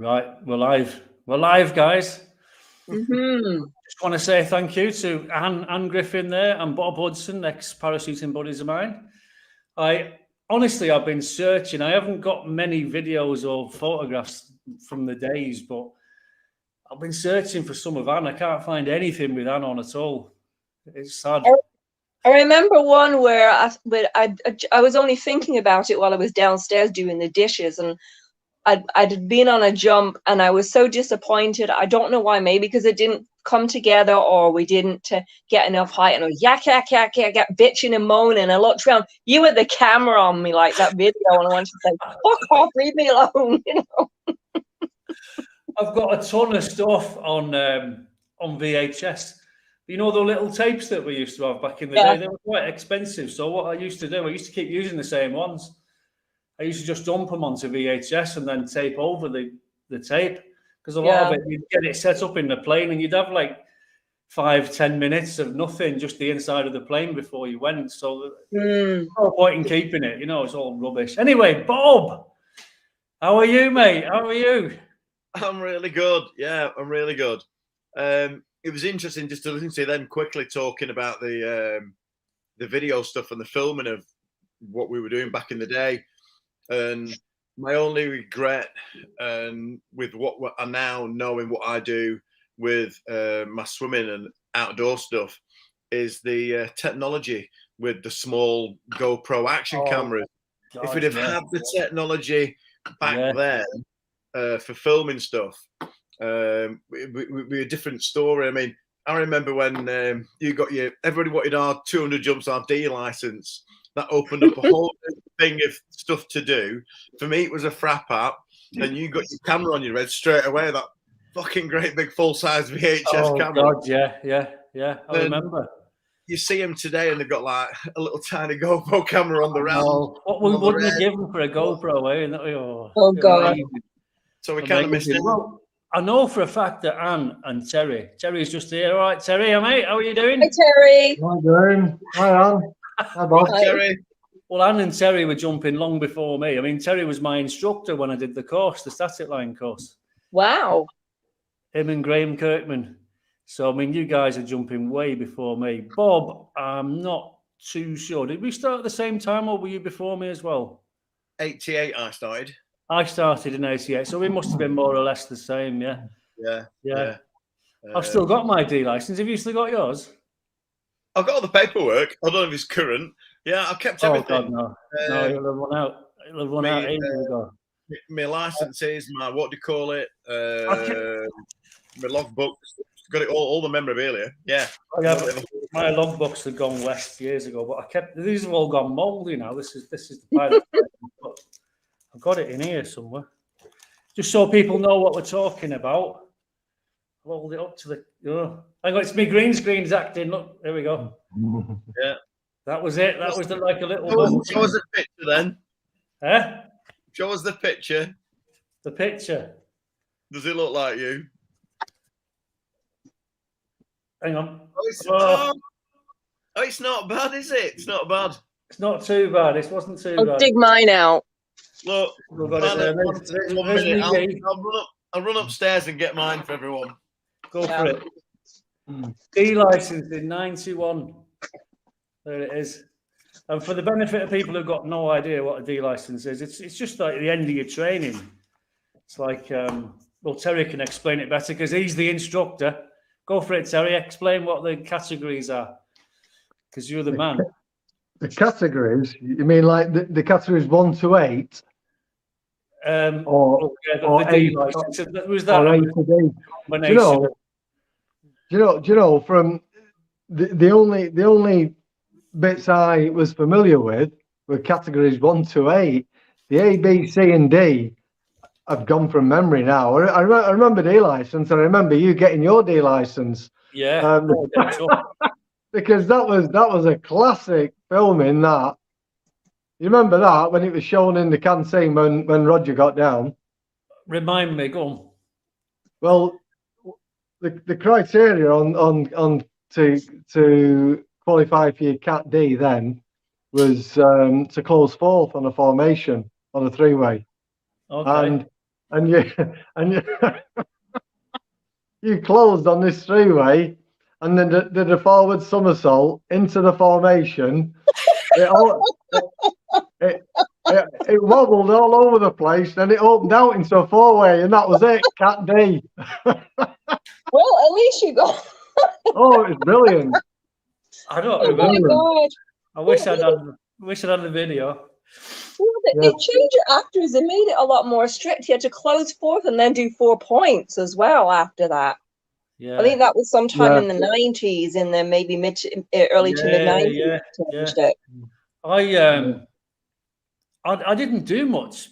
Right, we're live. We're live, guys. Mm-hmm. Just want to say thank you to Anne Griffin there and Bob Hudson, ex-parachuting buddies of mine. I've been searching. I haven't got many videos or photographs from the days, but I've been searching for some of Anne. I can't find anything with Anne on at all. It's sad. I remember one where I was only thinking about it while I was downstairs doing the dishes, and I'd been on a jump and I was so disappointed. I don't know why, maybe because it didn't come together or we didn't get enough height, and I was yak, bitching and moaning. I looked around, you had the camera on me like that video, and I wanted to say, fuck off, leave me alone, you know. I've got a ton of stuff on VHS. You know the little tapes that we used to have back in the day? They were quite expensive. So what I used to do, I used to keep using the same ones. I used to just dump them onto VHS and then tape over the tape, because a lot of it, you'd get it set up in the plane and you'd have like 5-10 minutes of nothing, just the inside of the plane before you went. So no point in keeping it, it's all rubbish. Anyway, Bob, how are you, mate? How are you? I'm really good. Yeah, I'm really good. It was interesting just to listen to them quickly talking about the video stuff and the filming of what we were doing back in the day. And my only regret, with what I now knowing what I do with my swimming and outdoor stuff, is the technology with the small GoPro action cameras. God, if we'd have had the technology back then for filming stuff, it'd be a different story. I mean, I remember when everybody wanted our 200 jumps RD license. That opened up a whole thing of stuff to do. For me, it was a frap app, and you got your camera on your head straight away. That fucking great big full-size VHS camera. Oh God, yeah. I remember. You see them today, and they've got like a little tiny GoPro camera on the round. What wouldn't you give them for a GoPro? God. So we kind of missed it. Well, I know for a fact that Anne and Terry's just here. All right, Terry, mate, how are you doing? Hi, Terry. How are you doing? Hi, Anne. Hi, Bob. Hi, Terry. Well, Anne and Terry were jumping long before me. I mean, Terry was my instructor when I did the course, the static line course. Wow. Him and Graham Kirkman. So, I mean, you guys are jumping way before me. Bob, I'm not too sure. Did we start at the same time, or were you before me as well? 88 I started. I started in 88, so we must have been more or less the same, yeah. Yeah. I've still got my D license. Have you still got yours? I've got all the paperwork. I don't know if it's current. Yeah, I've kept everything. Oh, God, no. No, it'll have run out. It'll have run out ages ago. My licenses, my, what do you call it? My logbooks. Got it all the memorabilia. Yeah. My logbooks had gone west years ago, but these have all gone mouldy now. This is the pilot. I've got it in here somewhere. Just so people know what we're talking about. I'll hold it up to the... hang on, it's me green screen's acting. Look, there we go. Yeah. That was it. That was like a little... Show us the picture then. Eh? Show us the picture. The picture. Does it look like you? Hang on. It's not bad, is it? It's not bad. It's not too bad. It wasn't too bad. I'll dig mine out. Look, We've got it there. I'll run upstairs and get mine for everyone. Go for it. D license in 91. There it is. And for the benefit of people who've got no idea what a D license is, it's just like the end of your training. It's like, well, Terry can explain it better because he's the instructor. Go for it, Terry. Explain what the categories are, because you're the man. The categories? You mean like the categories 1 to 8? Or the D license. Was that? Do you know? From the only bits I was familiar with were categories 1 to 8. The A, B, C, and D. I've gone from memory now. I remember D license. I remember you getting your D license. Yeah. Because that was a classic filming. That you remember that when it was shown in the canteen when Roger got down. Remind me, go on. Well, the criteria on to qualify for your Cat D then was to close fourth on a formation on a three-way. Okay. and you and you closed on this three-way, and then did a forward somersault into the formation. It wobbled all over the place, then it opened out into a four-way, and that was it. Cat D. Well, at least you got. Oh, it was brilliant. I don't Oh my remember. God. I wish I'd had the video. Well, they changed your actors. They made it a lot more strict. You had to close fourth and then do 4 points as well after that. Yeah. I think that was sometime in the 90s, in the maybe early to mid 90s. Yeah. I didn't do much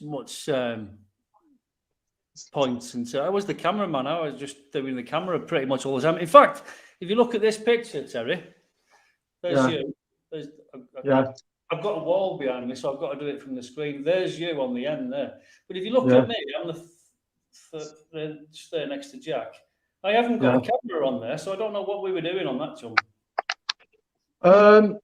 points, and so I was the cameraman. I was just doing the camera pretty much all the time. In fact, if you look at this picture, Terry, there's you. I've got a wall behind me, so I've got to do it from the screen. There's you on the end there. But if you look at me, I'm just there next to Jack. I haven't got a camera on there, so I don't know what we were doing on that jump. I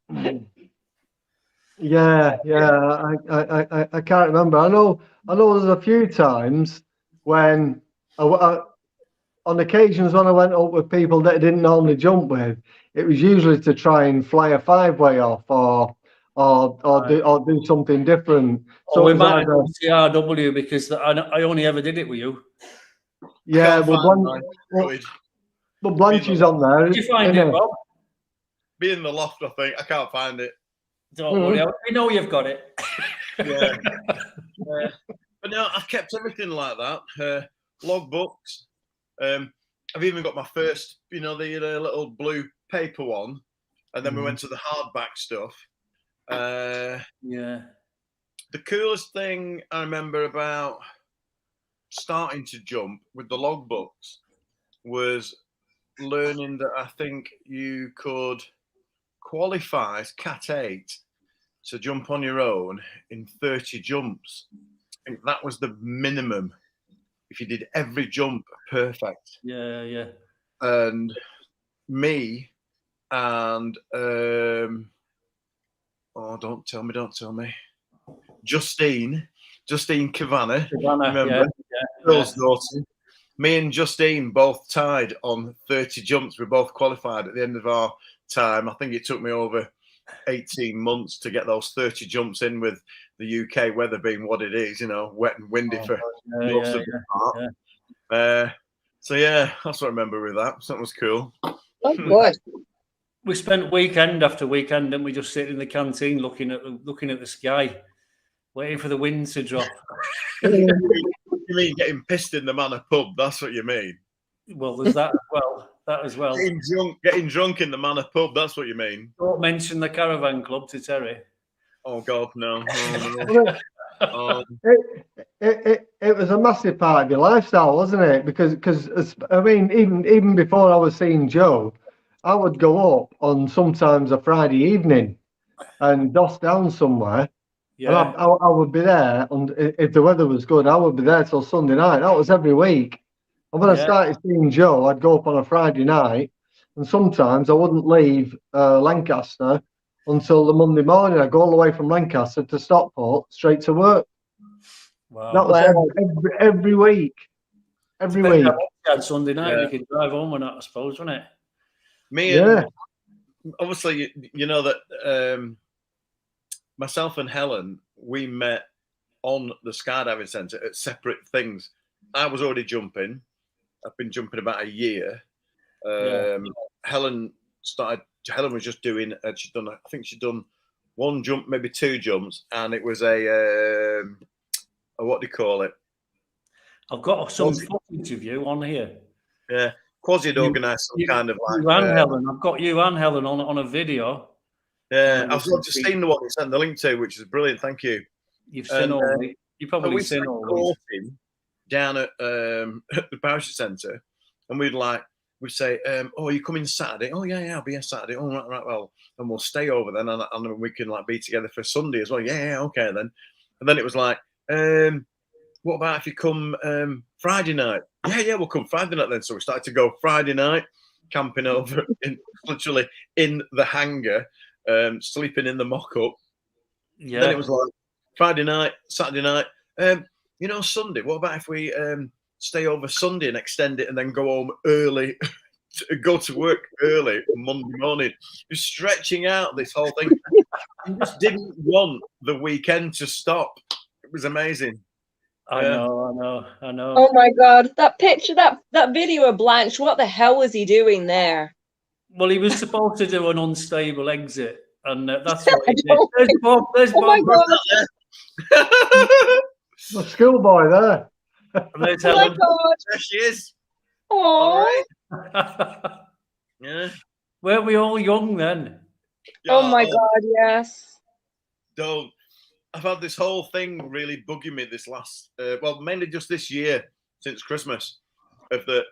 can't remember. I know there's a few times when on occasions when I went up with people that I didn't normally jump with, it was usually to try and fly a five-way off or do something different. So we might have done CRW because I only ever did it with you. Yeah, but Blanche's on there. Did you find it, Bob? Be in the loft, I think. I can't find it. Don't worry, we know you've got it. Yeah. But no, I've kept everything like that. Logbooks. I've even got my first, the little blue paper one, and then we went to the hardback stuff. The coolest thing I remember about starting to jump with the logbooks was learning that I think you could qualify as Cat 8 to jump on your own in 30 jumps. I think that was the minimum if you did every jump perfect. Yeah. And me and don't tell me. Justine Kavanagh. Remember? Phil's daughter. Me and Justine both tied on 30 jumps. We both qualified at the end of our time. I think it took me over 18 months to get those 30 jumps in, with the UK weather being what it is, wet and windy for most of the part. So yeah, that's what I remember with that. So that was cool. Oh, good. We spent weekend after weekend, and we just sit in the canteen looking at the sky, waiting for the wind to drop. You mean getting pissed in the Manor pub? That's what you mean? Well, there's that as well. That as well. Getting drunk in the Manor pub. That's what you mean? Don't mention the caravan club to Terry. Oh God, no. It was a massive part of your lifestyle, wasn't it? Because I mean, even before I was seeing Joe, I would go up on sometimes a Friday evening and doss down somewhere. Yeah. And I would be there, and if the weather was good, I would be there till Sunday night. That was every week. And when I started seeing Joe, I'd go up on a Friday night, and sometimes I wouldn't leave Lancaster until the Monday morning. I'd go all the way from Lancaster to Stockport, straight to work. Wow. That was every week. Every week. Sunday night, you could drive home or not, I suppose, wasn't it? Me and obviously, you know that myself and Helen, we met on the skydiving centre at separate things. I was already jumping. I've been jumping about a year. Helen was just doing. I think she'd done one jump, maybe two jumps, and it was a what do you call it? I've got some footage of you on here. Yeah, Quasi had organised some kind of like. You and Helen. I've got you and Helen on a video. Yeah, I've just seen the one you sent the link to, which is brilliant. Thank you. You've seen all. You probably seen all. Down at the parachute centre, and we'd say, "Oh, are you coming Saturday? Oh, yeah, I'll be here Saturday. Oh, right, well, and we'll stay over then, and we can be together for Sunday as well. Yeah, okay then." And then it was like, "What about if you come Friday night?" Yeah, we'll come Friday night then. So we started to go Friday night, camping over literally in the hangar, sleeping in the mock-up. Yeah. Then it was like Friday night, Saturday night. you know, Sunday. What about if we stay over Sunday and extend it and then go home early, go to work early Monday morning? Just stretching out this whole thing. I just didn't want the weekend to stop. It was amazing. I Yeah. know. Oh my God, that picture, that video of Blanche, what the hell was he doing there? Well, he was supposed to do an unstable exit, and that's what I he did. don't There's Bob. There's Oh my Bob. God. The schoolboy there. And there's Oh my Helen. God. There she is. All Oh. right. Yeah. Weren't we all young then? Oh my God, yes. Don't. I've had this whole thing really bugging me this last, well, mainly just this year since Christmas, of that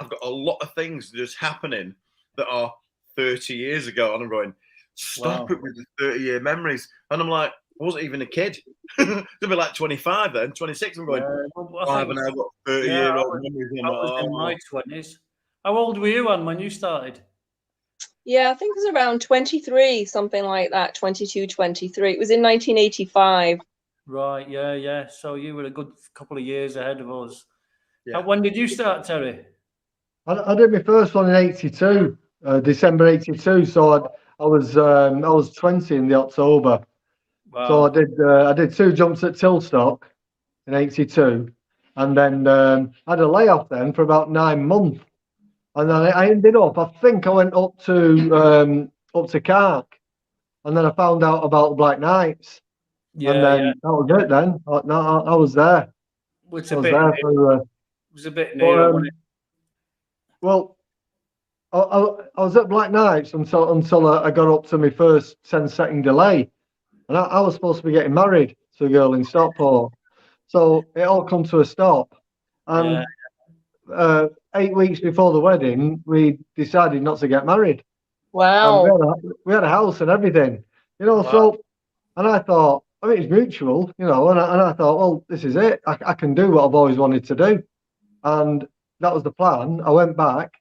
I've got a lot of things just happening that are 30 years ago, and I'm going, stop it with the 30-year memories. And I'm like, I wasn't even a kid. It'll be like 25 then, 26. I'm going, why haven't I got 30-year-old memories? I was in my 20s. How old were you, Anne, when you started? Yeah, I think it was around 23, something like that, 22, 23. It was in 1985. Right, yeah. So you were a good couple of years ahead of us. Yeah. When did you start, Terry? I did my first one in '82, December '82. So I was 20 in the October. Wow. So I did 2 jumps at Tilstock in '82, and then had a layoff then for about 9 months, and then I ended up. I think I went up to Cark, and then I found out about Black Nights, and then that was it. Then I was there. It's I a was bit. there It for. was a bit near. Wasn't it? Well, I was at Black Nights until I got up to my first 10-second delay, and I was supposed to be getting married to a girl in Stockport, so it all come to a stop. And 8 weeks before the wedding, we decided not to get married. Wow. And we had a house and everything, you know. Wow. So, and I thought, I mean, it's mutual, you know. And I thought, well, this is it. I can do what I've always wanted to do, and that was the plan. I went back.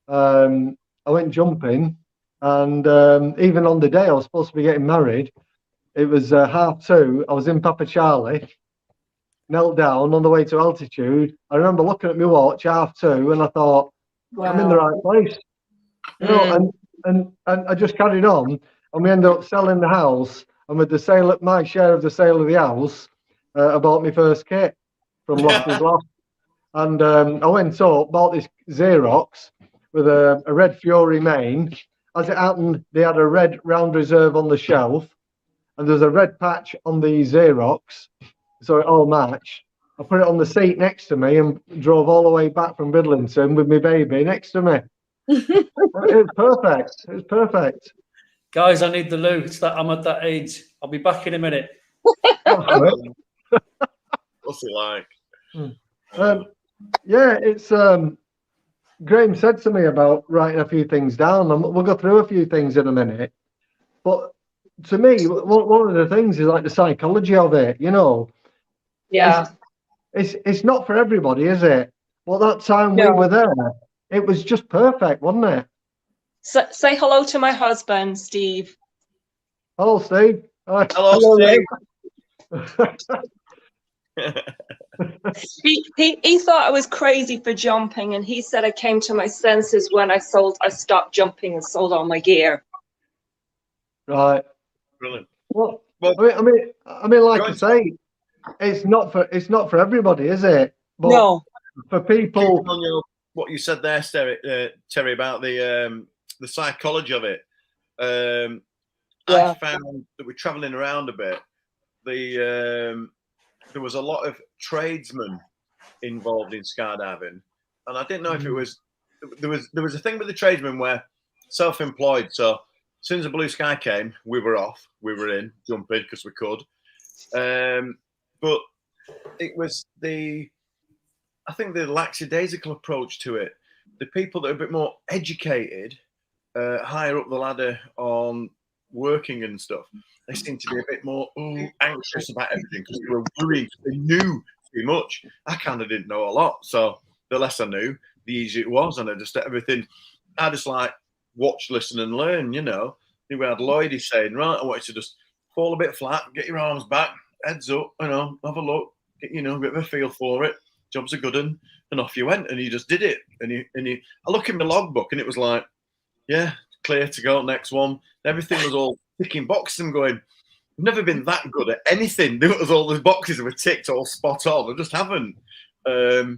I went jumping, and even on the day I was supposed to be getting married, it was 2:30. I was in Papa Charlie, knelt down on the way to altitude. I remember looking at my watch, 2:30, and I thought, I'm in the right place, you know. And I just carried on, and we ended up selling the house. And with my share of the sale of the house, I bought my first kit from Lost Lost. And I went up, bought this Xerox with a red Fury main. As it happened, they had a red Round Reserve on the shelf, and there's a red patch on the Xerox, so it all matched. I put it on the seat next to me and drove all the way back from Bridlington with my baby next to me. It was perfect. It was perfect. Guys, I need the loo. It's that I'm at that age. I'll be back in a minute. What's it like? Yeah, it's Graham said to me about writing a few things down, and we'll go through a few things in a minute. But to me, one of the things is like the psychology of it, you know. Yeah. It's not for everybody, is it? Well, that time we were there, it was just perfect, wasn't it? Say hello to my husband, Steve. Hello, Steve. Hi. Hello, Steve. He thought I was crazy for jumping, and he said I came to my senses when I stopped jumping and sold all my gear. Right. Brilliant. Well, I mean, like I say, it's not for everybody, is it? But no. For people. On what you said there, Terry, about the psychology of it. I found that we're traveling around a bit. There was a lot of tradesmen involved in skydiving, and I didn't know if it was there was a thing with the tradesmen where self-employed. So as soon as the blue sky came, we were off. We were in jumping because we could. But it was I think the lackadaisical approach to it. The people that are a bit more educated, higher up the ladder on working and stuff, they seem to be a bit more anxious about everything because they were worried. They knew too much. I kind of didn't know a lot, so the less I knew, the easier it was, and I just like watch, listen, and learn. You know, we had Lloydie saying, right, I want you to just fall a bit flat, get your arms back, heads up, you know, have a look, get, you know, a bit of a feel for it. Job's a good one, and off you went, and you just did it. And I look in my logbook, and it was like, yeah, clear to go, next one. Everything was all ticking boxes and going. I've never been that good at anything. There was all the boxes that were ticked all spot on. I just haven't. So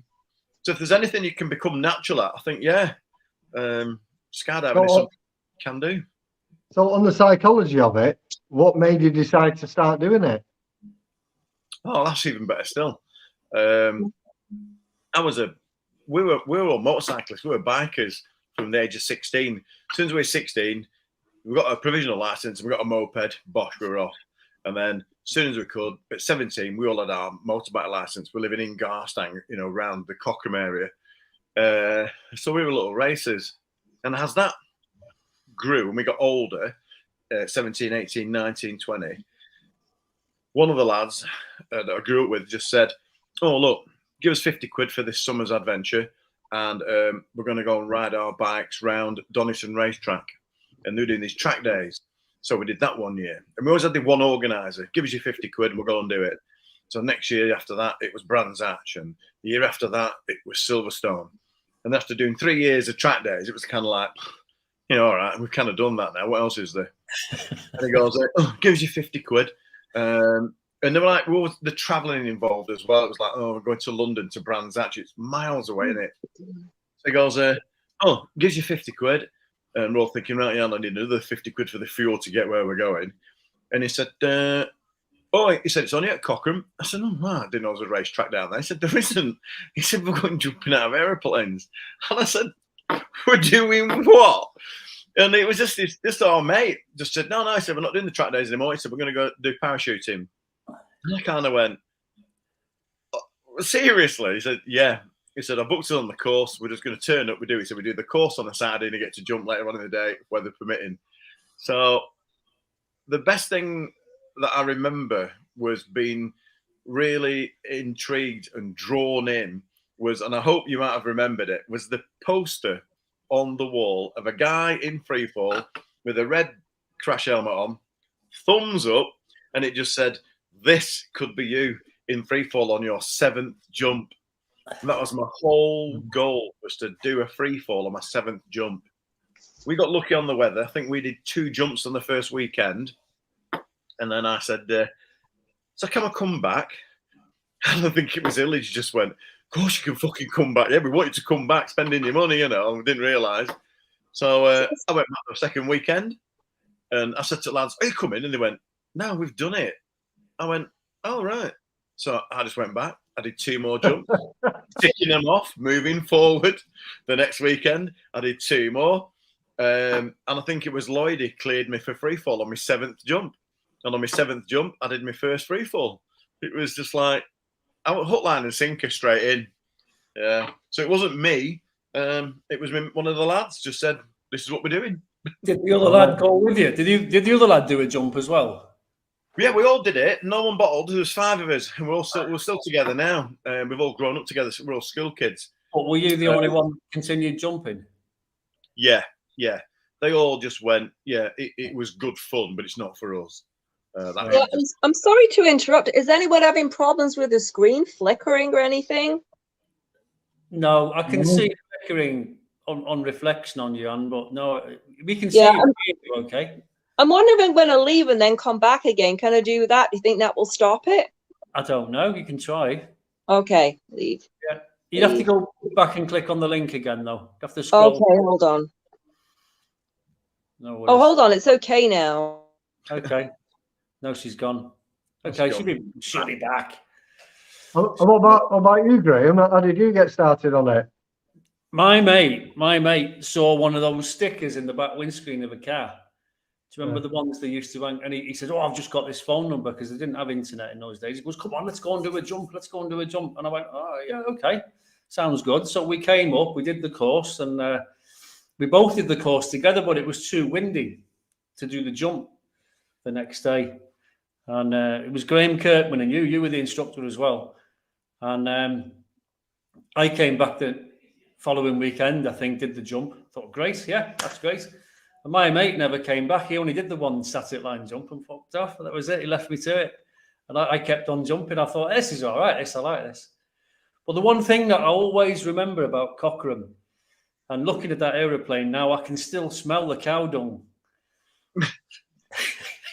if there's anything you can become natural at, I think, yeah, skydiving is something you can do. So on the psychology of it, what made you decide to start doing it? Oh, that's even better still. We were all motorcyclists. We were bikers from the age of 16. As soon as we were 16, we got a provisional license and we got a moped. Bosh, we were off. And then as soon as we could, at 17, we all had our motorbike license. We're living in Garstang, you know, around the Cockham area. So we were little racers. And as that grew and we got older, 17, 18, 19, 20, one of the lads that I grew up with just said, oh, look, give us 50 quid for this summer's adventure. And we're going to go and ride our bikes round Donington racetrack. And they're doing these track days. So we did that one year. And we always had the one organizer, give us your 50 quid and we'll go and do it. So next year after that, it was Brands Hatch. And the year after that, it was Silverstone. And after doing 3 years of track days, it was kind of like, you know, all right, we've kind of done that now. What else is there? And he goes, oh, give us your 50 quid. And they were like, well, the travelling involved as well. It was like, oh, we're going to London to Brands Hatch. It's miles away, isn't it? So he goes, oh, gives you 50 quid. And we're all thinking, right, yeah, I need another 50 quid for the fuel to get where we're going. And he said, he said, it's only at Cockham. I said, oh, man, I didn't know there was a racetrack down there. He said, there isn't. He said, we're going jumping out of aeroplanes. And I said, we're doing what? And it was just this our mate just said, no, I said, we're not doing the track days anymore. He said, we're going to go do parachuting. And I kind of went, seriously? He said, yeah. He said, I booked it on the course. We're just going to turn up. We do it. So we do the course on a Saturday and you get to jump later on in the day, weather permitting. So the best thing that I remember was being really intrigued and drawn in was, and I hope you might have remembered it, was the poster on the wall of a guy in freefall with a red crash helmet on, thumbs up, and it just said, this could be you in freefall on your 7th jump. And that was my whole goal, was to do a free fall on my 7th jump. We got lucky on the weather. I think we did 2 jumps on the first weekend. And then I said, so can I come back? I don't think it was ill. He just went, of course you can fucking come back. Yeah, we want you to come back, spending your money, you know. I didn't realise. So I went back the second weekend. And I said to the lads, are you coming? And they went, no, we've done it. I went, oh, right. So I just went back. I did 2 more jumps, ticking them off, moving forward. The next weekend, I did 2 more. And I think it was Lloyd, he cleared me for free fall on my 7th jump. And on my 7th jump, I did my first free fall. It was just like, I went hook, line and sinker straight in. Yeah. So it wasn't me. It was one of the lads just said, this is what we're doing. Did the other lad go with you? Did the other lad do a jump as well? Yeah, we all did it. No one bottled. There was 5 of us, and we're still together now. We've all grown up together. So we're all school kids. But were you the only one that continued jumping? Yeah. They all just went. Yeah, it was good fun, but it's not for us. I'm sorry to interrupt. Is anyone having problems with the screen flickering or anything? No, I can see flickering on reflection on you, Anne, but no, we can see you. Okay. I'm wondering if I'm going to leave and then come back again. Can I do that? Do you think that will stop it? I don't know. You can try. Okay, leave. Yeah. You'd have to go back and click on the link again, though. You have to scroll. Okay, hold on. No worries. Oh, hold on. It's okay now. Okay. No, she's gone. Okay, she'll be back. What about you, Graham? How did you get started on it? My mate saw one of those stickers in the back windscreen of a car. Do you remember the ones they used to hang? And he said, oh, I've just got this phone number because they didn't have internet in those days. He goes, come on, let's go and do a jump. Let's go and do a jump. And I went, oh, yeah, okay. Sounds good. So we came up, we did the course, and we both did the course together, but it was too windy to do the jump the next day. And it was Graham Kirkman and you were the instructor as well. And I came back the following weekend, I think, did the jump. Thought, great, yeah, that's great. And my mate never came back. He only did the one static line jump and fucked off. That was it. He left me to it. And I kept on jumping. I thought, this is all right. I like this. But the one thing that I always remember about Cochrane, and looking at that aeroplane now, I can still smell the cow dung.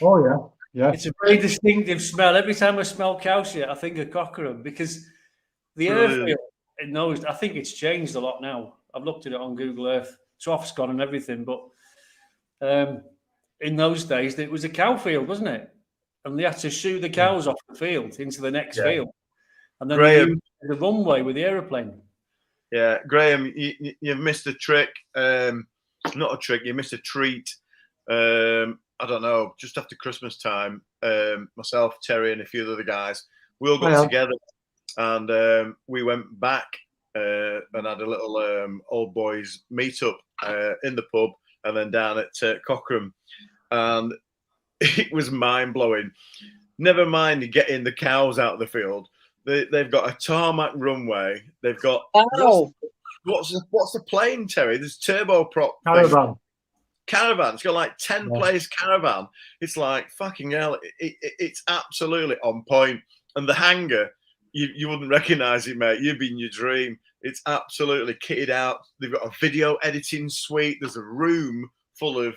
Oh yeah, yeah. It's a very distinctive smell. Every time I smell cow shit, I think of Cochrane, because the airfield in those, I think it's changed a lot now. I've looked at it on Google Earth. Trough's gone and everything, but in those days it was a cow field, wasn't it? And they had to shoo the cows off the field into the next field, and then they used the runway with the aeroplane. Yeah, Graham, you've missed a trick. Not a trick. You missed a treat. I don't know. Just after Christmas time, myself, Terry, and a few other guys, we all got together, and we went back and had a little old boys meetup in the pub, and then down at Cochrane, and it was mind blowing. Never mind getting the cows out of the field. They've got a tarmac runway. They've got what's the plane, Terry? There's turboprop caravan. It's got like 10 place caravan. It's like fucking hell. It's absolutely on point. And the hangar, you wouldn't recognize it, mate. You'd be in your dream. It's absolutely kitted out. They've got a video editing suite. There's a room full of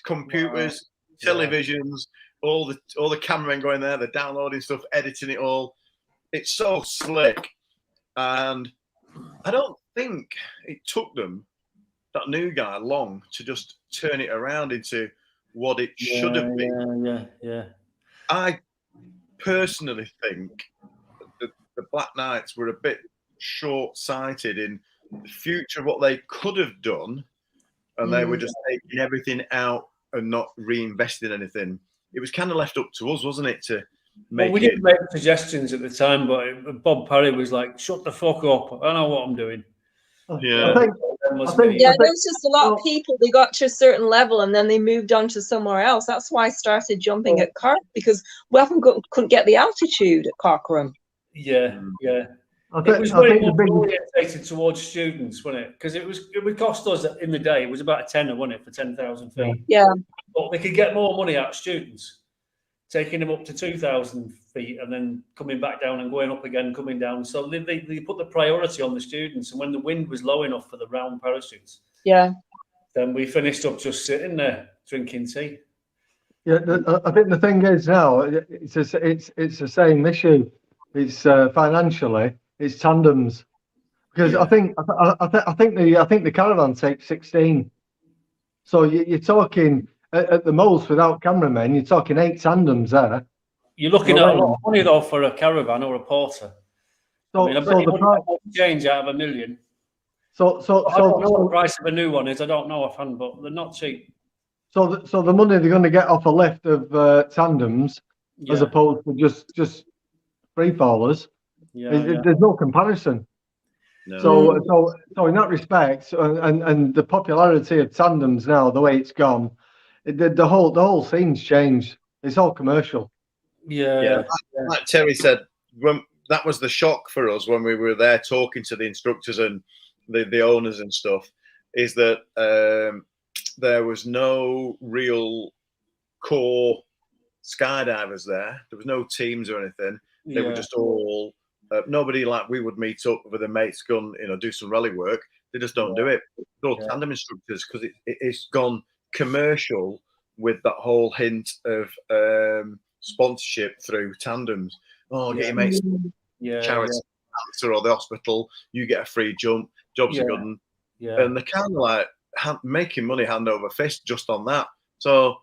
computers, televisions, all the cameramen going there. They're downloading stuff, editing it all. It's so slick, and I don't think it took them, that new guy, long to just turn it around into what it should have been. Yeah. I personally think that the Black Knights were a bit short-sighted in the future, what they could have done, and they were just taking everything out and not reinvesting anything. It was kind of left up to us, wasn't it, to make we didn't make suggestions at the time, but Bob Parry was like, shut the fuck up. I know what I'm doing. Yeah. I think there's just a lot of people, they got to a certain level and then they moved on to somewhere else. That's why I started jumping at Cork, because we often couldn't get the altitude at Cochrane. Yeah. I It was very more orientated towards students, wasn't it? Because it would cost us in the day, it was about a tenner, wasn't it, for 10,000 feet? Yeah. But they could get more money out of students, taking them up to 2,000 feet and then coming back down and going up again, coming down. So they put the priority on the students. And when the wind was low enough for the round parachutes, then we finished up just sitting there drinking tea. Yeah, I think the thing is now it's the same issue. It's financially, it's tandems, because I think the caravan takes 16. So you're talking at the most, without cameramen, you're talking 8 tandems there. You're looking at a lot of money though for a caravan or a porter. So, I bet you change out of $1 million. So I don't know what the price of a new one is. I don't know offhand, but they're not cheap. So the money they're going to get off a lift of tandems, as opposed to just free fallers, there's no comparison. No. So in that respect, and the popularity of tandems now, the way it's gone, the whole scene's changed. It's all commercial. Yeah. Like Terry said, when that was the shock for us when we were there talking to the instructors and the owners and stuff, is that there was no real core skydivers there. There was no teams or anything. They were just all nobody like we would meet up with a mate's gun, do some rally work. They just don't do it. They're all tandem instructors, because it's gone commercial with that whole hint of sponsorship through tandems. Oh, get your mates charity cancer or the hospital, you get a free jump, jobs are good. And they're kind of like making money hand over fist just on that. So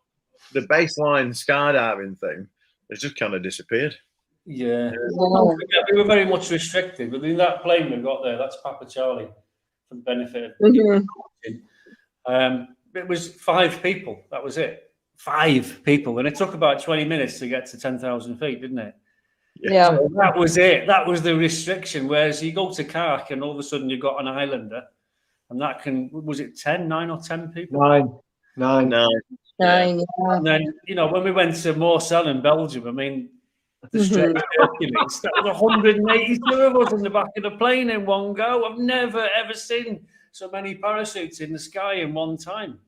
the baseline skydiving thing has just kind of disappeared. Yeah. Don't forget, we were very much restricted, but in that plane we got there, that's Papa Charlie, for the benefit of it was 5 people. That was it. 5 people. And it took about 20 minutes to get to 10,000 feet, didn't it? Yeah. So that was it. That was the restriction. Whereas you go to Cork and all of a sudden you've got an islander, and that was it 9 or 10 people? 9. And then, when we went to Morcel in Belgium, I mean, the stretch Hercules, that was 182 of us in the back of the plane in one go. I've never, ever seen so many parachutes in the sky in one time.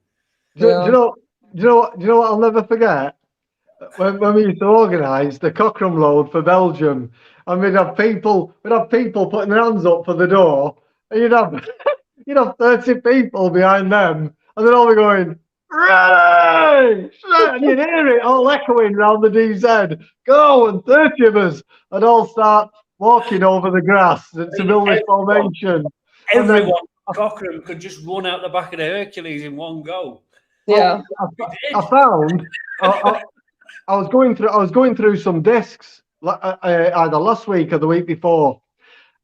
Do you know what I'll never forget? when we used to organise the Cochrane load for Belgium, and we'd have people putting their hands up for the door, and you'd have 30 people behind them, and they'd all be going, ready! And you'd hear it all echoing round the DZ. Go, and 30 of us would all start walking over the grass to build this formation. Everyone in Cochrane could just run out the back of the Hercules in one go. Yeah. I found I was going through some discs either last week or the week before,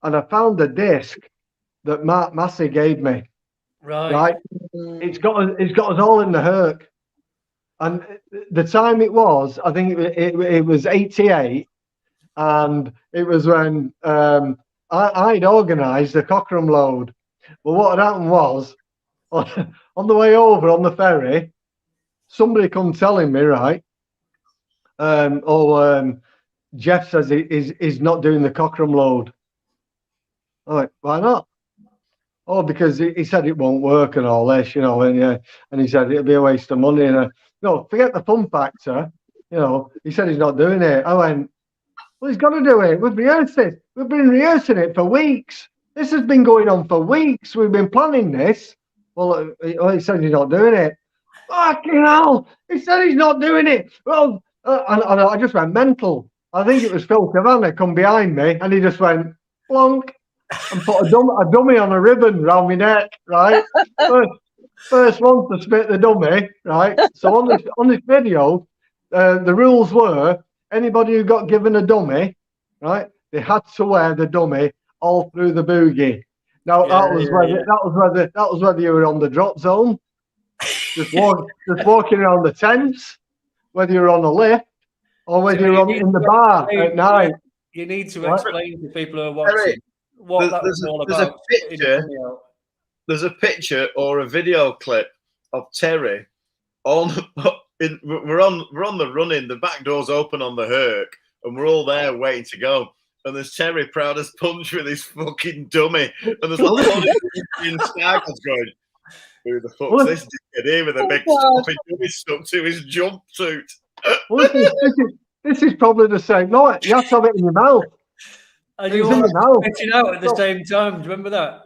and I found a disc that Mark Massey gave me. Right. It's got us all in the Herc, and the time it was, I think it was 88, and it was when I'd organised the Cochrane load. Well, what had happened was, on the way over on the ferry, somebody come telling me, right, Jeff says he's not doing the Cochrane load. I'm like, why not? Oh, because he said it won't work and all this, and he said it'll be a waste of money. And no, forget the fun factor. He said he's not doing it. I went, well, he's got to do it. We've rehearsed it. We've been rehearsing it for weeks. This has been going on for weeks. We've been planning this. Well, he said he's not doing it. Fucking hell! He said he's not doing it. Well, and I just went mental. I think it was Phil Cavanagh come behind me, and he just went plonk and put a dummy on a ribbon round my neck. Right, first one to spit the dummy. Right. So on this video, the rules were anybody who got given a dummy, right, they had to wear the dummy all through the boogie. Now that was whether you were on the drop zone, just walking around the tents, whether you're on a lift or whether you're in the bar at night. You need to explain to people who are watching what that was all about. There's a picture or a video clip of Terry we're on the run-in, the back door's open on the Herc, and we're all there waiting to go. And there's Terry proud as punch with his fucking dummy, and there's a lot of in Skycles going, who the fuck's this dickhead here with a big stuffy dummy stuck to his jumpsuit? Well, this is probably the same. No, you have to have it in your mouth. And you all spitting out at the same time. Do you remember that?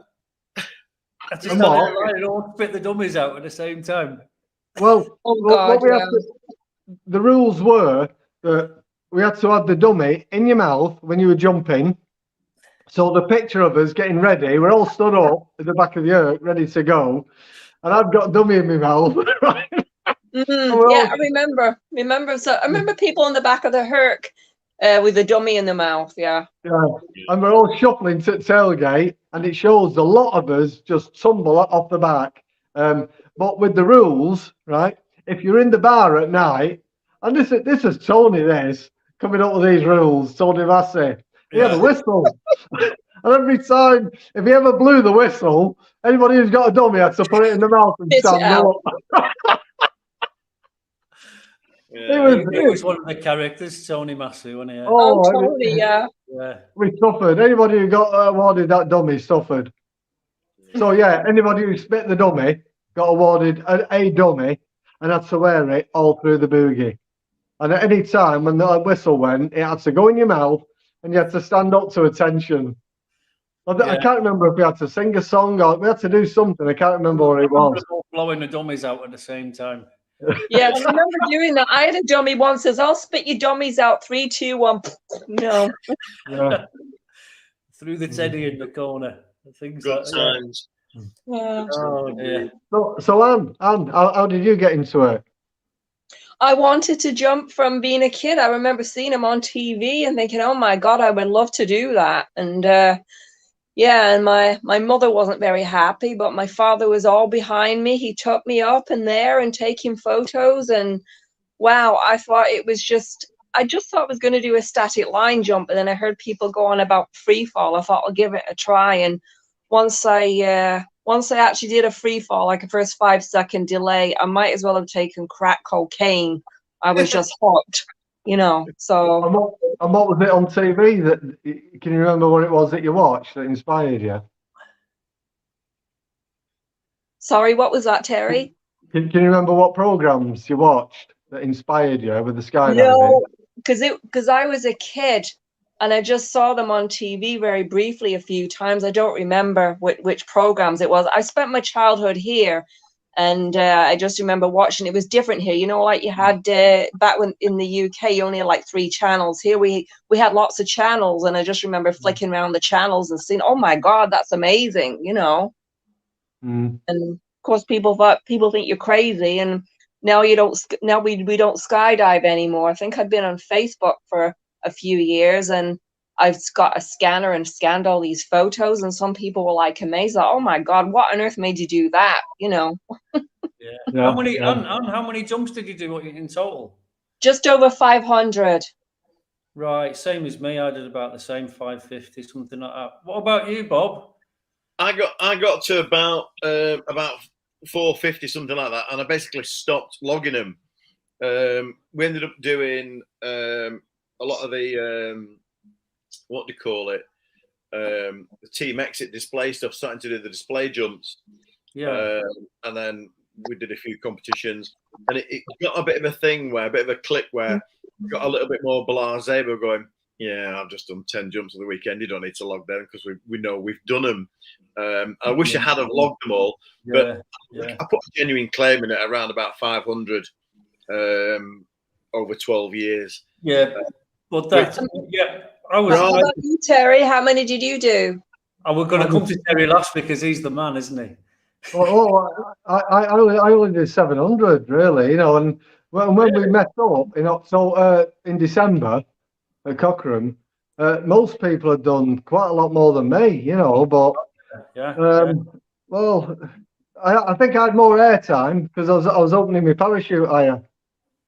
That's just you all spit the dummies out at the same time. Well, the rules were that we had to have the dummy in your mouth when you were jumping. So the picture of us getting ready, we're all stood up at the back of the Herc, ready to go, and I've got a dummy in my mouth. Right? I remember. So I remember people in the back of the Herc with a dummy in the mouth. Yeah. And we're all shuffling to tailgate, and it shows a lot of us just tumble off the back. But with the rules, right? If you're in the bar at night, and this is Tony, coming up with these rules, Tony Massey. He had a whistle. And every time, if he ever blew the whistle, anybody who's got a dummy had to put it in the mouth and stand up. He was one of the characters, Tony Massey, wasn't he? Oh, Tony, yeah. We suffered. Anybody who got awarded that dummy suffered. So, yeah, anybody who spit the dummy got awarded a dummy and had to wear it all through the boogie. And at any time when the whistle went, it had to go in your mouth and you had to stand up to attention. I can't remember if we had to sing a song or we had to do something. I can't remember what it was. Blowing the dummies out at the same time. Yeah, I remember doing that. I had a dummy once says, I'll spit your dummies out. 3, 2, 1. No. Yeah. Through the teddy in the corner. Things Good like times. Yeah. Oh, dear. So Anne, how did you get into it? I wanted to jump from being a kid. I remember seeing him on TV and thinking, oh my God, I would love to do that. And and my mother wasn't very happy, but my father was all behind me. He took me up in there and taking photos. And wow, I just thought I was going to do a static line jump. And then I heard people go on about free fall. I thought I'll give it a try. And once I actually did a free fall, like a first 5-second delay, I might as well have taken crack cocaine. I was just hooked, so. And what was it on TV can you remember what it was that you watched that inspired you? Sorry, what was that, Terry? Can you remember what programs you watched? that inspired you with the skydiving? No, because I was a kid and I just saw them on TV very briefly a few times. I don't remember which programs it was. I spent my childhood here, and I just remember watching. It was different here, you know, like you had back when in the UK, you only had like 3 channels. Here we had lots of channels, and I just remember flicking around the channels and seeing, oh my God, that's amazing, you know. And of course, people think you're crazy, and now we don't skydive anymore. I think I've been on Facebook for a few years, and I've got a scanner and scanned all these photos, and some people were like amazed, like, oh my God, what on earth made you do that? You know. Yeah. How many jumps did you do in total? Just over 500. Right, same as me. I did about the same, 550, something like that. What about you, Bob? I got to about 450, something like that, and I basically stopped logging them. We ended up doing a lot of the what do you call it? The team exit display stuff, starting to do the display jumps. Yeah. And then we did a few competitions, and it got a bit of a thing where, a bit of a click where got a little bit more blasé. We're going, yeah, I've just done 10 jumps on the weekend. You don't need to log them because we know we've done them. I wish I had have logged them all, but I put a genuine claim in it around about 500 over 12 years. Yeah, but that, I was. How about you, Terry? How many did you do? I was going to come to Terry last because he's the man, isn't he? Well, I only did 700 really, you know, and when we met up in December at Cochrane, most people had done quite a lot more than me, you know, but well, I think I had more airtime because I was opening my parachute higher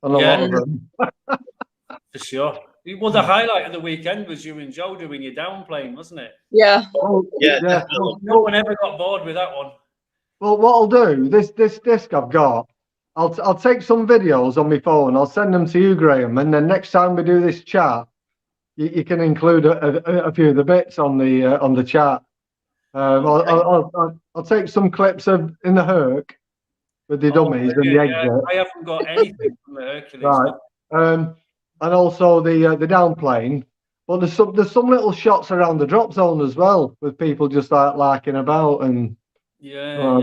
on a lot of them. For sure. Well, the highlight of the weekend was you and Joe doing your downplane, wasn't it? Yeah. Yeah. No one ever got bored with that one. Well, what I'll do, this disc I've got, I'll take some videos on my phone. I'll send them to you, Graham, and then next time we do this chat, you can include a few of the bits on the chat. I'll take some clips of in the Herc with the dummies and the exit. I haven't got anything from the Hercules. Right. And also the downplane. But there's some little shots around the drop zone as well, with people just like larking about and. Yeah.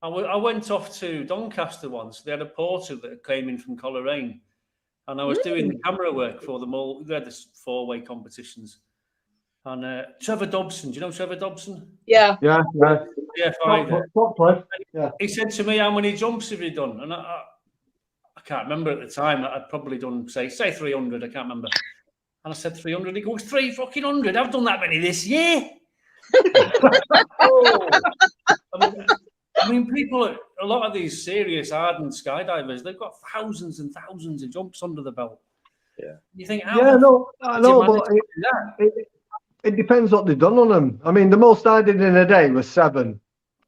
I went off to Doncaster once. They had a porter that came in from Coleraine, and I was doing the camera work for them all. They had the 4-way competitions. And Trevor Dobson, do you know Trevor Dobson? Yeah. Yeah. He said to me, how many jumps have you done? And I can't remember at the time. I'd probably done, say 300. I can't remember. And I said 300. He goes, 300. I've done that many this year. I mean, people, a lot of these serious ardent skydivers, they've got thousands and thousands of jumps under the belt. Yeah. You think, I know, but it depends what they've done on them. I mean, the most I did in a day was 7,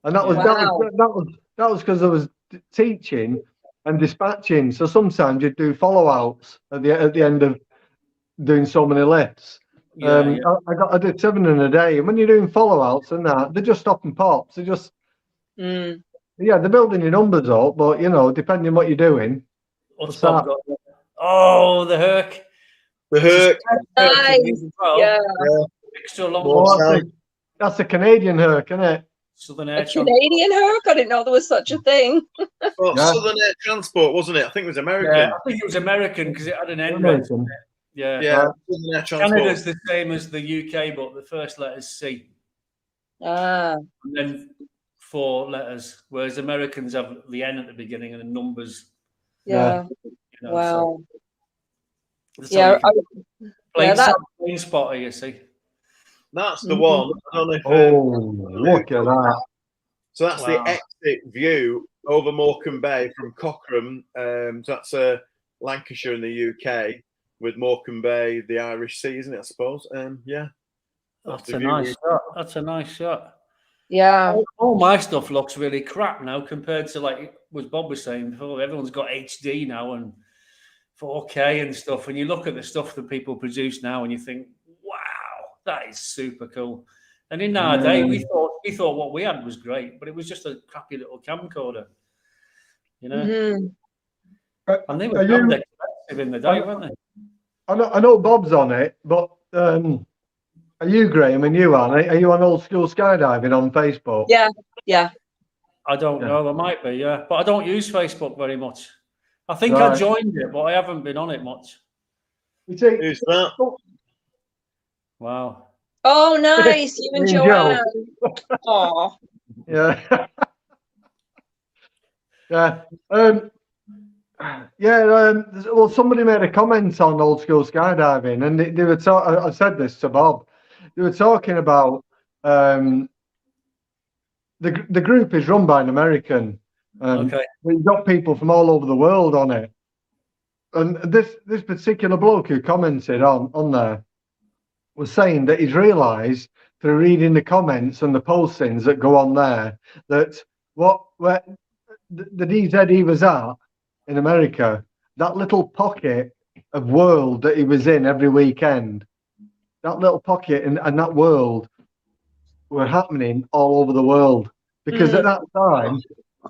and that was because I was teaching and dispatching. So sometimes you'd do follow-outs at the end of doing so many lifts. I did 7 in a day, and when you're doing follow-outs and that, they're just stop and pops. They're just they're building your numbers up, but you know, depending on what you're doing. What's that? Oh, the Herc. The Herc. Nice. Yeah. Extra long. That's a Canadian Herc, isn't it? Southern Air Canadian Herc? I didn't know there was such a thing. Southern Air Transport, wasn't it? I think it was American. Yeah, I think it was American because it had an N. Yeah. Canada's the same as the UK, but the first letter's C. And then 4 letters, whereas Americans have the N at the beginning and the numbers. Yeah. You know, wow. So plane spotter, you see. That's the one. I don't know if, look at that. So that's the exit view over Morecambe Bay from Cochrane. So that's Lancashire in the UK, with Morecambe Bay, the Irish Sea, isn't it? I suppose. That's a nice shot. That's a nice shot. Yeah. All my stuff looks really crap now compared to, like what Bob was saying before. Everyone's got HD now and 4K and stuff. And you look at the stuff that people produce now and you think, wow, that is super cool. And in our day, we thought what we had was great, but it was just a crappy little camcorder, you know. And they were Are you- damned expensive in the day, weren't they? I know Bob's on it, but are you, Graham, and you, Anne? Are you on old school skydiving on Facebook? Yeah. I don't Yeah. know. There might be, yeah. But I don't use Facebook very much. I think I Right. joined it, but I haven't been on it much. You see, Who's that? Wow. Oh, nice. You and Me and Joanne. Joe. Oh, Yeah. Yeah. Well, somebody made a comment on old school skydiving, and they were I said this to Bob. They were talking about the group is run by an American, Okay. but you've got people from all over the world on it. And this particular bloke who commented on there was saying that he's realised through reading the comments and the postings that go on there that where the DZ he was at in America, that little pocket of world that he was in every weekend, that little pocket and that world were happening all over the world. Because at that time,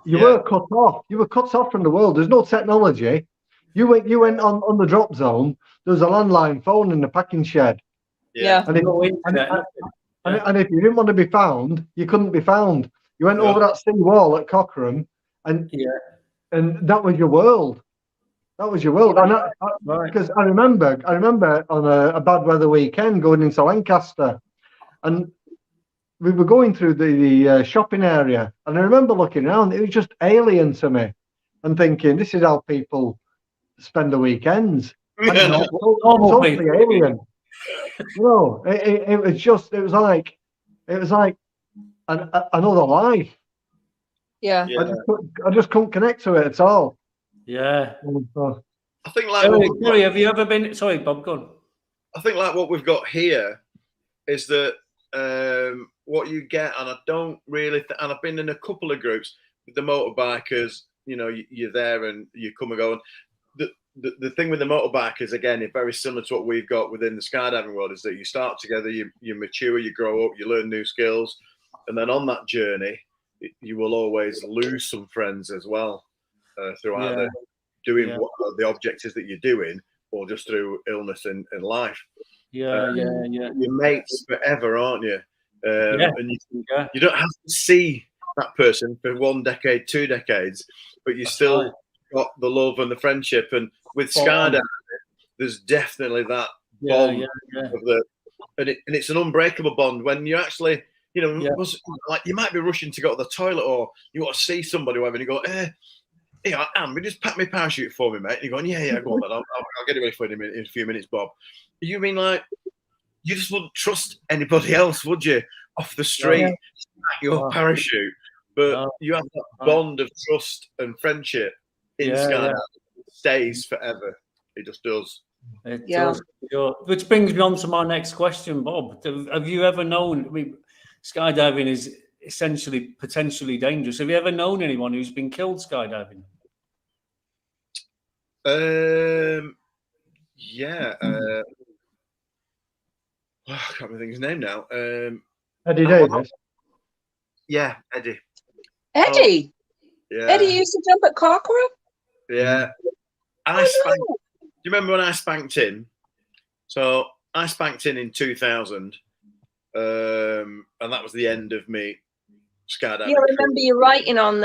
you were cut off. You were cut off from the world. There's no technology. You went on the drop zone. There was a landline phone in the packing shed. yeah. And if, No internet, and, nothing. and if you didn't want to be found, you couldn't be found. You went Yeah. over that sea wall at Cochrane, and that was your world. That was your world. And Right. because I remember on a bad weather weekend going into Lancaster, and we were going through the shopping area, and I remember looking around. It was just alien to me, and thinking, this is how people spend the weekends. And it's Normal totally people. alien. No, it was like another life. Yeah. I just couldn't connect to it at all. Yeah. So, I think like Gary, have you ever been? Sorry, Bob, go on. I think like what we've got here is that what you get, and I don't really, and I've been in a couple of groups with the motorbikers. You know, you're there and you come and go. And the thing with the motorbikers, again, is very similar to what we've got within the skydiving world. Is that you start together, you mature, you grow up, you learn new skills, and then on that journey, you will always lose some friends as well through either doing what the objectives that you're doing, or just through illness in life. Yeah. You're mates forever, aren't you? And you don't have to see that person for 1 decade, 2 decades, but you still got the love and the friendship. And with skydiving, there's definitely that bond of and it's an unbreakable bond when you actually, you know, like you might be rushing to go to the toilet, or you want to see somebody, whatever, and you go, hey, Anne, will you just pack my parachute for me, mate? And you're going, yeah, go on, then. I'll get it ready for you in a few minutes, Bob. You mean like you just wouldn't trust anybody else, would you? Off the street, your parachute, but you have that bond of trust and friendship in skydiving. It stays forever. It just does. It does. Which brings me on to my next question, Bob. Have you ever known? Skydiving is essentially potentially dangerous. Have you ever known anyone who's been killed skydiving? Yeah. I can't remember his name now. Eddie Davis. Yeah, Eddie. Eddie. Yeah. Eddie used to jump at Cochrane. Yeah. Do you remember when I spanked in? So I spanked in 2000, and that was the end of me skydiving. Yeah, I remember you writing on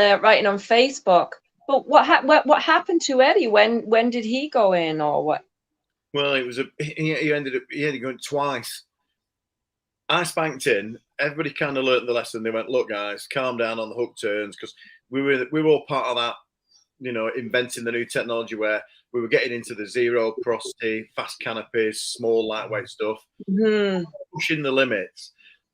Facebook. But what happened to Eddie? When did he go in, or what? Well, it was he ended up going twice. I spanked in. Everybody kind of learnt the lesson. They went, look, guys, calm down on the hook turns, because we were all part of that, you know, inventing the new technology where we were getting into the zero porosity, fast canopies, small lightweight stuff, pushing the limits.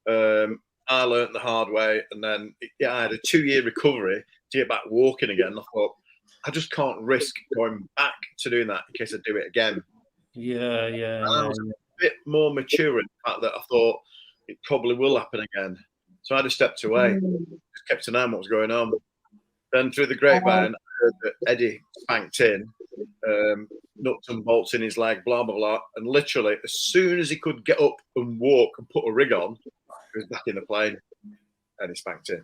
I learnt the hard way, and then I had a 2-year recovery to get back walking again. I thought, I just can't risk going back to doing that in case I do it again. Yeah. I was a bit more mature in the fact that I thought it probably will happen again. So I just stepped away, just kept an eye on what was going on. Then through the grapevine, I heard that Eddie spanked in, nuts and bolts in his leg, blah, blah, blah. And literally, as soon as he could get up and walk and put a rig on, he was back in the plane and he spanked in.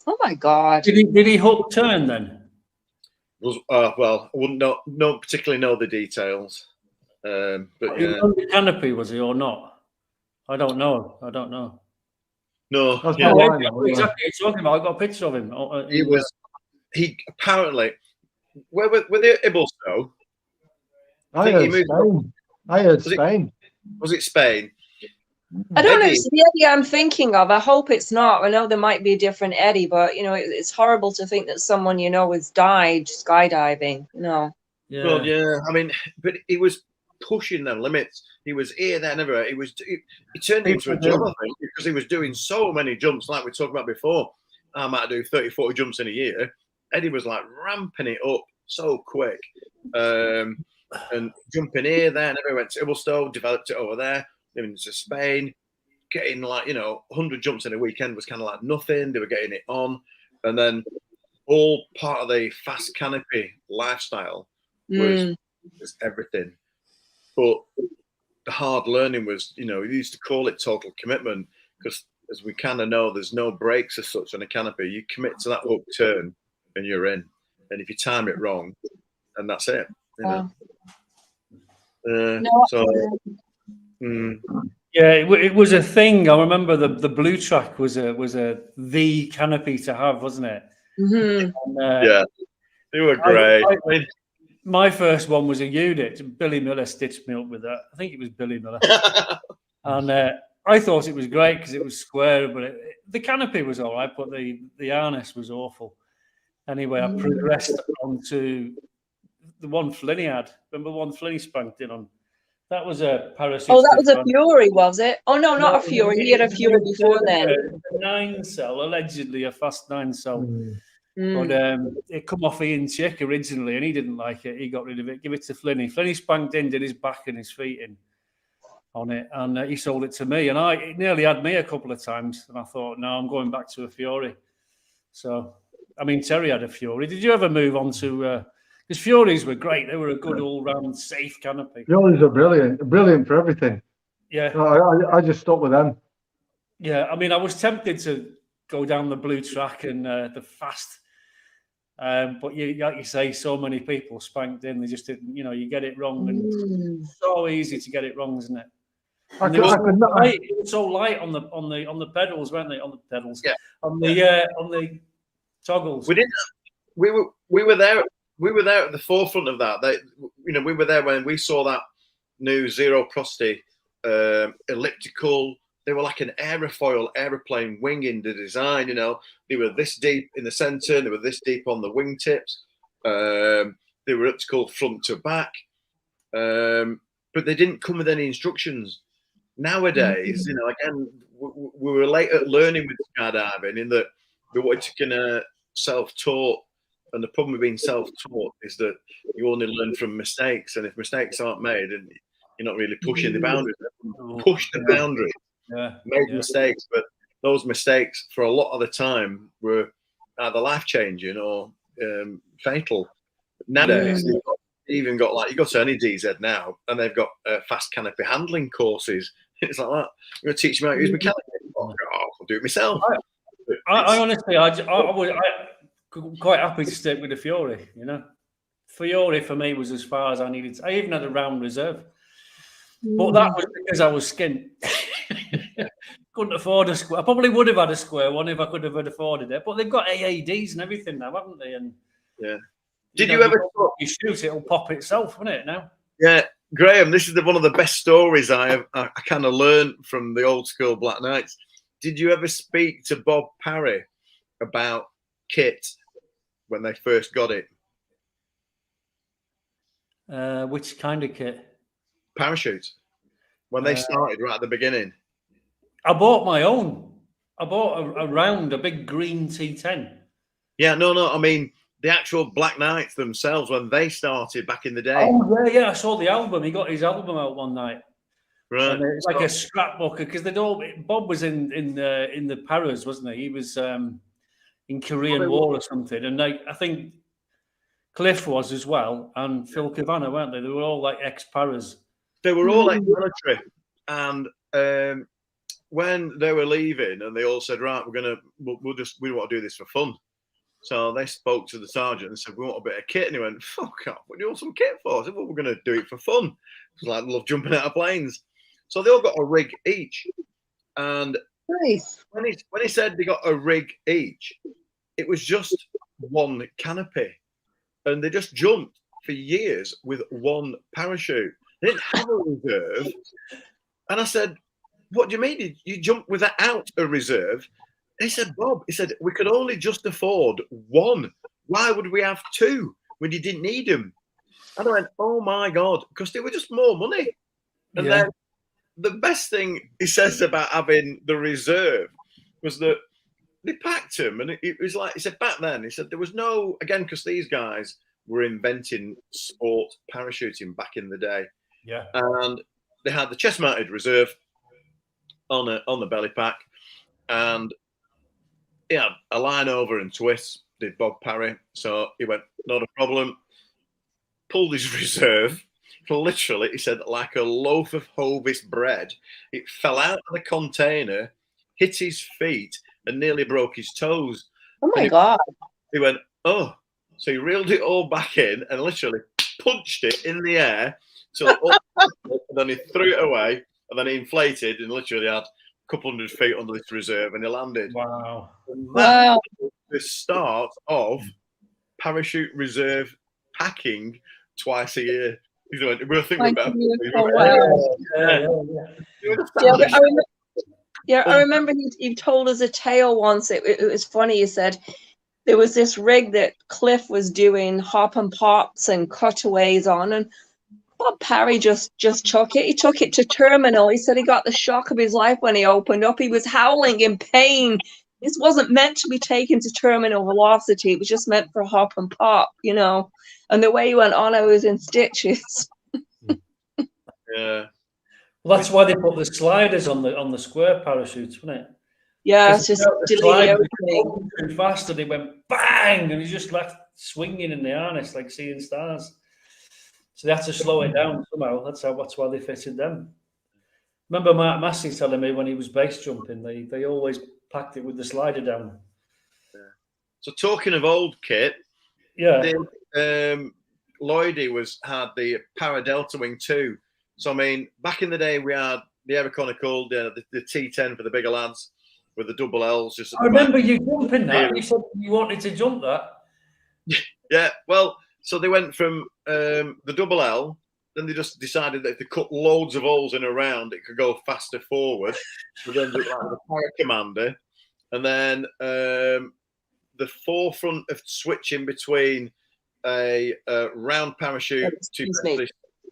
Oh, my God. Did he hook turn then? Well, I wouldn't know particularly know the details. But He yeah, was on the canopy, was he or not? I don't know. no, That's yeah, not Yeah, mine, though, yeah. exactly what you're talking about. I got a picture of him. he apparently where were the Ibelstow? I think he heard moved Spain. I heard Was it- Spain. Was it Spain? I don't know if Eddie. it's the Eddie I'm thinking of. I hope it's not. I know there might be a different Eddie, but it's horrible to think that someone has died skydiving. Yeah. Well, yeah, I mean, but he was pushing them limits. He was here, there, and everywhere. He turned it into a job, I think, because he was doing so many jumps, like we talked about before. I might do 30, 40 jumps in a year. Eddie was like ramping it up so quick. And jumping here, there, and everywhere. Went to Ibelstow, developed it over there, then into Spain, getting 100 jumps in a weekend was kind of like nothing. They were getting it on. And then all part of the fast canopy lifestyle was everything. But the hard learning was, we used to call it total commitment because, as we kind of know, there's no breaks as such on a canopy. You commit to that hook turn and you're in. And if you time it wrong, and that's it. Yeah, it was a thing. I remember the blue track was the canopy to have, wasn't it? Mm-hmm. And, yeah, they were great. My first one was a unit. Billy Miller stitched me up with that. I think it was Billy Miller. And I thought it was great because it was square, but the canopy was all right, but the harness was awful. Anyway, I progressed onto the one Flinny had. Remember one Flinny spanked in on? That was a parachute. Oh, that was a Fury, was it? Oh, no, not a Fury. He had a Fury before then. A 9-cell, allegedly a fast 9-cell. But it come off Ian Chick originally, and he didn't like it. He got rid of it. Give it to Flinny. Flinny spanked in, did his back and his feet in on it, and he sold it to me. And it nearly had me a couple of times, and I thought, no, I'm going back to a Fury. So, I mean, Terry had a Fury. Did you ever move on to? Because Furies were great. They were a good all-round safe canopy. Furies are brilliant for everything. Yeah, I just stuck with them. Yeah, I mean, I was tempted to go down the blue track and the fast. But like you say, so many people spanked in. They just didn't, you get it wrong, and so easy to get it wrong, isn't it? It was so light on the pedals, weren't they? On the pedals, yeah. On the toggles. We didn't. We were there. We were there at the forefront of that. We were there when we saw that new zero prosty elliptical. They were like an aerofoil aeroplane wing in the design. They were this deep in the center. They were this deep on the wingtips. They were elliptical front to back, but they didn't come with any instructions. Nowadays, again, we were late at learning with skydiving in that we wanted to kind of self-taught. And the problem with being self-taught is that you only learn from mistakes, and if mistakes aren't made, and you're not really pushing the boundaries, push the boundaries. Made mistakes, but those mistakes for a lot of the time were either life-changing or fatal. Nowadays, they've even got you go to any DZ now, and they've got fast canopy handling courses. It's like that. You're going to teach me how to use mechanics. I'll do it myself. I honestly, I would. Quite happy to stick with the Fury. Fury for me was as far as I needed. I even had a round reserve, but that was because I was skint. Couldn't afford a square. I probably would have had a square one if I could have afforded it. But they've got AADs and everything now, haven't they? And did you ever? You shoot, it'll pop itself, won't it? Now. Yeah, Graham. This is one of the best stories I kind of learned from the old school Black Knights. Did you ever speak to Bob Parry about kit when they first got it? Which kind of kit? Parachutes. When they started right at the beginning. I bought my own. I bought a big green T10. Yeah, no. I mean, the actual Black Knights themselves, when they started back in the day. Oh, yeah. I saw the album. He got his album out one night. Right. And it's like a scrapbook because Bob was in the Paras, wasn't he? He was in Korean War or something. And I think Cliff was as well, and Phil Cavanagh, weren't they? They were all like ex-Paras. They were all ex-military. And when they were leaving and they all said, right, we want to do this for fun. So they spoke to the sergeant and said, "We want a bit of kit." And he went, "Fuck off! What do you want some kit for?" I said, "Well, we're going to do it for fun." It was like, love jumping out of planes. So they all got a rig each. And Nice. when he said they got a rig each, it was just one canopy. And they just jumped for years with one parachute. They didn't have a reserve. And I said, "What do you mean? You jumped without a reserve?" He said, "Bob," he said, "we could only just afford one. Why would we have two when you didn't need them?" And I went, "Oh my God," because they were just more money. And then the best thing he says about having the reserve was that they packed them. And it was like, he said, back then, he said, there was no, again, because these guys were inventing sport parachuting back in the day. Yeah. And they had the chest mounted reserve on the belly pack. And he had a line over and twist, did Bob Parry. So he went, "Not a problem." Pulled his reserve. Literally, he said, like a loaf of Hovis bread. It fell out of the container, hit his feet, and nearly broke his toes. Oh my God. He went, "Oh." So he reeled it all back in and literally punched it in the air. So and then he threw it away, and then he inflated and literally had a couple hundred feet under this reserve, and he landed. Wow. And that Wow. was the start of parachute reserve packing twice a year. You know, we're thinking about. Wow. Yeah, I remember he told us a tale once. It was funny. He said there was this rig that Cliff was doing hop and pops and cutaways on, and Bob Parry just took it. He took it to terminal. He said he got the shock of his life when he opened up. He was howling in pain. This wasn't meant to be taken to terminal velocity. It was just meant for hop and pop, you know. And the way he went on, I was in stitches. Yeah. Well, that's why they put the sliders on the square parachutes, wasn't it? Yeah, it's just delay opening too fast, and it went bang, and he just left swinging in the harness like seeing stars. So they had to slow it down somehow. That's why they fitted them. Remember Mark Massey telling me when he was base jumping, they always packed it with the slider down. Yeah. So talking of old kit, yeah, Lloydie had the Para Delta Wing 2. So I mean, back in the day, we had the Everconical, the T10 for the bigger lads with the double L's. Just I remember you jumping that. You said you wanted to jump that. Yeah, well, so they went from the double L. Then they just decided that if they cut loads of holes in a round, it could go faster forward. So then they like the Para Commander, and then the forefront of switching between a round parachute to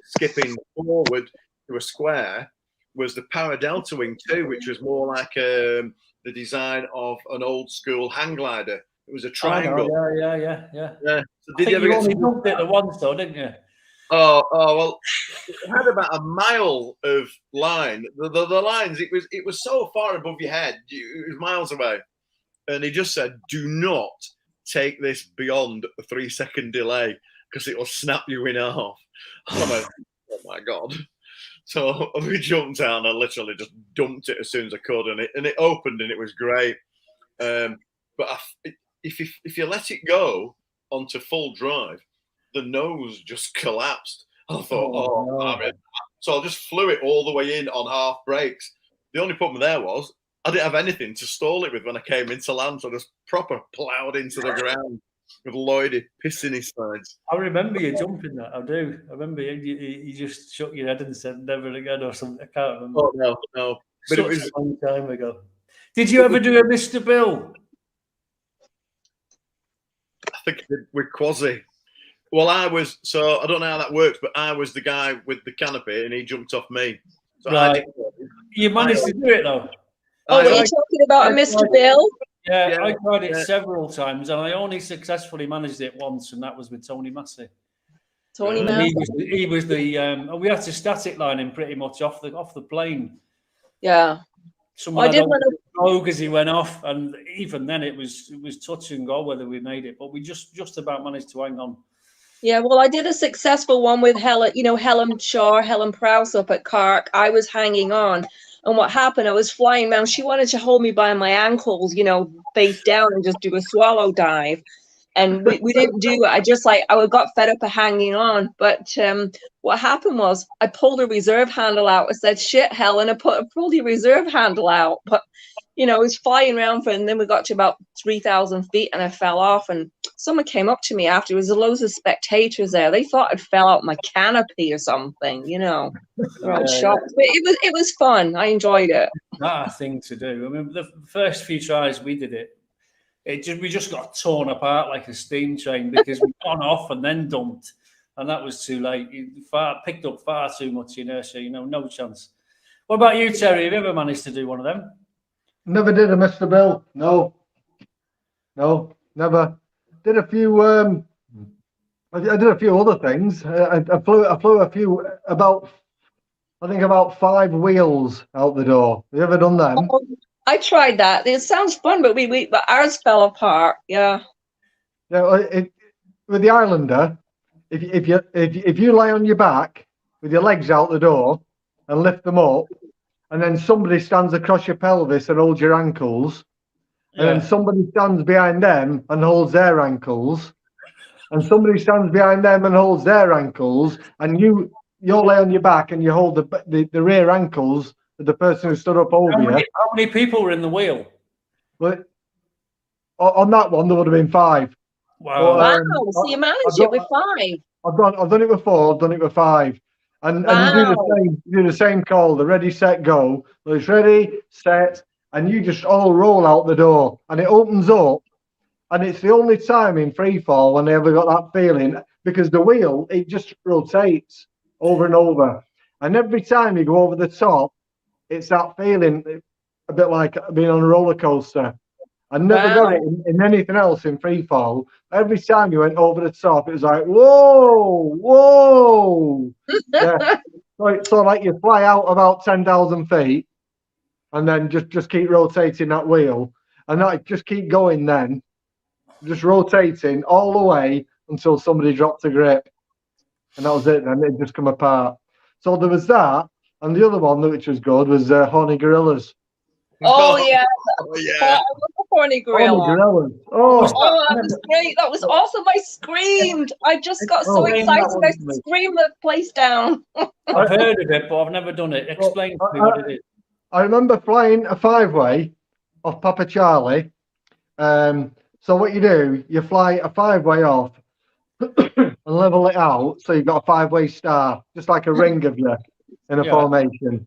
skipping forward to a square was the Para Delta Wing 2, which was more like the design of an old school hang glider. It was a triangle. Yeah. So did you ever only jumped it once though, didn't you? Oh well, it had about a mile of line. The lines, it was so far above your head, it was miles away. And he just said, "Do not take this beyond a 3-second delay because it will snap you in half." I'm like, "Oh my God." So we jumped down. I literally just dumped it as soon as I could, and it opened and it was great. But if you let it go onto full drive, the nose just collapsed. I thought, no. So I just flew it all the way in on half brakes. The only problem there was I didn't have anything to stall it with when I came into land, so I just proper ploughed into the ground with Lloydie pissing his sides. I remember you jumping that. I do. I remember you just shook your head and said "never again" or something. I can't remember. Oh no. But it was a long time ago. Did you ever do a Mr. Bill? I think with Quasi. Well, I don't know how that works, but I was the guy with the canopy and he jumped off me. So right. You managed to do it though. Oh, are you talking about Mr. Bill? Yeah, I tried it several times and I only successfully managed it once, and that was with Tony Massey. Tony Massey. He was the we had to static line him pretty much off the plane. Yeah. Someone had a rogue as he went off, and even then it was touch and go whether we made it, but we just about managed to hang on. Yeah, well, I did a successful one with Helen Prowse up at Cork. I was hanging on, And what happened, I was flying around. She wanted to hold me by my ankles, you know, face down and just do a swallow dive. And we didn't do it. I got fed up of hanging on. But what happened was I pulled a reserve handle out. I said, shit, Helen, I pulled your reserve handle out. But, you know, I was flying around and then we got to about 3,000 feet and I fell off. And someone came up to me after. There was loads of spectators there. They thought I'd fell out my canopy or something, you know. They're all shocked. But it was fun. I enjoyed it. That a thing to do. I mean, the first few tries we did it, we just got torn apart like a steam train because we gone off and then dumped, and that was too late. You picked up far too much inertia. You know, no chance. What about you, Terry? Have you ever managed to do one of them? Never did a Mr. Bill. No, never. Did a few. I did a few other things. I flew a few about 5 wheels out the door. Have you ever done them? I tried that. It sounds fun, but but ours fell apart. Yeah. Yeah. With the Islander, if you lay on your back with your legs out the door and lift them up, and then somebody stands across your pelvis and holds your ankles, and then somebody stands behind them and holds their ankles, and somebody stands behind them and holds their ankles, and you're lay on your back and you hold the rear ankles of the person who stood up over you. How many people were in the wheel? But on that one, there would have been 5. Wow. Wow. So you managed it with 5. I've done it with 4. I've done it with 5. And you do the same call, the ready, set, go. So it's ready, set, and you just all roll out the door, and it opens up, and it's the only time in free fall when I ever got that feeling, because the wheel, it just rotates over and over, and every time you go over the top, it's that feeling a bit like being on a roller coaster. I never got it in anything else in free fall. Every time you went over the top, it was like, whoa. Yeah. So like you fly out about 10,000 feet and then just keep rotating that wheel, and that just keep going then, just rotating all the way until somebody dropped a grip. And that was it, then it just come apart. So there was that, and the other one which was good was Horny Gorillas. Oh yeah. Oh, yeah. I love the Horny Gorilla. Oh, that was great. That was awesome. I screamed. I just got so excited. I screamed the place down. I've heard of it, but I've never done it. Explain to me what it is. I remember flying a 5-way off Papa Charlie. So what you do, you fly a 5-way off and level it out, so you've got a 5-way star, just like a ring of you in a formation,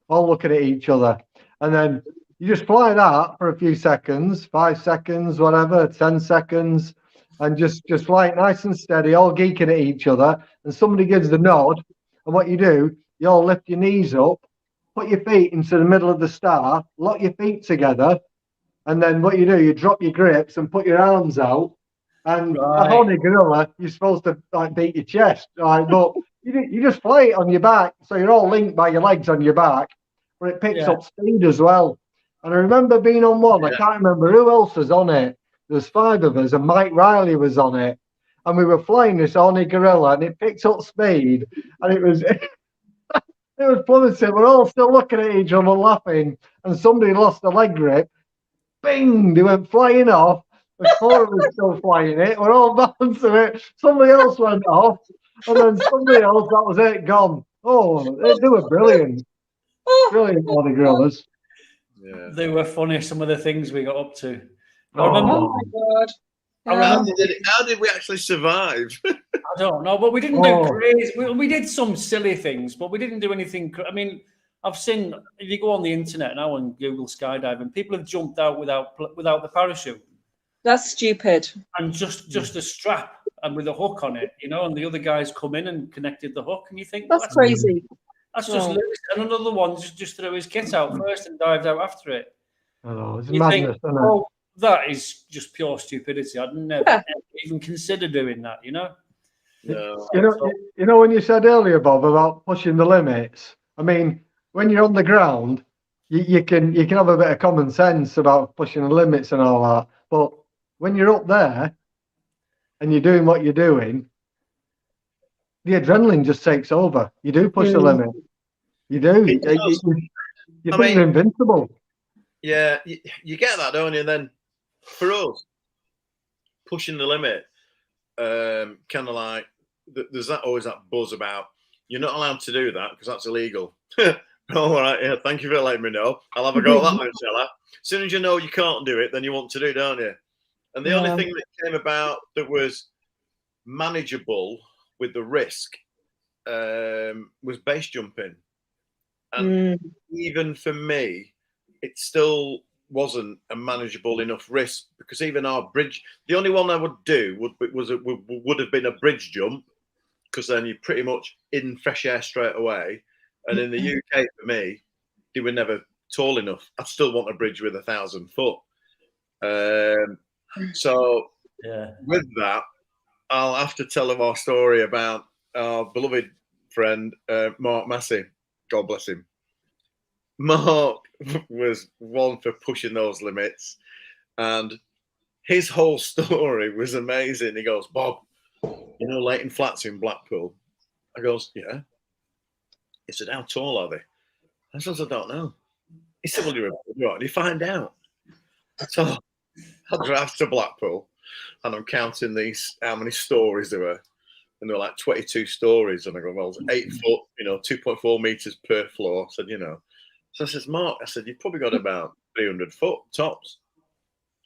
all looking at each other. And then you just fly that for a few seconds, 5 seconds, whatever, 10 seconds, and just fly it nice and steady, all geeking at each other. And somebody gives the nod, and what you do, you all lift your knees up, put your feet into the middle of the star, lock your feet together, and then what you do, you drop your grips and put your arms out. And a Horny Gorilla, you're supposed to like beat your chest, right? But you just fly it on your back, so you're all linked by your legs on your back, but it picks up speed as well. And I remember being on one, I can't remember who else was on it. There's 5 of us, and Mike Riley was on it. And we were flying this Horny Gorilla, and it picked up speed, and it was it was plummeting. We're all still looking at each other laughing, and somebody lost a leg grip. Bing! They went flying off. The 4 of us still flying it. We're all bouncing it. Somebody else went off, and then somebody else, that was it, gone. Oh, they were brilliant. Brilliant Horny Gorillas. Yeah. They were funny, some of the things we got up to. Oh my God. How did we actually survive? I don't know, but we didn't do crazy. We did some silly things, but we didn't do anything. I mean, I've seen, if you go on the internet now and Google skydiving, people have jumped out without the parachute. That's stupid. And just a strap and with a hook on it, you know, and the other guys come in and connected the hook, and you think that's crazy. That's just loose. And another one just threw his kit out first and dived out after it. Oh, it's you madness, think, that is just pure stupidity. I'd never even consider doing that, you know? No. You know when you said earlier, Bob, about pushing the limits, I mean, when you're on the ground, you can have a bit of common sense about pushing the limits and all that. But when you're up there and you're doing what you're doing, the adrenaline just takes over. You do push the limit. You do. You think you're invincible. Yeah, you get that, don't you? And then for us, pushing the limit, kind of like there's always that buzz about you're not allowed to do that because that's illegal. All right, yeah, thank you for letting me know. I'll have a go at that then, shall I? As soon as you know you can't do it, then you want to do it, don't you? And the only thing that came about that was manageable with the risk was base jumping. And even for me, it still wasn't a manageable enough risk because even our bridge, the only one I would do would have been a bridge jump because then you're pretty much in fresh air straight away. And in the UK, for me, they were never tall enough. I'd still want a bridge with 1,000 foot. So with that, I'll have to tell them our story about our beloved friend, Mark Massey. God bless him. Mark was one for pushing those limits. And his whole story was amazing. He goes, Bob, you know Leighton Flats in Blackpool? I goes, yeah. He said, how tall are they? I said, I don't know. He said, well, do you find out? So I drive to Blackpool and I'm counting how many stories there were. And there were like 22 stories. And I go, well, it's 8 foot, 2.4 meters per floor. I said, So I says, Mark, I said, you've probably got about 300 foot tops.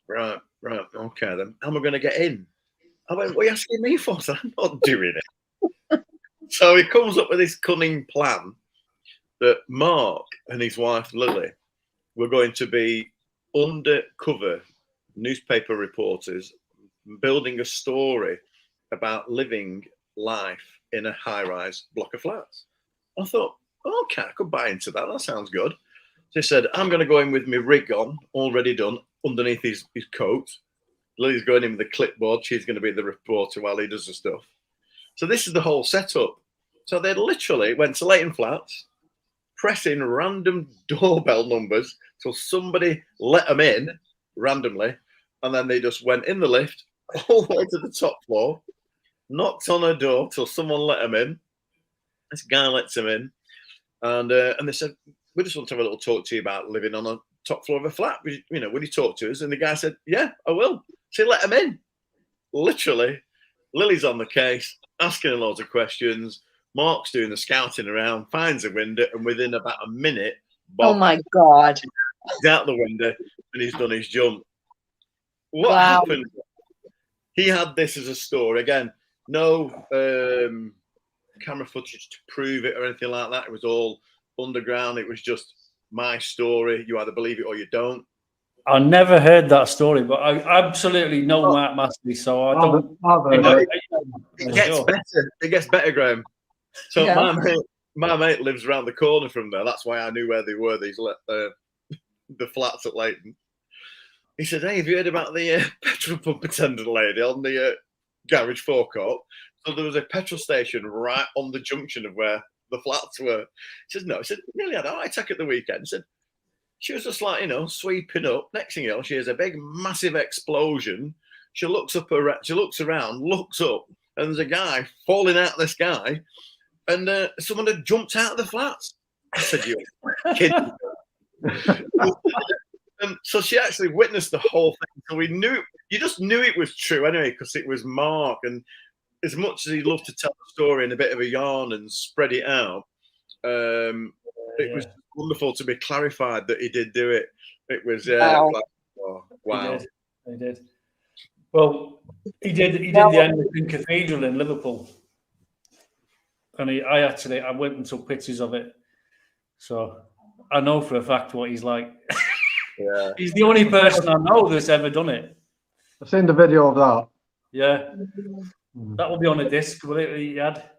Right. Okay, then. How am I going to get in? I went, what are you asking me for? I said, I'm not doing it. So he comes up with this cunning plan that Mark and his wife, Lily, were going to be undercover newspaper reporters building a story about living life in a high-rise block of flats. I thought, okay, I could buy into that. That sounds good. So he said, I'm going to go in with my rig on, already done, underneath his coat. Lily's going in with the clipboard. She's going to be the reporter while he does the stuff. So this is the whole setup. So they literally went to Leighton Flats, pressing random doorbell numbers till somebody let them in randomly. And then they just went in the lift all the way to the top floor, knocked on a door till someone let them in. This guy lets them in. And they said, we just want to have a little talk to you about living on a top floor of a flat. Will you talk to us? And the guy said, yeah, I will. So he let them in. Literally, Lily's on the case, asking loads of questions. Mark's doing the scouting around, finds a window, and within about a minute, Bob, oh my God, he's out the window and he's done his jump. What happened? He had this as a story. Again, no camera footage to prove it or anything like that. It was all underground. It was just my story. You either believe it or you don't. I never heard that story, but I absolutely know Mark Massey, so I don't. It gets better. It gets better, Graham. So my mate lives around the corner from there. That's why I knew where they were. These the flats at Leighton. He said, "Hey, have you heard about the petrol pump attendant lady on the garage forecourt?" So there was a petrol station right on the junction of where the flats were. He says, "No." He said, "Nearly had a heart attack at the weekend." He said, she was just like, sweeping up. Next thing you know, she has a big, massive explosion. She looks around, looks up, and there's a guy falling out of the sky, and someone had jumped out of the flats. I said, "You kidding?" And so she actually witnessed the whole thing. So you just knew it was true anyway, because it was Mark. And as much as he loved to tell the story in a bit of a yarn and spread it out, it was wonderful to be clarified that he did do it. It was wow. He did. Well, he did the Anglican Cathedral in Liverpool, and I went and took pictures of it, so I know for a fact what he's like. Yeah, he's the only person I know that's ever done it. I've seen the video of that. Yeah, that will be on a disc. Will it? He had.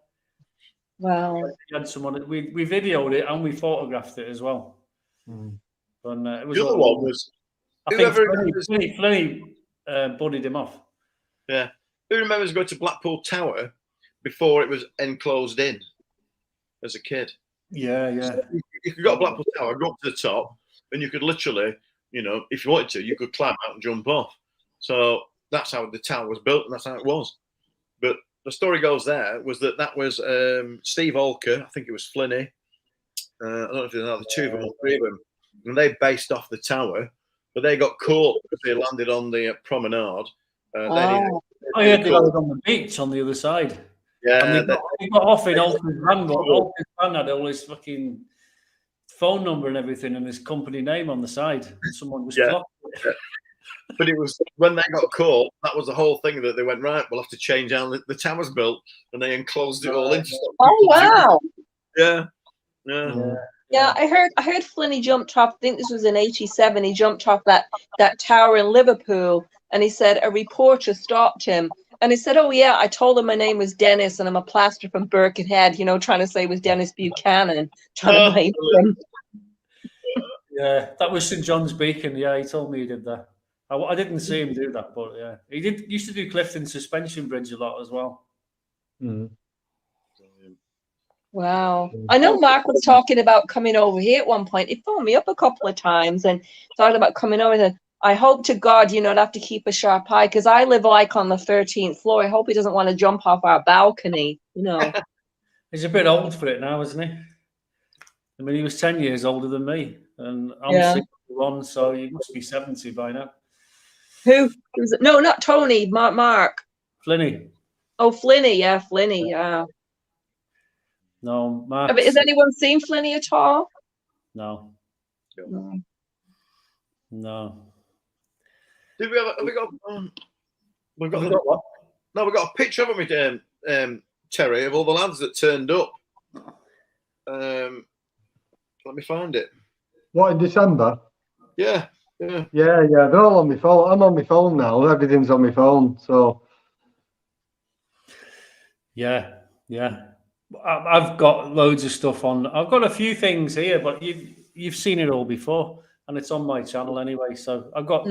Wow. He had someone. We videoed it and we photographed it as well. And it was the other one was. I think Flenny buddied him off. Yeah, who remembers going to Blackpool Tower before it was enclosed in as a kid? Yeah. So you could go to Blackpool Tower, go up to the top, and you could literally, if you wanted to, you could climb out and jump off. So that's how the tower was built, and that's how it was. But the story goes that was Steve Alker, I think it was Flinny. I don't know if there's another two of them or three of them. and they based off the tower, but they got caught because they landed on the promenade. I heard they landed on the beach on the other side. Yeah, and they got off in Alton's van, but Alton's van had all his fucking phone number and everything and his company name on the side. And someone just clocked it. But it was when they got caught, that was the whole thing that they went, right, we'll have to change how the tower's built, and they enclosed it all into. Oh wow! Yeah. Yeah, I heard Flinny jumped off. I think this was in '87. He jumped off that tower in Liverpool, and he said a reporter stopped him, and he said, "Oh yeah, I told him my name was Dennis, and I'm a plaster from Birkenhead." You know, trying to say it was Dennis Buchanan, trying to blame him. Yeah, that was St John's Beacon. Yeah, he told me he did that. I didn't see him do that, but yeah, he used to do Clifton Suspension Bridge a lot as well. Mm. Wow. I know Mark was talking about coming over here at one point. He phoned me up a couple of times and talking about coming over. And I hope to God, you know, I'd have to keep a sharp eye because I live like on the 13th floor. I hope he doesn't want to jump off our balcony, you know. He's a bit old for it now, isn't he? I mean, he was 10 years older than me, and I'm 61, so he must be 70 by now. Who? No, not Tony. Mark. Flinny. Oh, Flinny. Yeah, Flinny. Yeah. No, Mark. Has anyone seen Flinny at all? No. Did we have? We've got what? No, we got a picture of him, Terry, of all the lads that turned up. Let me find it. What, in December? Yeah. They're all on my phone. I'm on my phone now. Everything's on my phone. So. Yeah. I've got loads of stuff on. I've got a few things here, but you've seen it all before, and it's on my channel anyway. So I've got,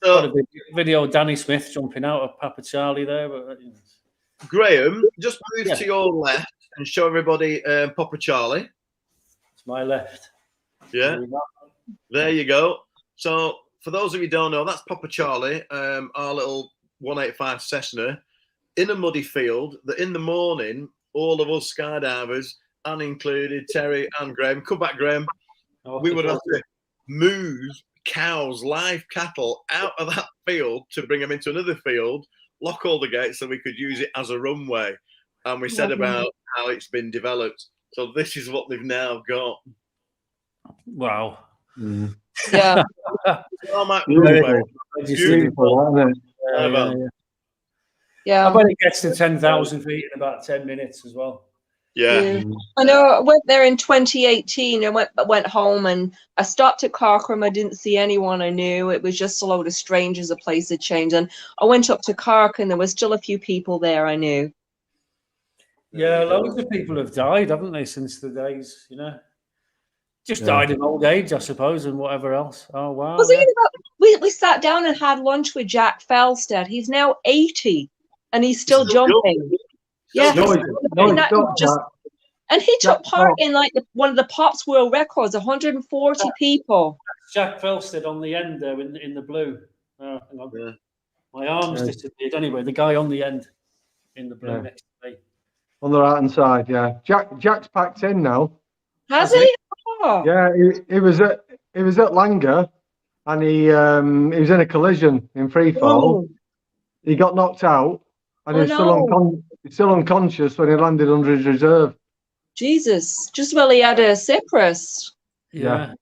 got a video of Danny Smith jumping out of Papa Charlie there. But, Graham, just move to your left and show everybody Papa Charlie. It's my left. Yeah. There you go. So for those of you who don't know, that's Papa Charlie, our little 185 Cessna, in a muddy field. That in the morning, all of us skydivers, and included Terry and Graham, come back, Graham. We would have to move cows, live cattle, out of that field to bring them into another field, lock all the gates so we could use it as a runway. And we said about how it's been developed. So this is what they've now got. Wow. Yeah. Yeah. I bet it gets to 10,000 feet in about 10 minutes as well. Yeah. I know. I went there in 2018 and went home, and I stopped at Carcrum. I didn't see anyone I knew. It was just a load of strangers. The place had changed. And I went up to Cork, and there was still a few people there I knew. Yeah, loads of people have died, haven't they, since the days, you know? Just died of old age, I suppose, and whatever else. Oh, wow. We sat down and had lunch with Jack Felstead. He's now 80, and he's still jumping. Yeah. And he took part in like one of the Pops World Records, 140 people. Jack Felstead on the end there in the blue. Oh, hang on. Yeah. My arm's disappeared. Anyway, the guy on the end in the blue next to me. On the right hand side, yeah. Jack's packed in now. Has he? Oh. Yeah, he was at Langer, and he was in a collision in free fall. Oh. He got knocked out, and he's still unconscious when he landed under his reserve. Jesus, just well he had a Cyprus. Yeah.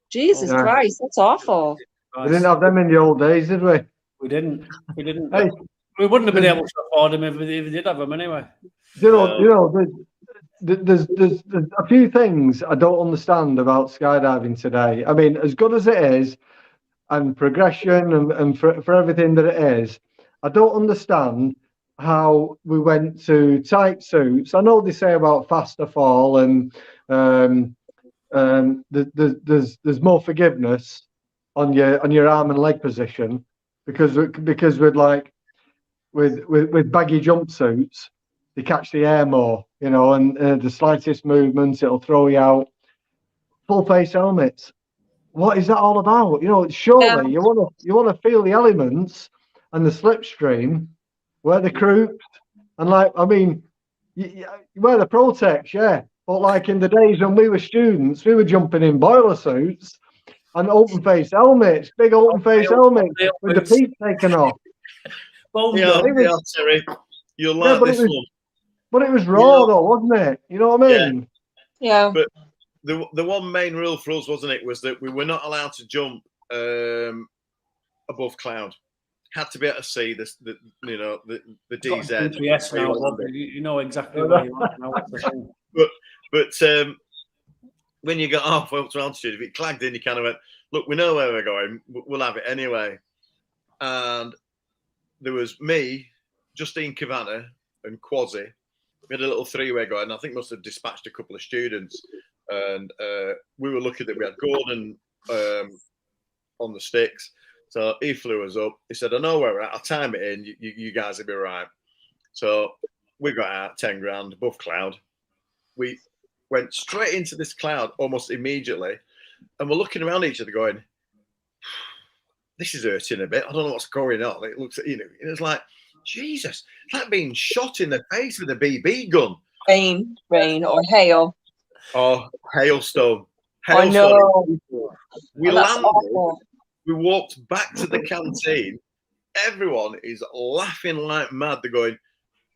Jesus Christ, that's awful. We didn't have them in the old days, did we? We didn't. Hey, we wouldn't have been able to afford them if we did have them anyway. You know, there's a few things I don't understand about skydiving today. I mean, as good as it is, and progression and for everything that it is, I don't understand how we went to tight suits. I know they say about faster fall and there's more forgiveness on your arm and leg position because with baggy jumpsuits, you catch the air more, you know, and the slightest movements, it'll throw you out. Full face helmets. What is that all about? You know, surely you want to feel the elements and the slipstream where the croups and you wear the Protex, But like in the days when we were students, we were jumping in boiler suits and open face helmets, big open face helmets with the peak taken off. Yeah, Terry, you'll like this one. But it was raw though, wasn't it? You know what I mean? Yeah. But the one main rule for us, wasn't it, was that we were not allowed to jump above cloud. Had to be able to see the DZ. Yes, now you know exactly where you are now. But when you got halfway up to altitude, if it clagged in, you kind of went, look, we know where we're going. We'll have it anyway. And there was me, Justine Cavanagh, and Quasi. We had a little three-way going. I think must have dispatched a couple of students. And we were lucky that we had Gordon on the sticks. So he flew us up. He said, I know where we're at. I'll time it in. You guys will be right. So we got out 10 grand above cloud. We went straight into this cloud almost immediately. And we're looking around each other going, this is hurting a bit. I don't know what's going on. It looks, it was like, Jesus, it's like being shot in the face with a BB gun. Rain or hail. Oh, hailstone. I know. We landed. We walked back to the canteen. Everyone is laughing like mad. They're going,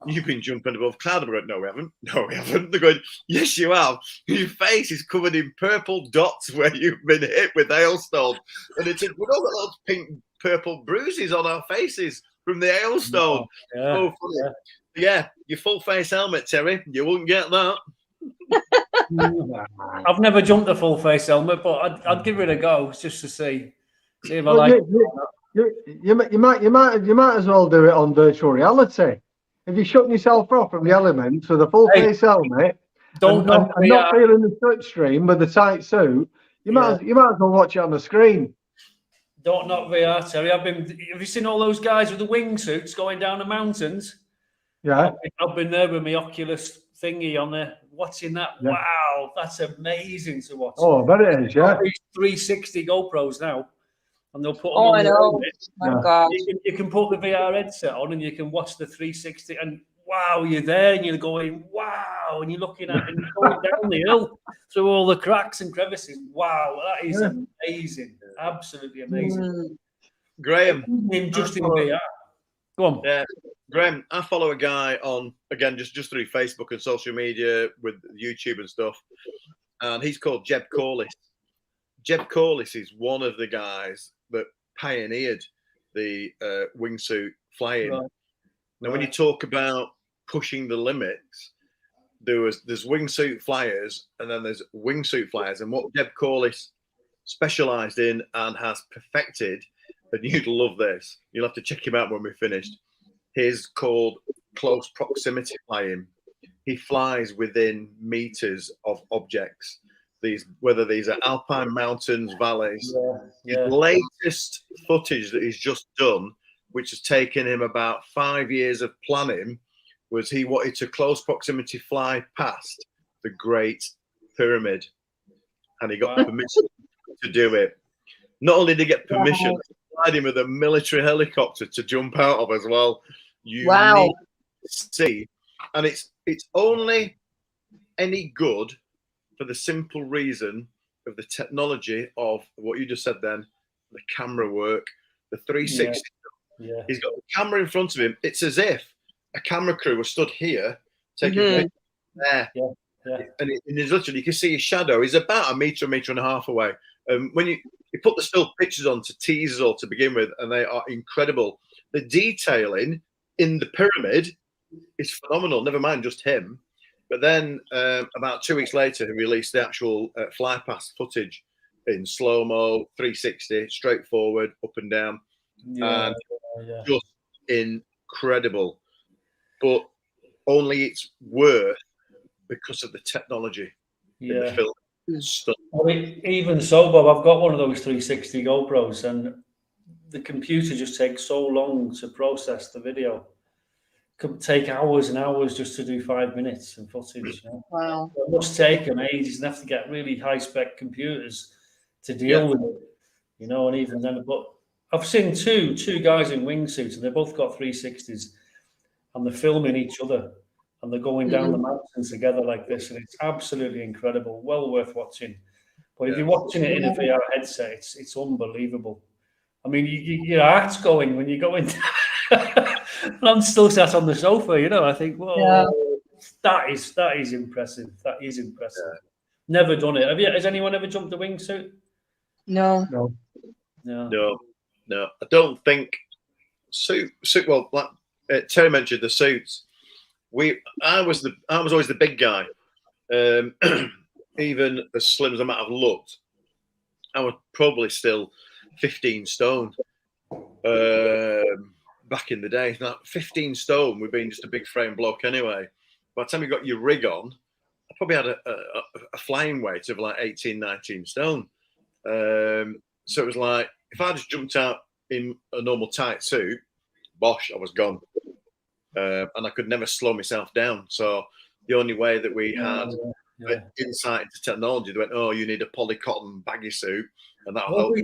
you've been jumping above cloud. I'm going, no, we haven't. No, we haven't. They're going, yes, you have. Your face is covered in purple dots where you've been hit with hailstone. And it's, we've all got those pink, purple bruises on our faces from the hailstone. Yeah, so funny. Yeah, your full face helmet, Terry. You wouldn't get that. I've never jumped a full face helmet, but I'd give it a go just to see if I Well, like. you might as well do it on virtual reality. If you're shutting yourself off from the elements with a full face helmet and not feeling the touch stream with the tight suit, you might as well watch it on the screen. Don't knock VR, Terry. Have you seen all those guys with the wingsuits going down the mountains? Yeah. I've been there with my Oculus thingy on there, watching that. Yeah. Wow, that's amazing to watch. Oh, I bet it is, yeah. 360 GoPros now. And they'll put them on I know. My God. You can put the VR headset on and you can watch the 360 and wow, you're there and you're going, wow, and you're looking at it and you're going down the hill through all the cracks and crevices. Wow, that is amazing. Absolutely amazing. Graham. Just in VR. Go on. Yeah. Graham, I follow a guy on, again, just through Facebook and social media with YouTube and stuff. And he's called Jeb Corliss. Jeb Corliss is one of the guys that pioneered the wingsuit flying. Right. Now, when you talk about pushing the limits, there's wingsuit flyers and then there's wingsuit flyers. And what Jeb Corliss specialized in and has perfected, and you'd love this, you'll have to check him out when we're finished. He's called close proximity flying. He flies within meters of objects. Whether these are alpine mountains, valleys. The latest footage that he's just done, which has taken him about 5 years of planning, was he wanted to close proximity fly past the Great Pyramid, and he got permission to do it. Not only did he get permission, he flied him with a military helicopter to jump out of as well. You need to see, and it's only any good for the simple reason of the technology of what you just said then, the camera work, the 360. Yeah. He's got the camera in front of him. It's as if a camera crew was stood here taking pictures there. And it's literally, you can see his shadow. He's about a meter and a half away. When you put the still pictures on to tease or to begin with, and they are incredible. The detailing in the pyramid is phenomenal, never mind just him. But then about 2 weeks later, he released the actual fly past footage in slow-mo, 360, straight forward, up and down. And just incredible. But only it's worth because of the technology in the film. I mean, even so, Bob, I've got one of those 360 GoPros and the computer just takes so long to process the video. Could take hours and hours just to do 5 minutes in footage. You know? Wow. It must take them ages and have to get really high-spec computers to deal with it, you know, and even then, but I've seen two guys in wingsuits and they both got 360s and they're filming each other and they're going down the mountain together like this, and it's absolutely incredible. Well worth watching. But if you're watching it in a VR headset, it's unbelievable. I mean, your heart's going when you go in. And I'm still sat on the sofa, you know. I think, whoa, that is impressive. That is impressive. Yeah. Never done it. Has anyone ever jumped a wingsuit? No. I don't think suit. Well, like Terry mentioned the suits. I was always the big guy. Even as slim as I might have looked, I was probably still 15 stone. Back in the day, that 15 stone with being just a big frame bloke anyway. By the time you got your rig on, I probably had a flying weight of like 18, 19 stone. So it was like, if I just jumped out in a normal tight suit, bosh, I was gone. And I could never slow myself down. So the only way that we had insight into technology, they went, oh, you need a polycotton baggy suit, and that'll help you.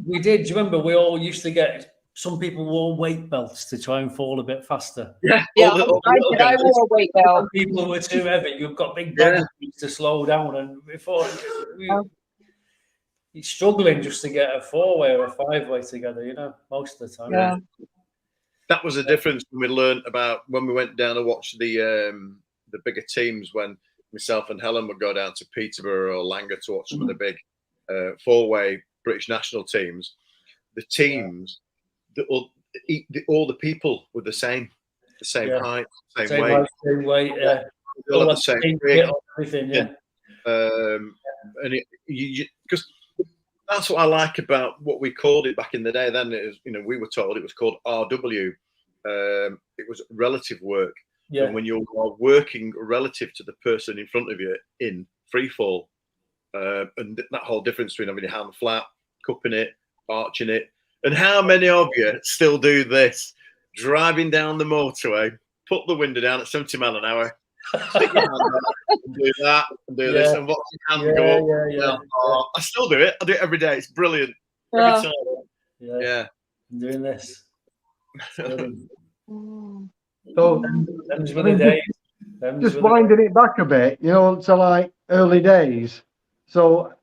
We did. Do you remember we all used to get, some people wore weight belts to try and fall a bit faster. Yeah, I wore a weight belt. People were too heavy. You've got big baggy to slow down, and before you're struggling just to get a 4-way or a 5-way together, you know, most of the time. Yeah. That was a difference when we learned about when we went down to watch the bigger teams, when myself and Helen would go down to Peterborough or Langer to watch some of the big 4-way British national teams. The teams, all the people were the same height, same weight. Same weight, yeah. All had the same rig. Everything, And because that's what I like about what we called it back in the day. Then it was, we were told it was called RW. It was relative work. Yeah. And when you're working relative to the person in front of you in free fall, and that whole difference between having your hand flat, cupping it, arching it. And how many of you still do this? Driving down the motorway, put the window down at 70 miles an hour, stick your hand out, and do that, and do this, and watch your hand go up. I still do it. I do it every day. It's brilliant. Every time. Yeah. I'm doing this. So, just winding it back a bit, to like early days. So,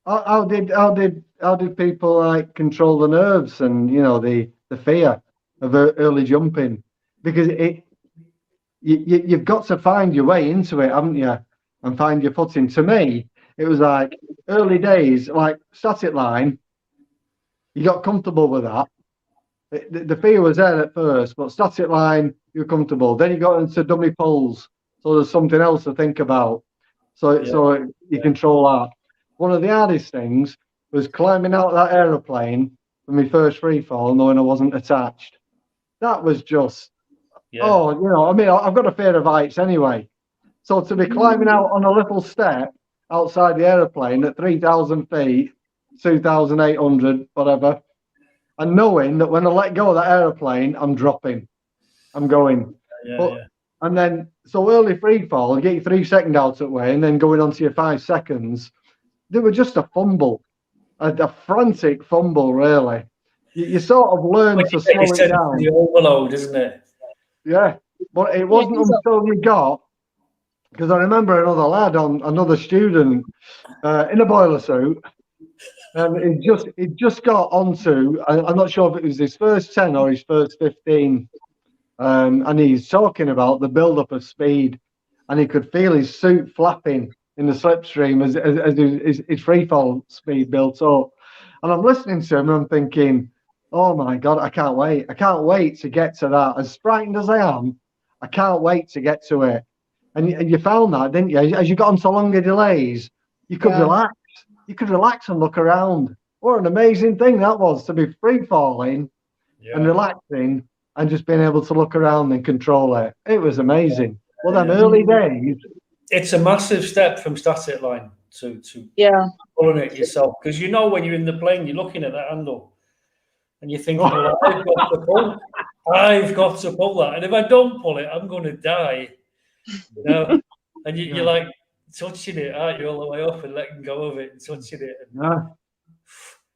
how did people like control the nerves and the fear of early jumping? Because you've got to find your way into it, haven't you? And find your footing. To me, it was like early days, like static line. You got comfortable with that. The fear was there at first, but static line, you're comfortable. Then you got into dummy poles, so there's something else to think about. So you control that. One of the hardest things was climbing out of that aeroplane for my first free fall, knowing I wasn't attached. That was just, I've got a fear of heights anyway. So to be climbing out on a little step outside the aeroplane at 3,000 feet, 2,800, whatever, and knowing that when I let go of that aeroplane, I'm dropping, I'm going. And then, so early free fall, you get your 3 second out of way, and then going on to your 5 seconds, they were just a fumble, a frantic fumble, really. You sort of learn to slow it down. The overload, isn't it? Yeah, but it wasn't until you got, because I remember another student in a boiler suit, and he just got onto, I'm not sure if it was his first 10 or his first 15, and he's talking about the build-up of speed, and he could feel his suit flapping in the slipstream as his free fall speed built up. And I'm listening to him and I'm thinking, oh my God, I can't wait. I can't wait to get to that. As frightened as I am, I can't wait to get to it. And you found that, didn't you? As you got onto longer delays, you could relax. You could relax and look around. What an amazing thing that was, to be free falling and relaxing and just being able to look around and control it. It was amazing. Well, them early days. It's a massive step from static line to pulling it yourself. Because when you're in the plane, you're looking at that handle and you're thinking, well, I've got to pull that. And if I don't pull it, I'm going to die. And you're like touching it, aren't you, all the way up and letting go of it and touching it.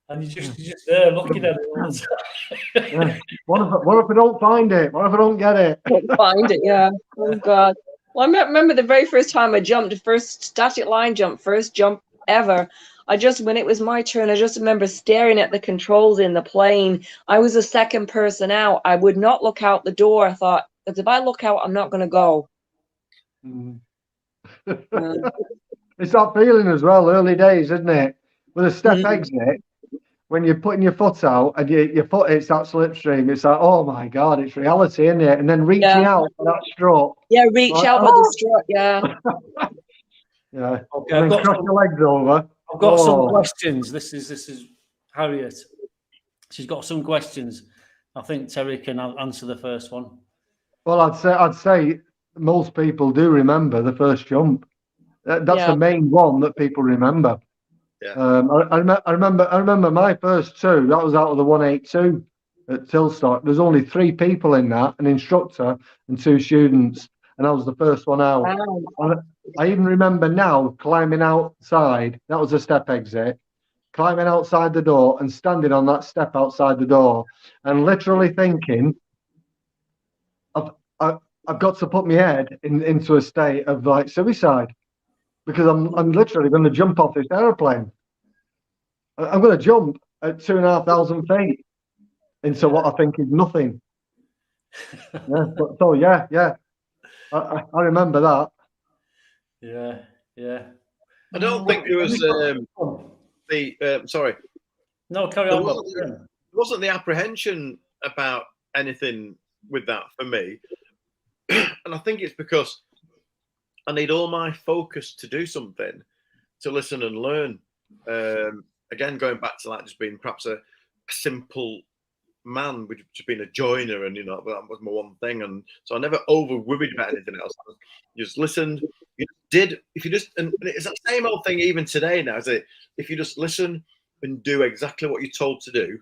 and you're just there looking at it all the time. Yeah. What if I don't find it? What if I don't get it? Can't find it, yeah. Oh God. Well, I remember the very first time I jumped, the first static line jump, first jump ever. When it was my turn, I just remember staring at the controls in the plane. I was the second person out. I would not look out the door. I thought, because if I look out, I'm not going to go. It's that feeling as well, early days, isn't it? With a step exit, when you're putting your foot out and your foot hits that slipstream, it's like, oh my God, it's reality, isn't it? And then reaching out for that stroke. Yeah, reach like, out for the strut, yeah. Yeah. Okay, And then cross your legs over. I've got some questions. This is Harriet. She's got some questions. I think Terry can answer the first one. Well, I'd say most people do remember the first jump. That's the main one that people remember. Yeah. I remember my first two. That was out of the 182 at Tilstock. There's only 3 people in that, an instructor and 2 students, and I was the first one out. Wow. I even remember now climbing outside. That was a step exit. Climbing outside the door and standing on that step outside the door, and literally thinking, I've got to put my head into a state of like suicide, because I'm literally going to jump off this aeroplane. I'm going to jump at 2,500 feet into what I think is nothing. Yeah. I remember that. Yeah. I don't think there was sorry. No, carry on. There wasn't the apprehension about anything with that for me. And I think it's because I need all my focus to do something, to listen and learn. Again, going back to like just being perhaps a simple man, with just being a joiner, and that was my one thing. And so I never over worried about anything else. You just listened. You did. If you just, and it's that same old thing even today now. Is it? If you just listen and do exactly what you're told to do,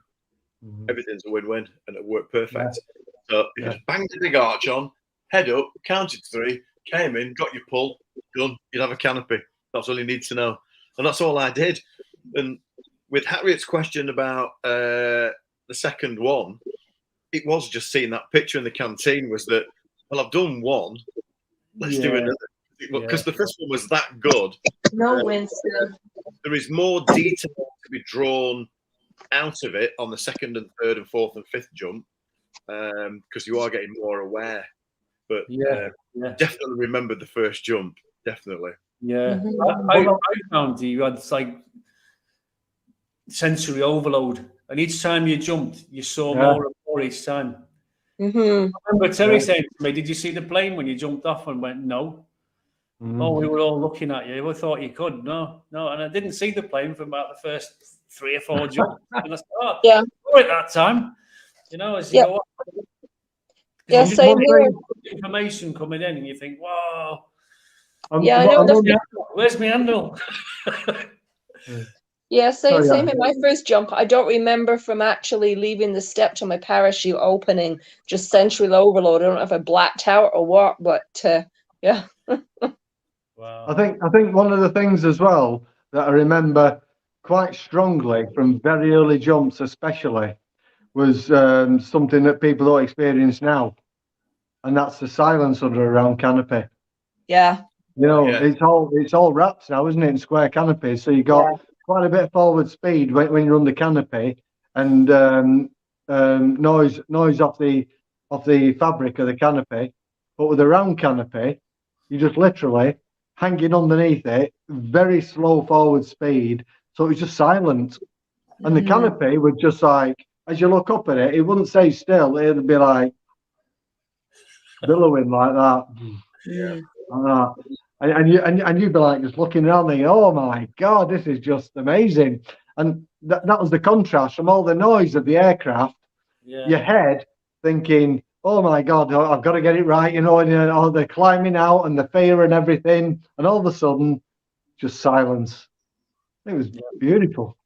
everything's a win-win, and it worked perfect. So you just banged the big arch on, head up, counted 3, came in, got your pull, done. You'd have a canopy. That's all you need to know, and that's all I did. And with Harriet's question about the second one, it was just seeing that picture in the canteen. Was that, well, I've done one. Let's do another. Because the first one was that good. No, Winston. There is more detail to be drawn out of it on the second and third and fourth and fifth jump, because you are getting more aware. But definitely remember the first jump. Definitely. Yeah. I found you had like sensory overload, and each time you jumped, you saw more and more each time. I remember Terry saying to me, "Did you see the plane when you jumped off?" And went, "No." Oh, we were all looking at you. We thought you could. No. And I didn't see the plane for about the first 3 or 4 jumps. And I said, at that time, as you go up. Yeah, same here. Information coming in, and you think, "Wow." I know. Where's my handle? Yeah, same in my first jump. I don't remember from actually leaving the step to my parachute opening, just sensory overload. I don't know if I blacked out or what, but yeah. Wow. I think one of the things as well that I remember quite strongly from very early jumps, especially, was something that people don't experience now, and that's the silence under a round canopy. Yeah. It's all wraps now, isn't it, in square canopies? So you got quite a bit of forward speed when you're under canopy, and noise off the fabric of the canopy. But with a round canopy, you just literally hanging underneath it, very slow forward speed. So it was just silent. And the canopy would just like, as you look up at it, it wouldn't stay still. It would be like billowing like that. Like that. And you'd be like just looking around thinking, oh my God, this is just amazing. And that was the contrast from all the noise of the aircraft. Your head thinking, oh my God, I've got to get it right, and all the climbing out and the fear and everything, and all of a sudden, just silence. It was beautiful.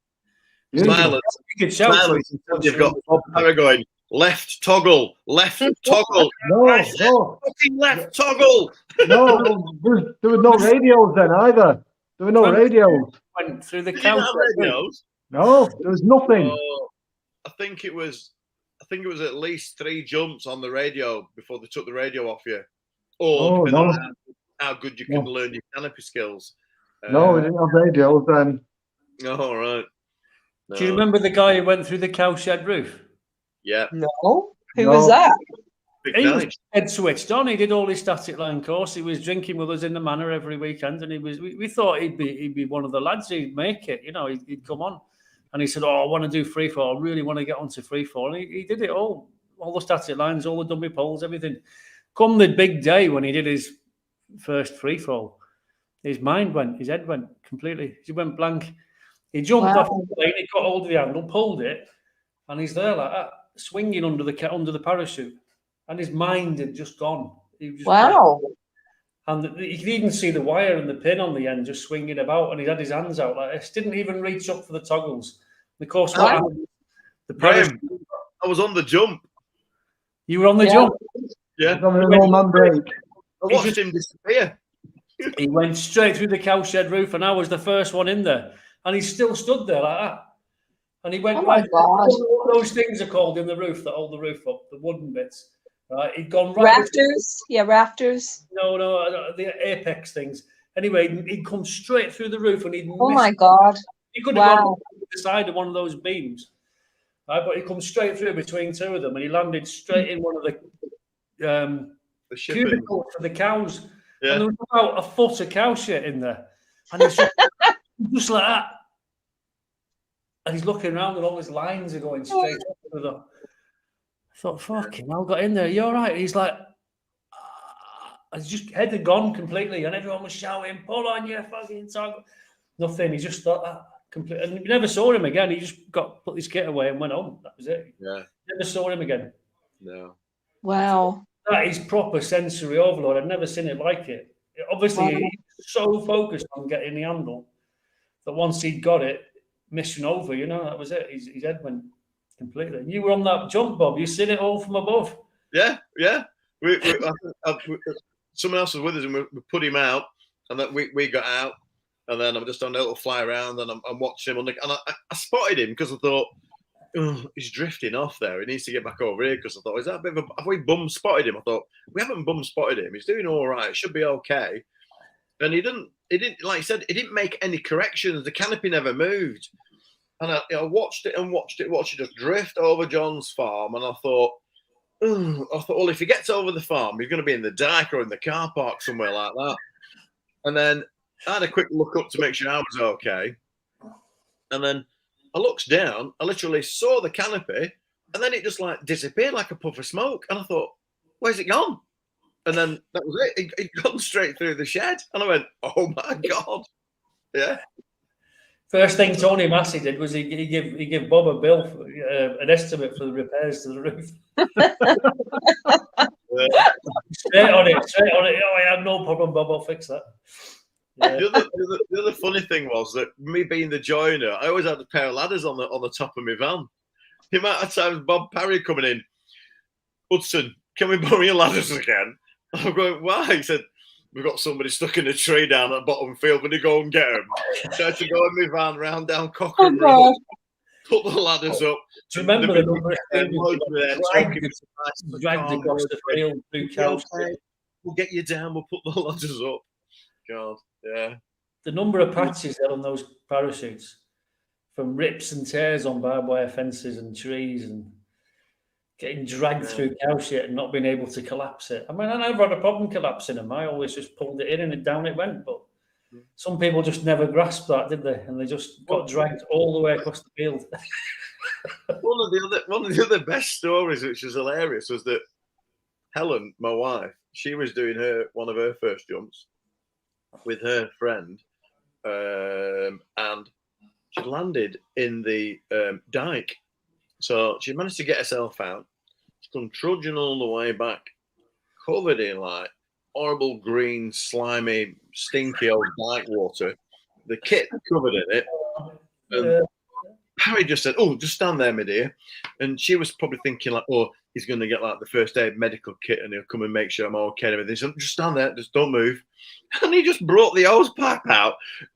Silence. You've got Bob Power going, left toggle, left toggle, left toggle. No, there were no radios then either. There were no radios. Went through the counter. radios. No, there was nothing. Oh, I think it was at least 3 jumps on the radio before they took the radio off you. Or depending on how good you can learn your canopy skills. No, we didn't have radios then. All right. Do you remember the guy who went through the cowshed roof? Yeah. No. Who was that? Big He was night. head switched on. He did all his static line course. He was drinking with us in the manor every weekend, and we thought he'd be one of the lads who'd make it. You know, he'd come on, and he said, "Oh, I want to do free fall. I really want to get onto free fall." And he did it all the static lines, all the dummy poles, everything. Come the big day when he did his first free fall, his head went completely. He went blank. He jumped off the plane. He got hold of the handle, pulled it, and he's there like that, swinging under the parachute. And his mind had just gone. He was just and you could even see the wire and the pin on the end just swinging about, and he had his hands out like this. Didn't even reach up for the toggles. And of course, what happened? The parachute. I was on the jump. You were on the jump? Yeah. On an old man break. I watched him disappear. He went straight through the cowshed roof, and I was the first one in there. And he still stood there like that. And he went right. What those things are called in the roof that hold the roof up, the wooden bits. Right, he'd gone right. Rafters? Yeah, rafters. No, the apex things. Anyway, he'd come straight through the roof, and he'd. Oh my God! He could have gone to the side of one of those beams, right? But he come straight through between two of them, and he landed straight in one of the cubicles for the cows. Yeah. And there was about a foot of cow shit in there, and he's just like that. And he's looking around, and all his lines are going straight up to the. I thought, fucking hell, got in there. You all right? He's like, his just head had gone completely, and everyone was shouting, pull on your fucking tongue. Nothing. He just thought that completely. And we never saw him again. He just put his kit away and went home. That was it. Yeah. Never saw him again. No. Wow. That is proper sensory overload. I've never seen it like it. Obviously, he's so focused on getting the handle that once he'd got it, mission over, you know, that was it. His head went completely. You were on that jump, Bob. You seen it all from above. Yeah. Someone else was with us, and we put him out, and then we got out, and then I'm just on a little fly around, and I'm watching him, and I spotted him because I thought, oh, he's drifting off there. He needs to get back over here, because I thought, is that a bit of a? Have we bum spotted him? I thought, we haven't bum spotted him. He's doing all right. Should be okay. And he didn't. Like I said, he didn't make any corrections. The canopy never moved. And I watched it just drift over John's farm, and I thought, well, if he gets over the farm, he's going to be in the dike or in the car park somewhere like that. And then I had a quick look up to make sure I was okay. And then I looked down, I literally saw the canopy, and then it just like disappeared like a puff of smoke. And I thought, where's it gone? And then that was it. It gone straight through the shed. And I went, oh my God. Yeah. First thing Tony Massey did was he gave Bob a bill, for, an estimate for the repairs to the roof. Straight on it. Oh, I have no problem, Bob. I'll fix that. Yeah. The other funny thing was that me being the joiner, I always had a pair of ladders on the top of my van. The amount of times Bob Parry coming in, Hudson, can we borrow your ladders again? I'm going, why? He said, we've got somebody stuck in a tree down at the bottom field. When you go and get them, tried to go in my van round down Cochrane Road, put the ladders up. Do you remember the number of dragged across the field through cows? We'll get you down. We'll put the ladders up. God, yeah. The number of patches there on those parachutes, from rips and tears on barbed wire fences and trees, and getting dragged through cow shit and not being able to collapse it. I mean, I never had a problem collapsing them. I always just pulled it in and down it went. But some people just never grasped that, did they? And they just got dragged all the way across the field. One of the other best stories, which was hilarious, was that Helen, my wife, she was doing one of her first jumps with her friend, and she landed in the dike. So she managed to get herself out. She's come trudging all the way back, covered in like horrible green, slimy, stinky old dike water. The kit covered in it. And Harry just said, "Oh, just stand there, my dear." And she was probably thinking like, "Oh, he's going to get like the first aid medical kit, and he'll come and make sure I'm okay. And everything. So just stand there, just don't move. And he just brought the hose pipe out,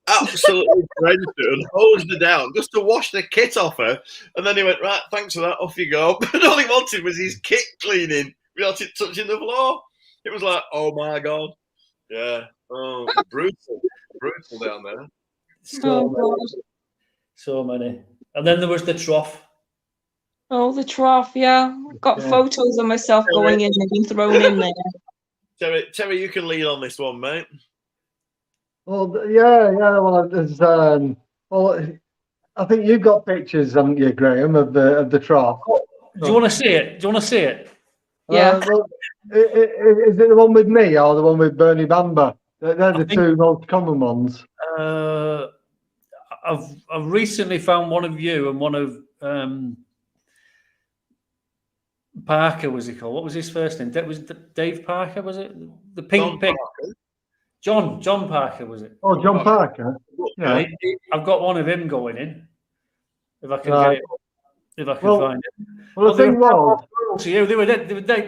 absolutely drenched her and hosed her down just to wash the kit off her. And then he went, right, thanks for that, off you go. But all he wanted was his kit cleaning without it touching the floor. It was like, oh my God. Yeah. Oh, brutal down there. So many. And then there was the trough. Oh, the trough, yeah. Got photos of myself going in and being thrown in there. Terry, you can lead on this one, mate. Well, yeah. Well, there's well, I think you've got pictures, haven't you, Graham, of the trough? Do you want to see it? Yeah. Well, is it the one with me or the one with Bernie Bamber? They're the two most common ones. I've recently found one of you and one of Parker. Was he called? What was his first name? Was it Dave Parker? Was it the pink pig? John Parker, was it? Oh, John Parker. Yeah. I've got one of him going in. If I can get it. If I can find it. Well, the thing was, they were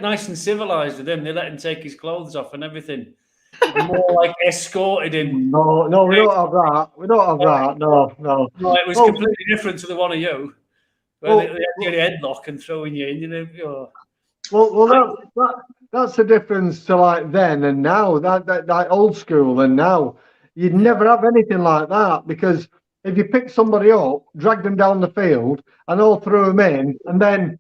nice and civilized with him. They let him take his clothes off and everything. More like escorted him. No, we don't have that. We don't have that. No. No, it was completely different to the one of you. Where they had your headlock and throwing you in. You know. Well, that's the difference to like then and now. That old school and now. You'd never have anything like that, because if you pick somebody up, drag them down the field, and all threw them in, and then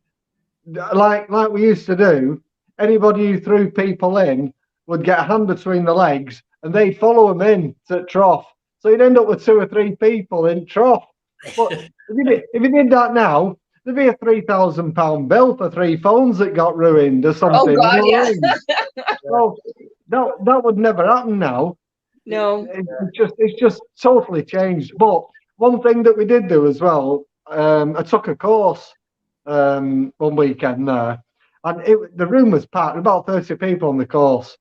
like we used to do, anybody who threw people in would get a hand between the legs, and they'd follow them in to trough. So you'd end up with 2 or 3 people in trough. But if you did that now, there'd be a £3,000 bill for 3 phones that got ruined or something. Oh God, yeah. Well, that would never happen now. No. It's just totally changed. But one thing that we did do as well, I took a course one weekend there, and the room was packed, about 30 people on the course.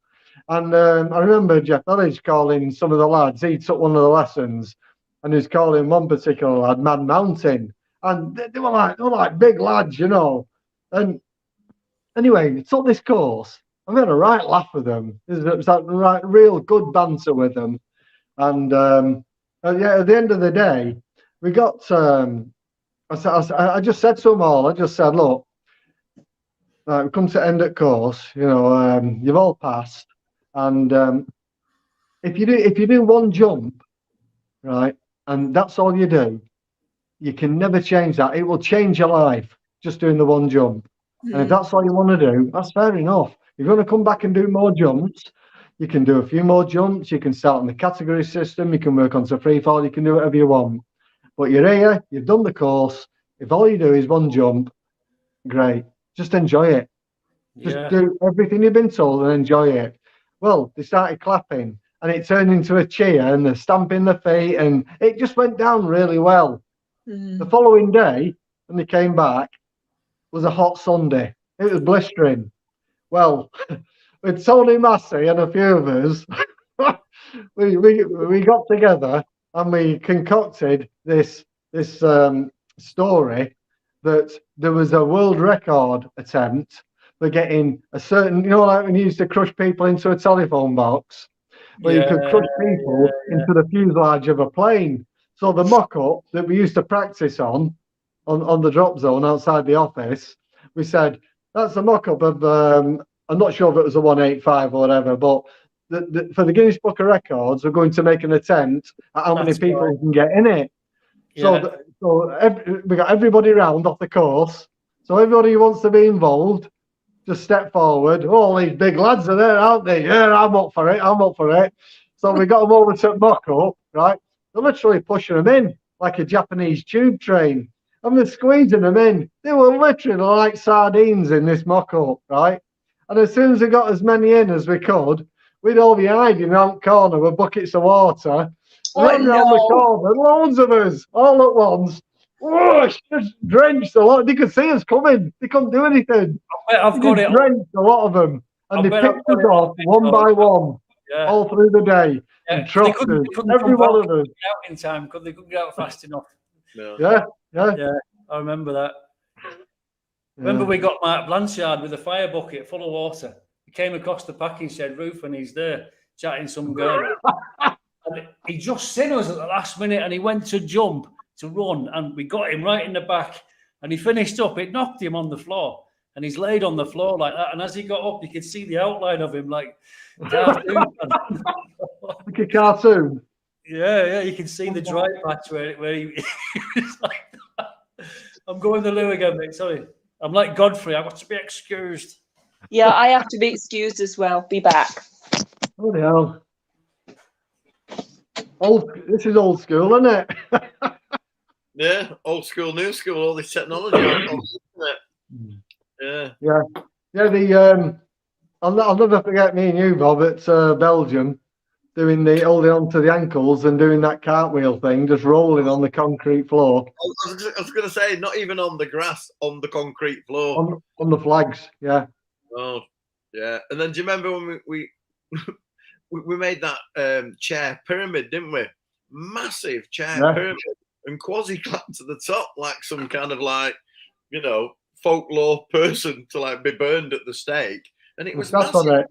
And I remember Jeff Village calling some of the lads. He took one of the lessons, and he was calling one particular lad Man Mountain. And they were like big lads, you know. And anyway, we took this course. I had a right laugh with them. It was like right, real good banter with them. And at the end of the day, we got. I just said to them all. I just said, look, we come to end at course. You know, you've all passed, and if you do one jump, right, and that's all you do, you can never change that. It will change your life just doing the one jump. And if that's all you want to do, that's fair enough. If you want to come back and do more jumps, you can do a few more jumps. You can start on the category system. You can work on free fall. You can do whatever you want. But you're here. You've done the course. If all you do is one jump, great. Just enjoy it. Just do everything you've been told and enjoy it. Well, they started clapping, and it turned into a cheer, and they're stamping their feet, and it just went down really well. The following day, when they came back, was a hot Sunday. It was blistering. Well, with Tony Massey and a few of us, we got together and we concocted this story that there was a world record attempt for getting a certain, you know, like when you used to crush people into a telephone box, where you could crush people into the fuselage of a plane. So the mock-up that we used to practice on the drop zone outside the office, we said, that's a mock-up of, I'm not sure if it was a 185 or whatever, but for the Guinness Book of Records, we're going to make an attempt at how many people can get in it. Yeah. We got everybody round off the course. So everybody who wants to be involved, just step forward. All these big lads are there, aren't they? Yeah, I'm up for it. So we got them over to mock-up, right? They're literally pushing them in like a Japanese tube train. And they're squeezing them in. They were literally like sardines in this mock-up, right? And as soon as we got as many in as we could, we'd all be hiding around the corner with buckets of water. Running around the corner, loads of us, all at once. Whoosh, just drenched a lot. They could see us coming. They couldn't do anything. I've got it. Drenched a lot of them. And they picked us off one by one, all through the day. And trusted every one of us. Out in time, they couldn't get out fast enough. No. Yeah. I remember that. Remember, we got Mark Blanchard with a fire bucket full of water. He came across the packing shed roof and he's there chatting some girl. And he just seen us at the last minute and he went to jump to run and we got him right in the back and he finished up. It knocked him on the floor and he's laid on the floor like that. And as he got up, you could see the outline of him like cartoon. Like a cartoon. Yeah, you can see the dry patch where he was like that. I'm going to the loo again, mate. Sorry. I'm like Godfrey. I got to be excused. Yeah, I have to be excused as well. Be back. Oh, hell. This is old school, isn't it? Yeah, old school, new school, all this technology. Yeah. I'll never forget me and you, Bob, at Belgium, doing the holding on to the ankles and doing that cartwheel thing, just rolling on the concrete floor. I was going to say, not even on the grass, on the concrete floor. On the flags, yeah. Oh, yeah. And then do you remember when we made that chair pyramid, didn't we? Massive chair pyramid and quasi clapped to the top like some kind of like, folklore person to like be burned at the stake. And it was massive,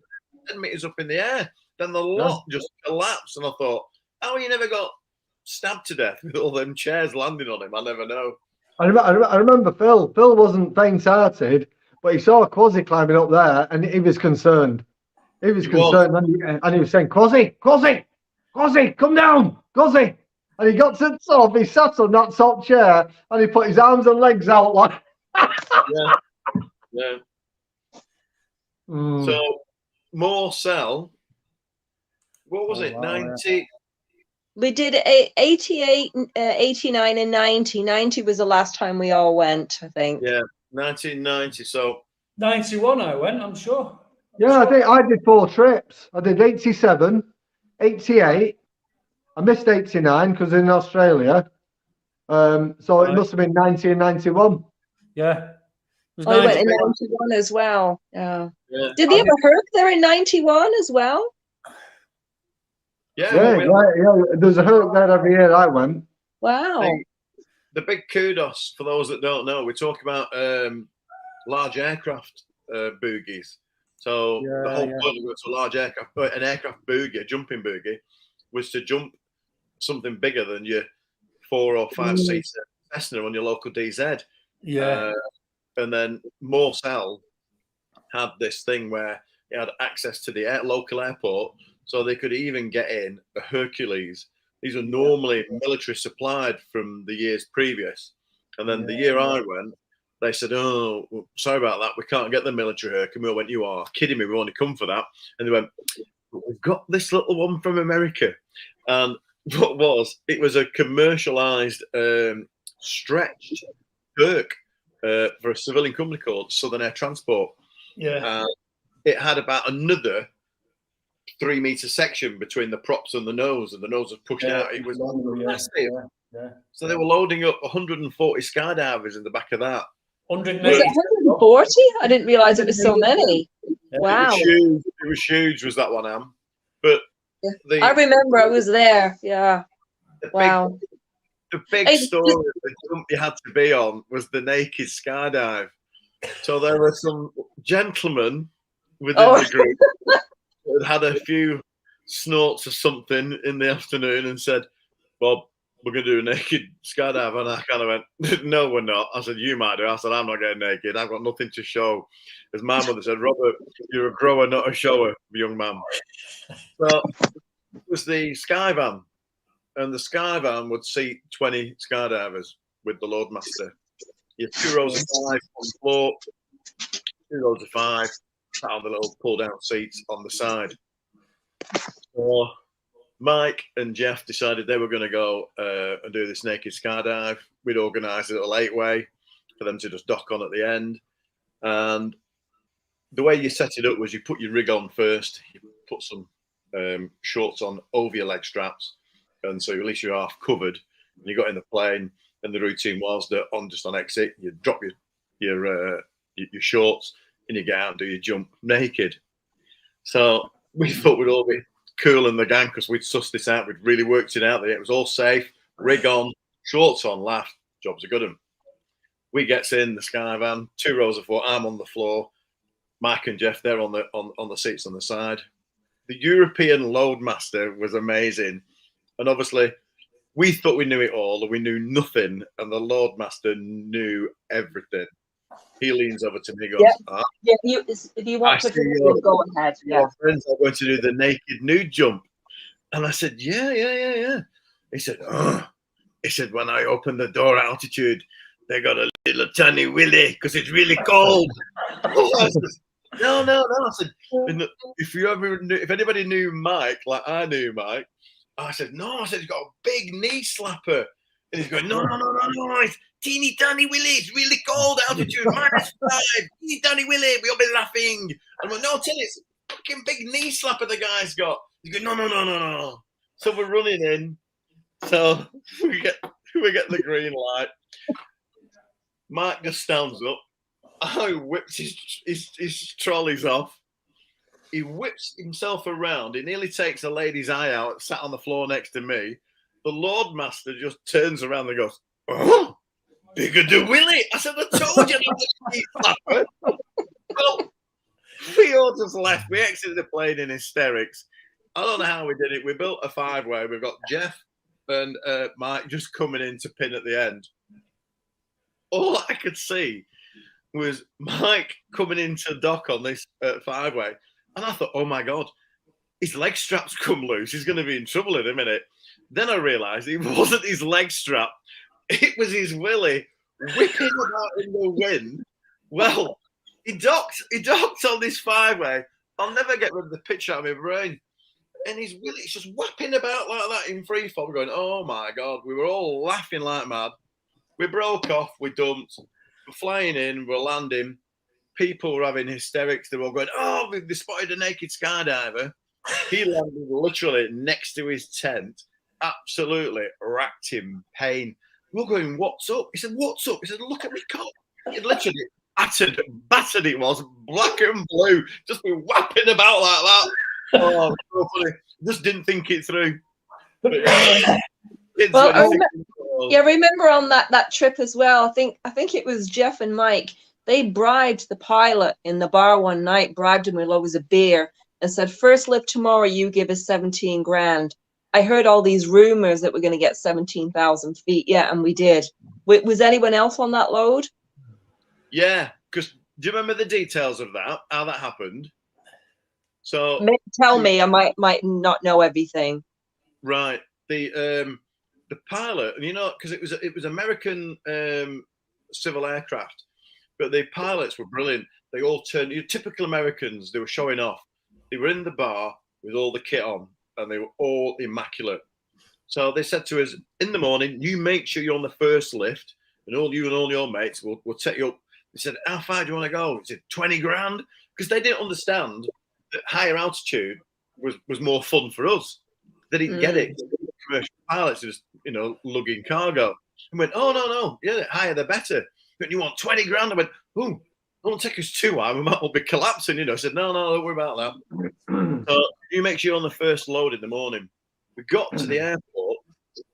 10 meters up in the air. Then the lot just collapsed. And I thought, how you never got stabbed to death with all them chairs landing on him? I never know. I remember Phil. Phil wasn't faint-hearted, but he saw Quasi climbing up there and he was concerned. He was concerned and he was saying, Quasi, come down, Quasi. And he got to the top, he sat on that top chair and he put his arms and legs out like Yeah. So, Moorcell, what was it, 90? Yeah. We did 88, 89 and 90. 90 was the last time we all went, I think. Yeah, 1990. So 91 I went, I'm sure. I think I did 4 trips. I did 87, 88. I missed 89 because in Australia. So it must have been 90 and 91. Yeah. I went in 91 as well. Yeah. Did they have a Herc there in 91 as well? Yeah. There's a Herc there every year I went. Wow. The big kudos for those that don't know, we talk about large aircraft boogies. So the whole point of a large aircraft, an aircraft boogie, a jumping boogie, was to jump something bigger than your 4 or 5 seater Cessna on your local DZ. Yeah. And then Moorcell had this thing where it had access to the local airport, so they could even get in a Hercules. These were normally military supplied from the years previous. And then the year I went, they said, oh, well, sorry about that. We can't get the military Herc. And we went, you are kidding me. We want to come for that. And they went, we've got this little one from America. And it was a commercialized stretched Herc for a civilian company called Southern Air Transport. Yeah. It had about another 3-meter section between the props and the nose was pushed out. It was massive. Yeah. So they were loading up 140 skydivers in the back of that. 180. Was it 140? I didn't realize it was so many. Wow. It was huge, was that one, Am? But I remember I was there. Yeah. Wow. The big story, the jump you had to be on was the naked skydive. So there were some gentlemen within the group that had a few snorts or something in the afternoon and said, Bob, we're going to do a naked skydive. And I kind of went, no, we're not. I said, you might do. I said, I'm not getting naked. I've got nothing to show. As my mother said, Robert, you're a grower, not a shower, young man. So it was the Skyvan. And the Skyvan would seat 20 skydivers with the loadmaster. You have 2 rows of 5 on the floor, 2 rows of 5, sat on the little pull-down seats on the side. So Mike and Jeff decided they were going to go and do this naked skydive. We'd organised a little 8-way for them to just dock on at the end. And the way you set it up was you put your rig on first, you put some shorts on over your leg straps, and so at least you're half covered. And you got in the plane, and the routine was that on exit, you drop your shorts, and you get out and do your jump naked. So we thought we'd all be cool in the gang because we'd sussed this out. We'd really worked it out. That it was all safe. Rig on, shorts on, laugh. Job's a good one. We gets in the Skyvan, 2 rows of 4. I'm on the floor. Mike and Jeff, they're on the seats on the side. The European Loadmaster was amazing. And obviously, we thought we knew it all, and we knew nothing. And the Loadmaster knew everything. He leans over to me and goes, Yeah, if you want to go ahead. Yeah. Your friends are going to do the naked nude jump. And I said, yeah. He said, He said, when I open the door at altitude, they got a little tiny willy because it's really cold. I said, no. I said, if anybody knew Mike like I knew Mike, I said, no. I said, he's got a big knee slapper. And he's going, no. It's teeny tiny willy. It's really cold altitude, -5. Teeny tiny willy. We'll be laughing. I'm like, no, tell you, it's a fucking big knee slapper the guy's got. He's going, no. So we're running in. So we get the green light. Mike just stands up. I whips his trolleys off. He whips himself around. He nearly takes a lady's eye out, sat on the floor next to me. The Lordmaster just turns around and goes, oh, bigger than Willie. I said, I told you not to. Well, we all just left. We exited the plane in hysterics. I don't know how we did it. We built a 5-way. We've got Jeff and Mike just coming in to pin at the end. All I could see was Mike coming into dock on this 5-way. And I thought, oh my God, his leg strap's come loose. He's going to be in trouble in a minute. Then I realised it wasn't his leg strap. It was his willy whipping about in the wind. Well, he docked on this 5-way. I'll never get rid of the picture out of my brain. And his willy's just whapping about like that in free fall, going, oh my God. We were all laughing like mad. We broke off. We dumped. We're flying in. We're landing. People were having hysterics. They were all going, oh, they spotted a naked skydiver. He landed literally next to his tent. Absolutely racked him pain. We're going, what's up? He said, what's up? He said, look at me cock. It literally battered it was, black and blue, just be whapping about like that. Oh, so funny. Just didn't think it through. But, remember on that trip as well, I think it was Jeff and Mike, they bribed the pilot in the bar one night, bribed him with loads of beer and said, first lift tomorrow, you give us 17 grand. I heard all these rumors that we're going to get 17,000 feet. Yeah, and we did. Was anyone else on that load? Yeah, because do you remember the details of that? How that happened? So tell me, I might not know everything. Right, the pilot, you know, because it was American civil aircraft, but the pilots were brilliant. They all turned, typical Americans. They were showing off. They were in the bar with all the kit on. And they were all immaculate. So they said to us, in the morning, you make sure you're on the first lift, and all your mates will take you up. They said, how far do you want to go? They said, 20 grand. Because they didn't understand that higher altitude was more fun for us. They didn't get it. Commercial pilots just, lugging cargo. And went, oh, no. Yeah, the higher the better. But you want 20 grand? I went, oh, don't take us too high. We might all be collapsing. I said, no, don't worry about that. So you make sure you're on the first load in the morning. We got to the airport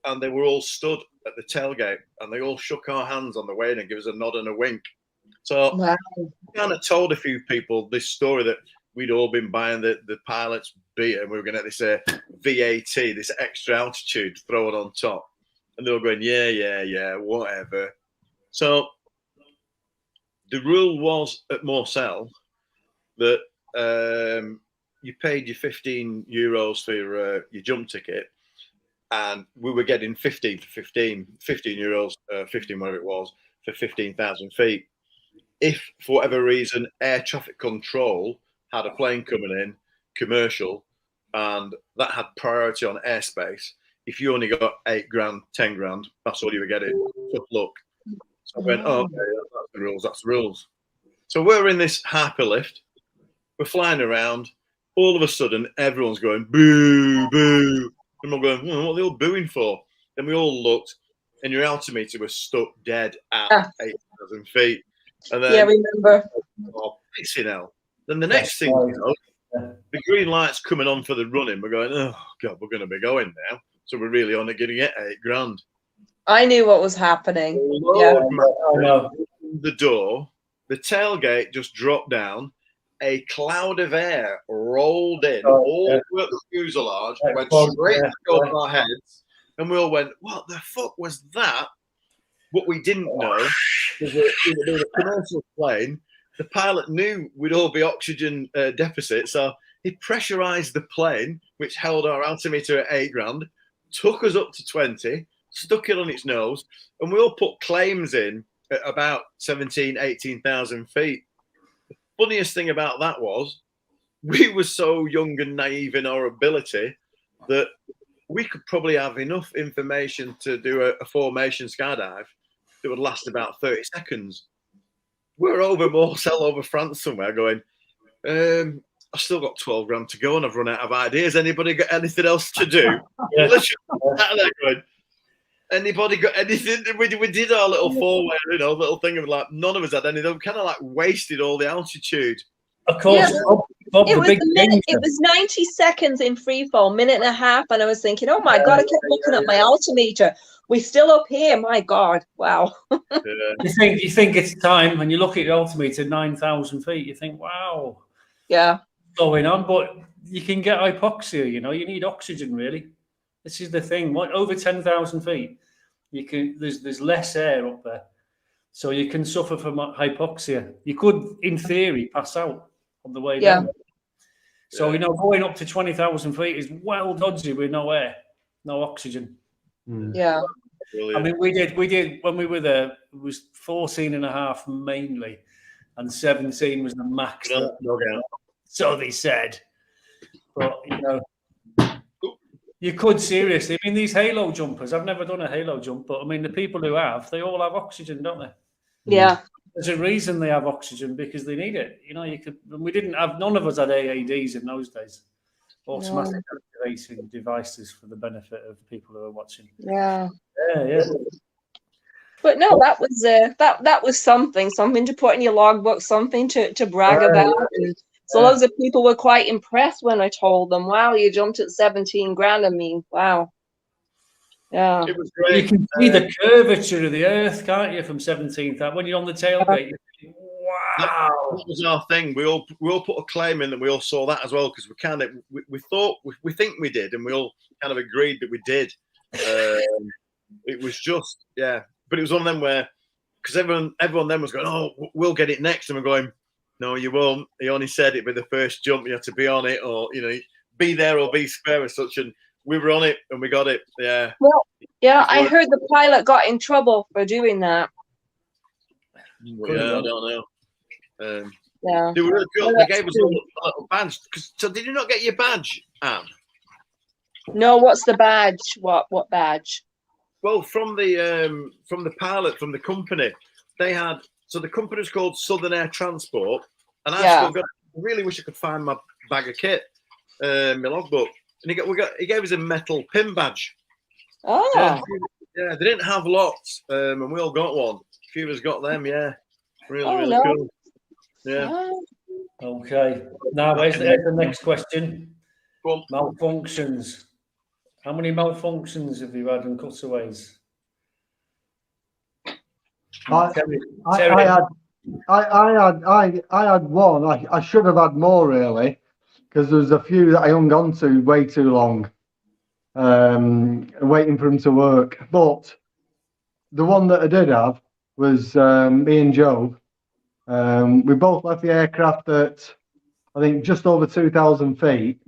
and they were all stood at the tailgate and they all shook our hands on the way in and gave us a nod and a wink. So I kind of told a few people this story that we'd all been buying the pilot's beer and we were going to get this VAT, this extra altitude thrown on top. And they were going, yeah, whatever. So the rule was at Morcel that you paid your €15 for your jump ticket, and we were getting 15 euros, 15 whatever it was, for 15,000 feet. If for whatever reason air traffic control had a plane coming in, commercial, and that had priority on airspace, if you only got 8 grand, 10 grand, that's all you were getting. Tough luck. So I went, oh, okay, that's the rules. So we're in this hyperlift, we're flying around. All of a sudden, everyone's going, boo, boo. And we're going, what are they all booing for? Then we all looked, and your altimeter was stuck dead at 8,000 feet. And then, yeah, remember. Oh, pissing hell. Then the next thing the green light's coming on for the running. We're going, oh, God, we're going to be going now. So we're really only going to get 8 grand. I knew what was happening. Lord, I know. opened the door, the tailgate just dropped down, a cloud of air rolled in, all the way up the fuselage, went straight over our heads, and we all went, "What the fuck was that?" What we didn't know was that it was a commercial plane. The pilot knew we'd all be oxygen deficit, so he pressurized the plane, which held our altimeter at 8 grand, took us up to 20, stuck it on its nose, and we all put claims in at about 17, 18,000 feet. The funniest thing about that was we were so young and naive in our ability that we could probably have enough information to do a formation skydive that would last about 30 seconds. We're over Morsell, over France somewhere going, I've still got 12 grand to go and I've run out of ideas. Anybody got anything else to do? Going, anybody got anything? We did our little four-way, little thing of like, none of us had anything. We kind of like wasted all the altitude. Of course, Bob, it was 90 seconds in free fall, minute and a half, and I was thinking, oh my God, I kept looking at my altimeter. We're still up here, my God, wow. You think it's time, and you look at your altimeter, 9,000 feet, you think, wow. Yeah. Going on, but you can get hypoxia, you need oxygen, really. This is the thing. Over 10,000 feet, there's less air up there. So you can suffer from hypoxia. You could, in theory, pass out on the way down. So, going up to 20,000 feet is well dodgy with no air, no oxygen. Yeah. Brilliant. I mean, we did, when we were there, it was 14 and a half mainly, and 17 was the max. So they said. But, you could seriously. I mean, these halo jumpers, I've never done a halo jump, but I mean, the people who have, they all have oxygen, don't they? Yeah. There's a reason they have oxygen, because they need it. We didn't have, none of us had AADs in those days. Automatic activating devices for the benefit of people who are watching. Yeah. Yeah. But no, that was that was something to put in your logbook, something to brag about. And so loads of people were quite impressed when I told them, wow, you jumped at 17 grand. I mean, wow. Yeah. It was great. You can see the curvature of the earth, can't you, from 17th? When you're on the tailgate, you think, wow. That was our thing. We all put a claim in that we all saw that as well, because we think we did, and we all kind of agreed that we did. It was just, but it was one of them where, because everyone then was going, oh, we'll get it next, and we're going, no, you won't. He only said it'd be the first jump. You have to be on it, or be there or be square as such. And we were on it, and we got it. Yeah. Well, I heard the pilot got in trouble for doing that. Well, I don't know. Yeah. They were really cool. They gave us all a little badge. So did you not get your badge, Anne? No, what's the badge? What badge? Well, from the pilot, from the company, they had. So the company was called Southern Air Transport, and I really wish I could find my bag of kit, my logbook, and he gave us a metal pin badge. Oh. Yeah, they didn't have lots, and we all got one. A few of us got them. Yeah, really cool. Yeah. Okay. Now, there's the next question. Go on. Malfunctions. How many malfunctions have you had in cutaways? I had one. I should have had more, really, because there was a few that I hung on to way too long, waiting for them to work. But the one that I did have was me and Joe. We both left the aircraft at, I think, just over 2,000 feet,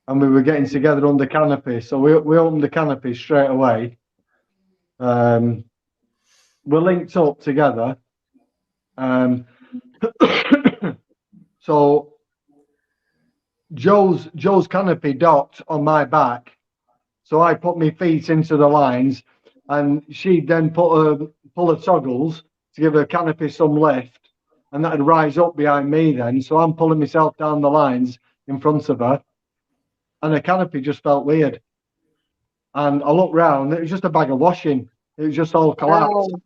and we were getting together under canopy. So we opened the canopy straight away. We're linked up together. So Joe's canopy docked on my back. So I put my feet into the lines, and she then pull her toggles to give her canopy some lift, and that'd rise up behind me then. So I'm pulling myself down the lines in front of her, and the canopy just felt weird. And I looked round, it was just a bag of washing. It was just all collapsed. Oh.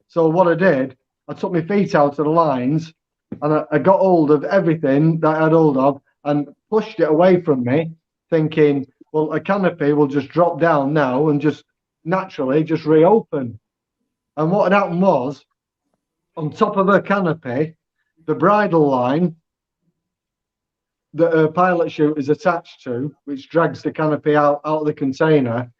So what I did, I took my feet out of the lines, and I got hold of everything that I had hold of and pushed it away from me, thinking, well, a canopy will just drop down now and just naturally just reopen. And what had happened was, on top of her canopy, the bridle line that her pilot chute is attached to, which drags the canopy out of the container.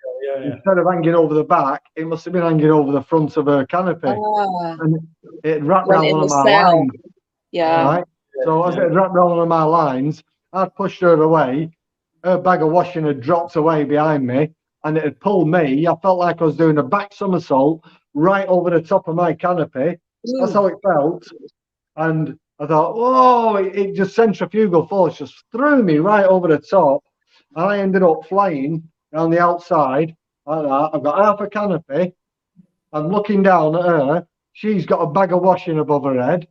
Instead of hanging over the back, it must have been hanging over the front of her canopy. And it wrapped Went around in one of the my cell. lines. Yeah. Right? So as it wrapped around one of my lines, I'd pushed her away. Her bag of washing had dropped away behind me, and it had pulled me. I felt like I was doing a back somersault right over the top of my canopy. That's how it felt. And I thought, oh, it just centrifugal force just threw me right over the top. And I ended up flying on the outside like that. I've got half a canopy. I'm looking down at her. She's got a bag of washing above her head.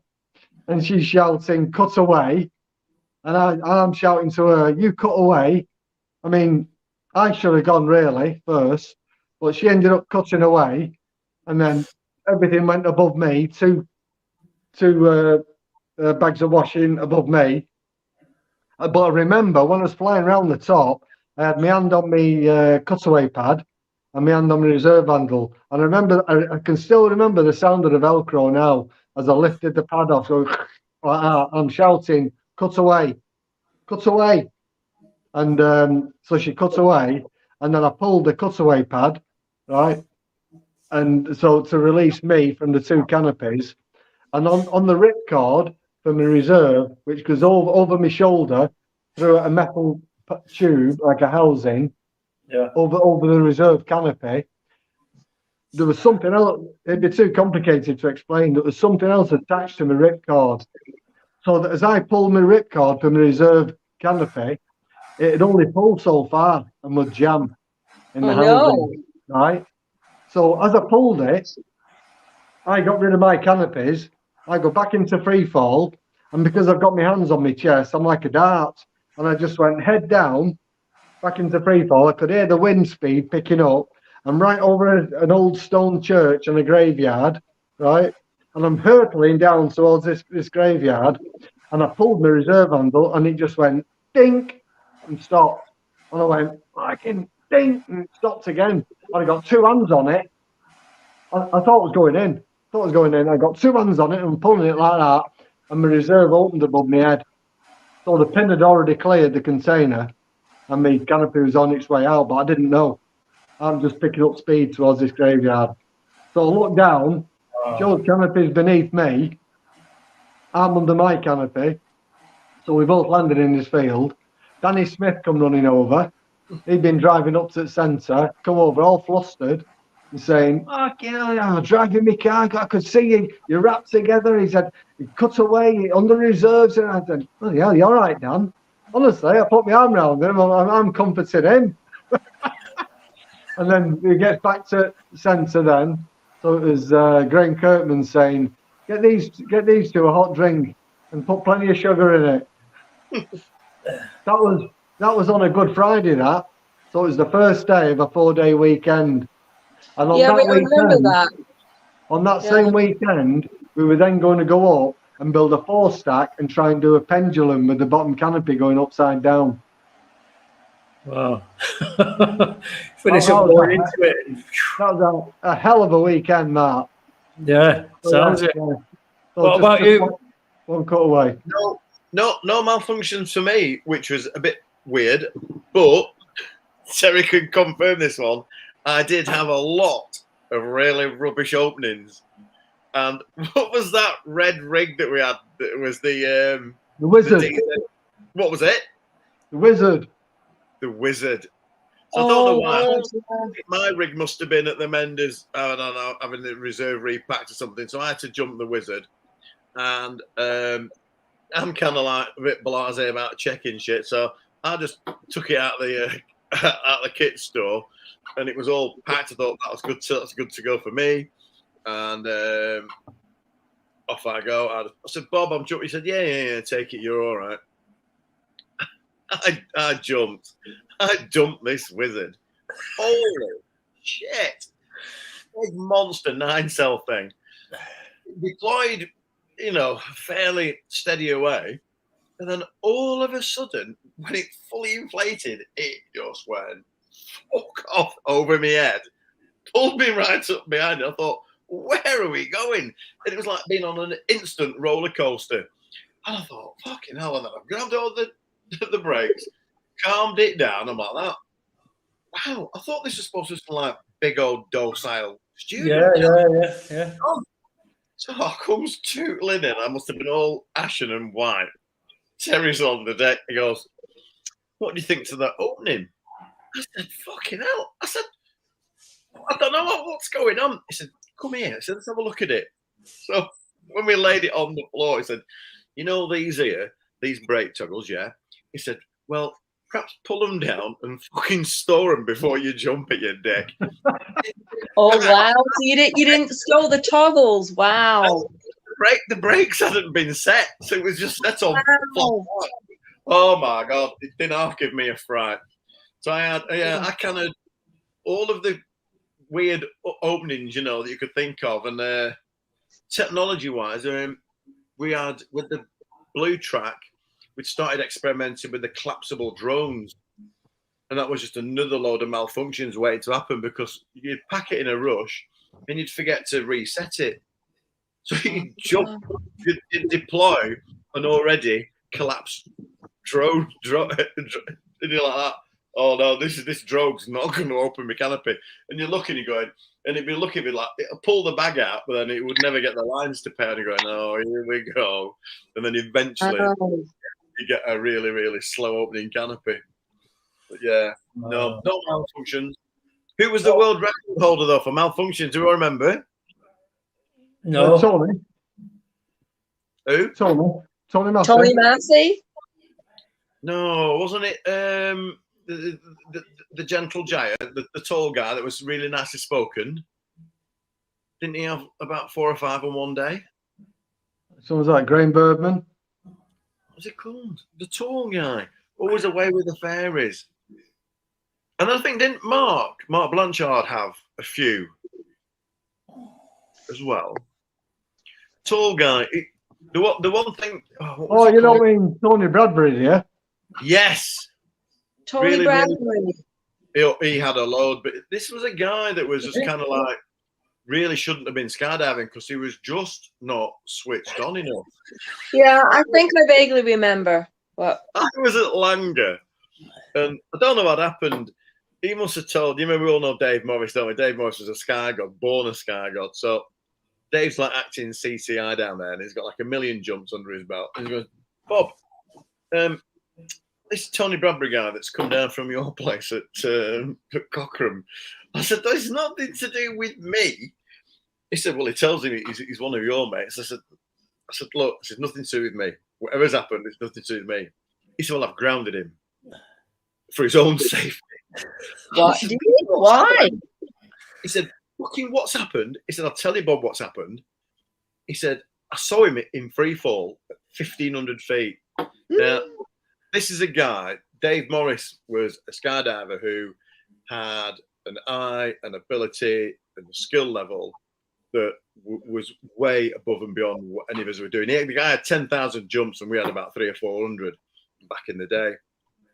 And she's shouting, cut away. And I'm shouting to her, you cut away. I mean, I should have gone really first. But she ended up cutting away. And then everything went above me. Two bags of washing above me. But I remember when I was flying around the top, I had my hand on my cutaway pad and my hand on my reserve handle. And I remember, I can still remember the sound of the Velcro now as I lifted the pad off. So like that, I'm shouting, cut away, cut away. And so she cut away. And then I pulled the cutaway pad, right? And so to release me from the two canopies. And on the ripcord from the reserve, which goes over my shoulder through a metal tube, like a housing, over the reserve canopy, there was something else. It'd be too complicated to explain. There was something else attached to my ripcord. So that as I pulled my ripcord from the reserve canopy, it had only pulled so far and would jam in the housing, right? So as I pulled it, I got rid of my canopies. I go back into free fall, and because I've got my hands on my chest, I'm like a dart, and I just went head down, back into free fall. I could hear the wind speed picking up. I'm right over an old stone church and a graveyard, right? And I'm hurtling down towards this graveyard, and I pulled my reserve handle, and it just went dink and stopped. And I went fucking dink and it stopped again. And I got two hands on it. I thought it was going in. I got two hands on it and pulling it like that, and my reserve opened above my head. So the pin had already cleared the container, and my canopy was on its way out, but I didn't know. I'm just picking up speed towards this graveyard. So I looked down, Joe's canopy's beneath me, I'm under my canopy. So we both landed in this field. Danny Smith come running over. He'd been driving up to the centre, come over all flustered, and saying, I'm driving my car, I could see you wrapped together. He said, you cut away under reserves. And I said, oh yeah, you're all right, Dan. Honestly, I put my arm around him, I'm comforting him. And then he gets back to centre then. So it was Graham Kirkman saying, get these two a hot drink and put plenty of sugar in it. That was on a Good Friday, that. So it was the first day of a 4-day weekend. And on that weekend, remember that. On that same weekend, we were then going to go up and build a 4-stack and try and do a pendulum with the bottom canopy going upside down. Wow. Finish up going into it. That was a hell of a weekend, that. Yeah, sounds it. So what about you? One cut away. No malfunctions for me, which was a bit weird, but Terry could confirm this one. I did have a lot of really rubbish openings. And what was that red rig that we had? That was the Wizard. What was it? The Wizard. The Wizard. So I don't know why. My rig must have been at the Menders, I don't know, having the reserve repacked or something. So I had to jump the Wizard. And I'm kind of like a bit blasé about checking shit. So I just took it out of the kit store, and it was all packed. I thought that's good to go for me. And off I go. I said, Bob, I'm jumping. He said, yeah, take it. You're all right. I jumped. I dumped this Wizard. Holy shit. Big monster 9-cell thing. Deployed, fairly steady away. And then all of a sudden, when it fully inflated, it just went fuck off over my head. Pulled me right up behind it. I thought, where are we going? And it was like being on an instant roller coaster. And I thought, fucking hell, and then I grabbed all the brakes, calmed it down. I'm like that. Wow, I thought this was supposed to be like big old docile student. Yeah. So I comes tootling in. I must have been all ashen and white. Terry's on the deck. He goes, "What do you think to that opening?" I said, "Fucking hell." I said, "I don't know what's going on." He said, "Come here." I said, "Let's have a look at it." So when we laid it on the floor, he said, "You know these here, these brake toggles, yeah?" He said, "Well, perhaps pull them down and fucking store them before you jump at your deck." Oh wow! So you didn't store the toggles. Wow. The brakes hadn't been set, so it was just set on. Wow. Oh my god! It didn't half give me a fright. So I had, I kind of all of the weird openings, you know, that you could think of, and technology-wise, we had with the Blue Track, we'd started experimenting with the collapsible drones. And that was just another load of malfunctions waiting to happen because you'd pack it in a rush and you'd forget to reset it. So you'd jump, you'd deploy an already collapsed drone, and you're like that. Oh no, this drone's not going to open my canopy. And you're looking, you're going, and it'd be looking at me like, it'll pull the bag out, but then it would never get the lines to pay. And you're going, oh, here we go. And then eventually you get a really, really slow opening canopy. But yeah, no malfunctions. Who was the world record holder though for malfunctions? Do you remember? No. Tony. Who? Tony Massey. Tony Massey? No, wasn't it the gentle giant, the tall guy that was really nicely spoken? Didn't he have about 4 or 5 in one day? Someone's like Graham Birdman. What's it called? The tall guy. Always away with the fairies. And I think didn't Mark Blanchard have a few as well? Tall guy. The one thing. Oh, you don't mean Tony Bradbury, yeah? Yes. Tony Really, Bradbury. He had a load, but this was a guy that was just kind of like really shouldn't have been skydiving because he was just not switched on enough. Yeah, I think I vaguely remember. What? I was at Langer, and I don't know what happened. He must have told you. Remember, we all know Dave Morris, don't we? Dave Morris was a sky god, born a sky god. So Dave's like acting CCI down there, and he's got like 1 million jumps under his belt. And he goes, "Bob, this Tony Bradbury guy that's come down from your place at Cochrane." I said, "There's nothing to do with me." He said, "Well, he tells him he's one of your mates." I said, "Look, it's nothing to do with me. Whatever's happened, it's nothing to do with me." He said, "Well, I've grounded him for his own safety." What? Said, Why? He said, "Fucking what's happened?" He said, "I'll tell you, Bob, what's happened." He said, "I saw him in free fall at 1,500 feet." Now, this is a guy, Dave Morris was a skydiver who had an eye, an ability, and a skill level that was way above and beyond what any of us were doing. The guy had 10,000 jumps and we had about 300 or 400 back in the day.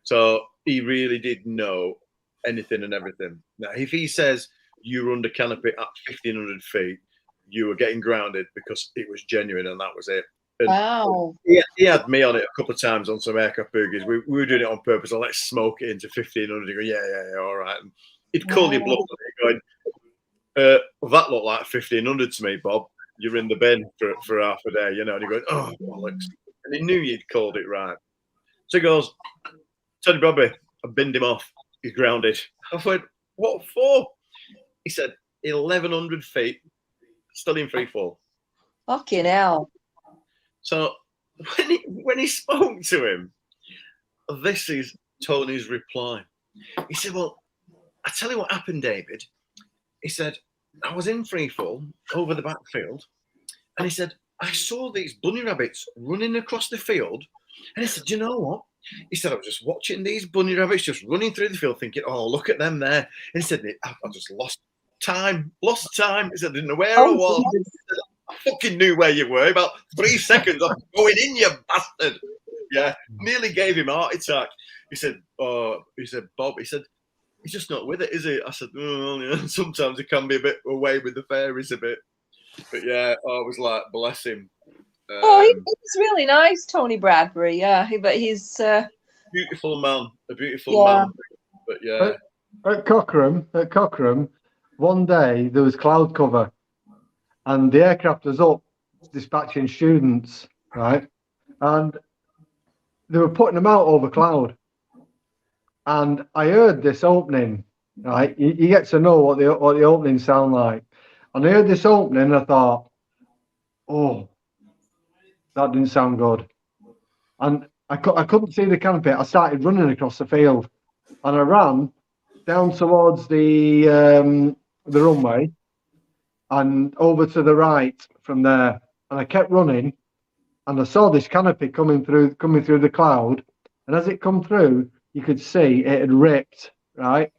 So he really did know anything and everything. Now, if he says you were under canopy at 1,500 feet, you were getting grounded because it was genuine and that was it. And wow. He had me on it a couple of times on some aircraft boogies. We were doing it on purpose. So let's smoke it into 1,500. You go, yeah, all right. And he'd call your bluff on it going, well, that looked like 1,500 to me, Bob. You're in the bin for half a day, you know. And he goes, oh, bollocks. And he knew you'd called it right. So he goes, Tony Bradbury, I binned him off. He's grounded. I went, what for? He said, 1,100 feet, still in free fall. Fucking hell. So when he spoke to him, this is Tony's reply. He said, well, I tell you what happened, David. He said, I was in free fall over the backfield, and he said, I saw these bunny rabbits running across the field, and he said, do you know what? He said, I was just watching these bunny rabbits just running through the field thinking, oh, look at them there. And he said, I just lost time. He said, I didn't know where I was. I fucking knew where you were. About 3 seconds, I'm going in, you bastard. Yeah, nearly gave him a heart attack. He said, Bob, he said, he's just not with it, is he? I said, oh, yeah, sometimes it can be a bit away with the fairies a bit. But yeah, I was like, bless him. Oh, he's really nice, Tony Bradbury. Yeah, but he's Beautiful man, a beautiful yeah. man. But yeah, At Cochrane, one day there was cloud cover, and the aircraft was up dispatching students, right? And they were putting them out over cloud. And I heard this opening, right? You get to know what the openings sound like. And I heard this opening, and I thought, oh, that didn't sound good. And I couldn't see the canopy. I started running across the field, and I ran down towards the runway and over to the right from there. And I kept running, and I saw this canopy coming through the cloud. And as it come through, you could see it had ripped, right?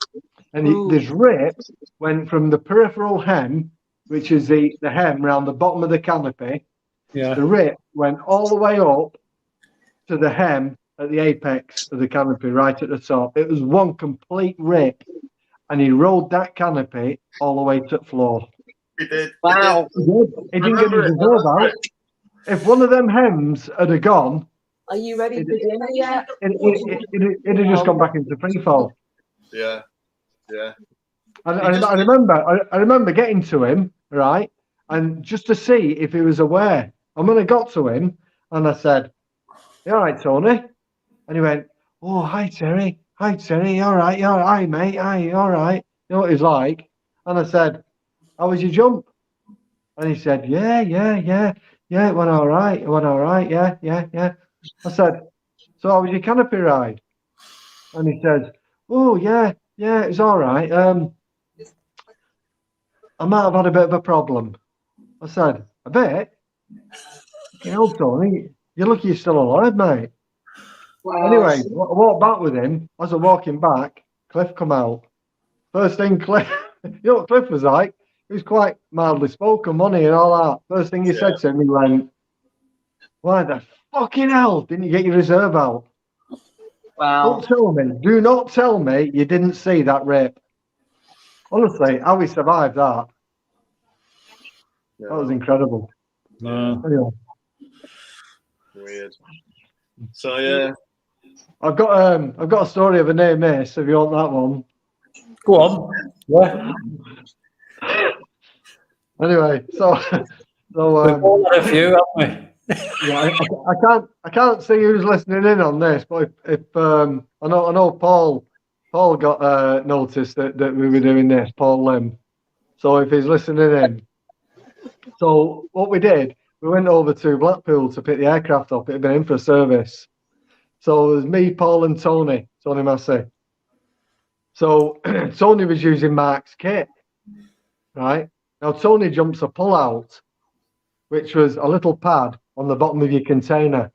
And this rip went from the peripheral hem, which is the hem around the bottom of the canopy. Yeah. The rip went all the way up to the hem at the apex of the canopy, right at the top. It was one complete rip, and he rolled that canopy all the way to the floor. he did. Wow. He didn't get his reserve out. If one of them hems had have gone, Are you ready for dinner yet? it'd have just gone back into free fall. Yeah, yeah. And I remember getting to him, right, and just to see if he was aware. And when I got to him, and I said, "You all right, Tony?" And he went, "Oh, hi, Terry. Hi, Terry. You all right? You all right? Hi, mate. Hi, you all right?" You know what he's like? And I said, "How was your jump?" And he said, Yeah, it went all right. It went all right. Yeah. I said, "So how was your canopy ride?" And he says, "Oh, yeah, it was all right. I might have had a bit of a problem." I said, "A bit? You know, Tony, you're lucky you're still alive, mate." Wow. Anyway, I walked back with him. As I walking back, Cliff come out. First thing Cliff, you know what Cliff was like? He was quite mildly spoken, money and all that. First thing he said to me, he went, "Why the fucking hell didn't you get your reserve out?" Wow. Do not tell me you didn't see that rip. Honestly, how he survived that. That was incredible. No. Anyway, Weird. So yeah, I've got a story of a near miss. If you want that one. Go on. Yeah. Anyway, so We've all had a few, haven't yeah, I can't see who's listening in on this, but if I know Paul got noticed that we were doing this, Paul Lim. So if he's listening in, so what we did, we went over to Blackpool to pick the aircraft up. It had been in for a service. So it was me, Paul, and Tony Massey. So Tony was using Mark's kit, right? Now Tony jumps a pull-out, which was a little pad on the bottom of your container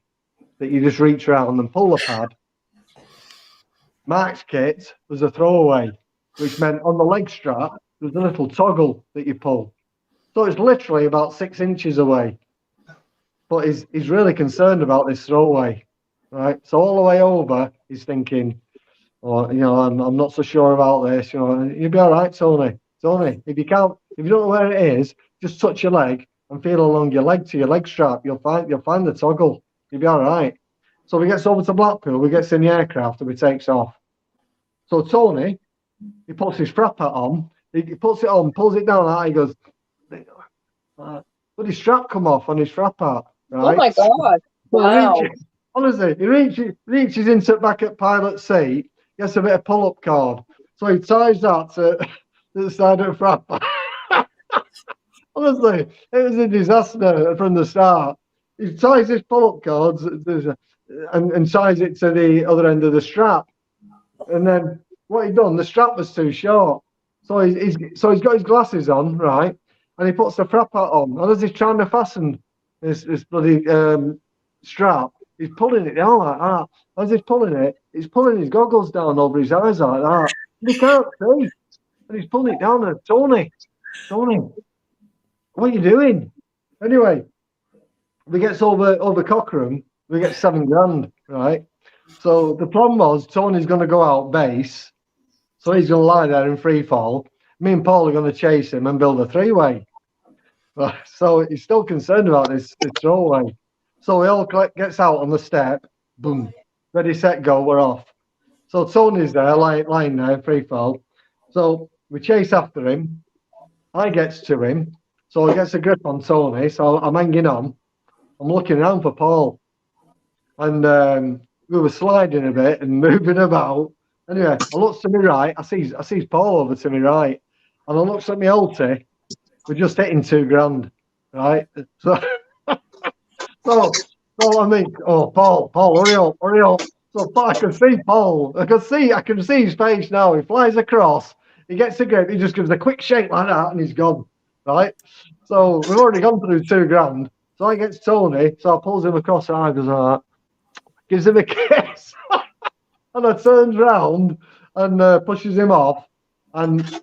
that you just reach around and pull the pad. Mark's kit was a throwaway, which meant on the leg strap, there's a little toggle that you pull. So it's literally about 6 inches away. But he's really concerned about this throwaway, right? So all the way over, he's thinking, "Oh, you know, I'm not so sure about this. You know, you'll be all right, Tony. Tony, if you don't know where it is, just touch your leg and feel along your leg to your leg strap. You'll find the toggle. You'll be all right." So we gets over to Blackpool. We gets in the aircraft and we takes off. So Tony, he puts his frap hat on. He puts it on, pulls it down. He goes, but his strap come off on his frap hat. Right? Oh my God. Wow. Honestly, he reaches into the back at pilot seat, gets a bit of pull-up cord. So he ties that to the side of the frap. Honestly, it was a disaster from the start. He ties his pull-up cords and ties it to the other end of the strap. And then what he done, the strap was too short. So he's got his glasses on, right? And he puts the frap hat on. And as he's trying to fasten this bloody strap, he's pulling it down like that. As he's pulling his goggles down over his eyes like that. And he can't see. And he's pulling it down. And Tony, what are you doing? Anyway, we get over Cochrane, we get $7,000, right? So the plan was Tony's going to go out base. So he's going to lie there in free fall. Me and Paul are going to chase him and build a three-way. So he's still concerned about this throwaway. So we all gets out on the step, boom, ready, set, go, we're off. So Tony's there, lying there, free fall. So we chase after him. I gets to him. So he gets a grip on Tony. So I'm hanging on. I'm looking around for Paul. And we were sliding a bit and moving about. Anyway, I looked to my right. I sees Paul over to my right. And I looks at my ulti. We're just hitting $2,000, right? So, so I mean, oh, Paul, hurry up. So I can see Paul. I can see his face now. He flies across. He gets a grip. He just gives a quick shake like that, and he's gone, right? So we've already gone through $2,000. So I get Tony. So I pulls him across the eye, goes like that, gives him a kiss, and I turns round and pushes him off, and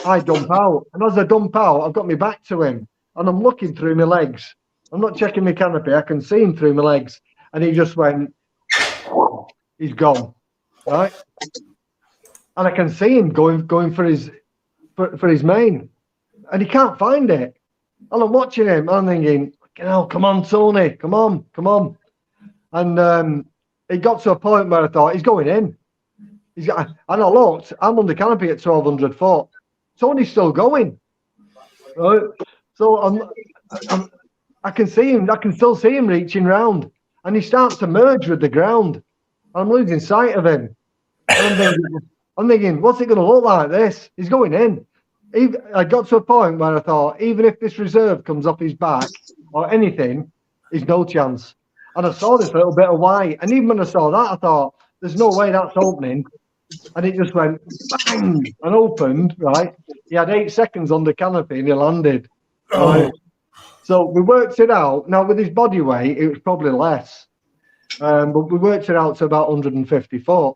I dump out. And as I dump out, I've got my back to him, and I'm looking through my legs. I'm not checking my canopy. I can see him through my legs, and he just went. He's gone, right? And I can see him going for his main, and he can't find it. And I'm watching him. And I'm thinking, come on, Tony, come on. And it got to a point where I thought he's going in. And I looked. I'm under canopy at 1,200 foot. Tony's still going. Right? So I can see him. I can still see him reaching round, and he starts to merge with the ground. I'm losing sight of him. And I'm thinking, what's it going to look like? This? He's going in. I got to a point where I thought, even if this reserve comes off his back or anything, he's no chance. And I saw this little bit of white, and even when I saw that, I thought, there's no way that's opening. And it just went bang and opened, right? He had 8 seconds on the canopy and he landed. Right? So we worked it out. Now, with his body weight, it was probably less. But we worked it out to about 150 foot.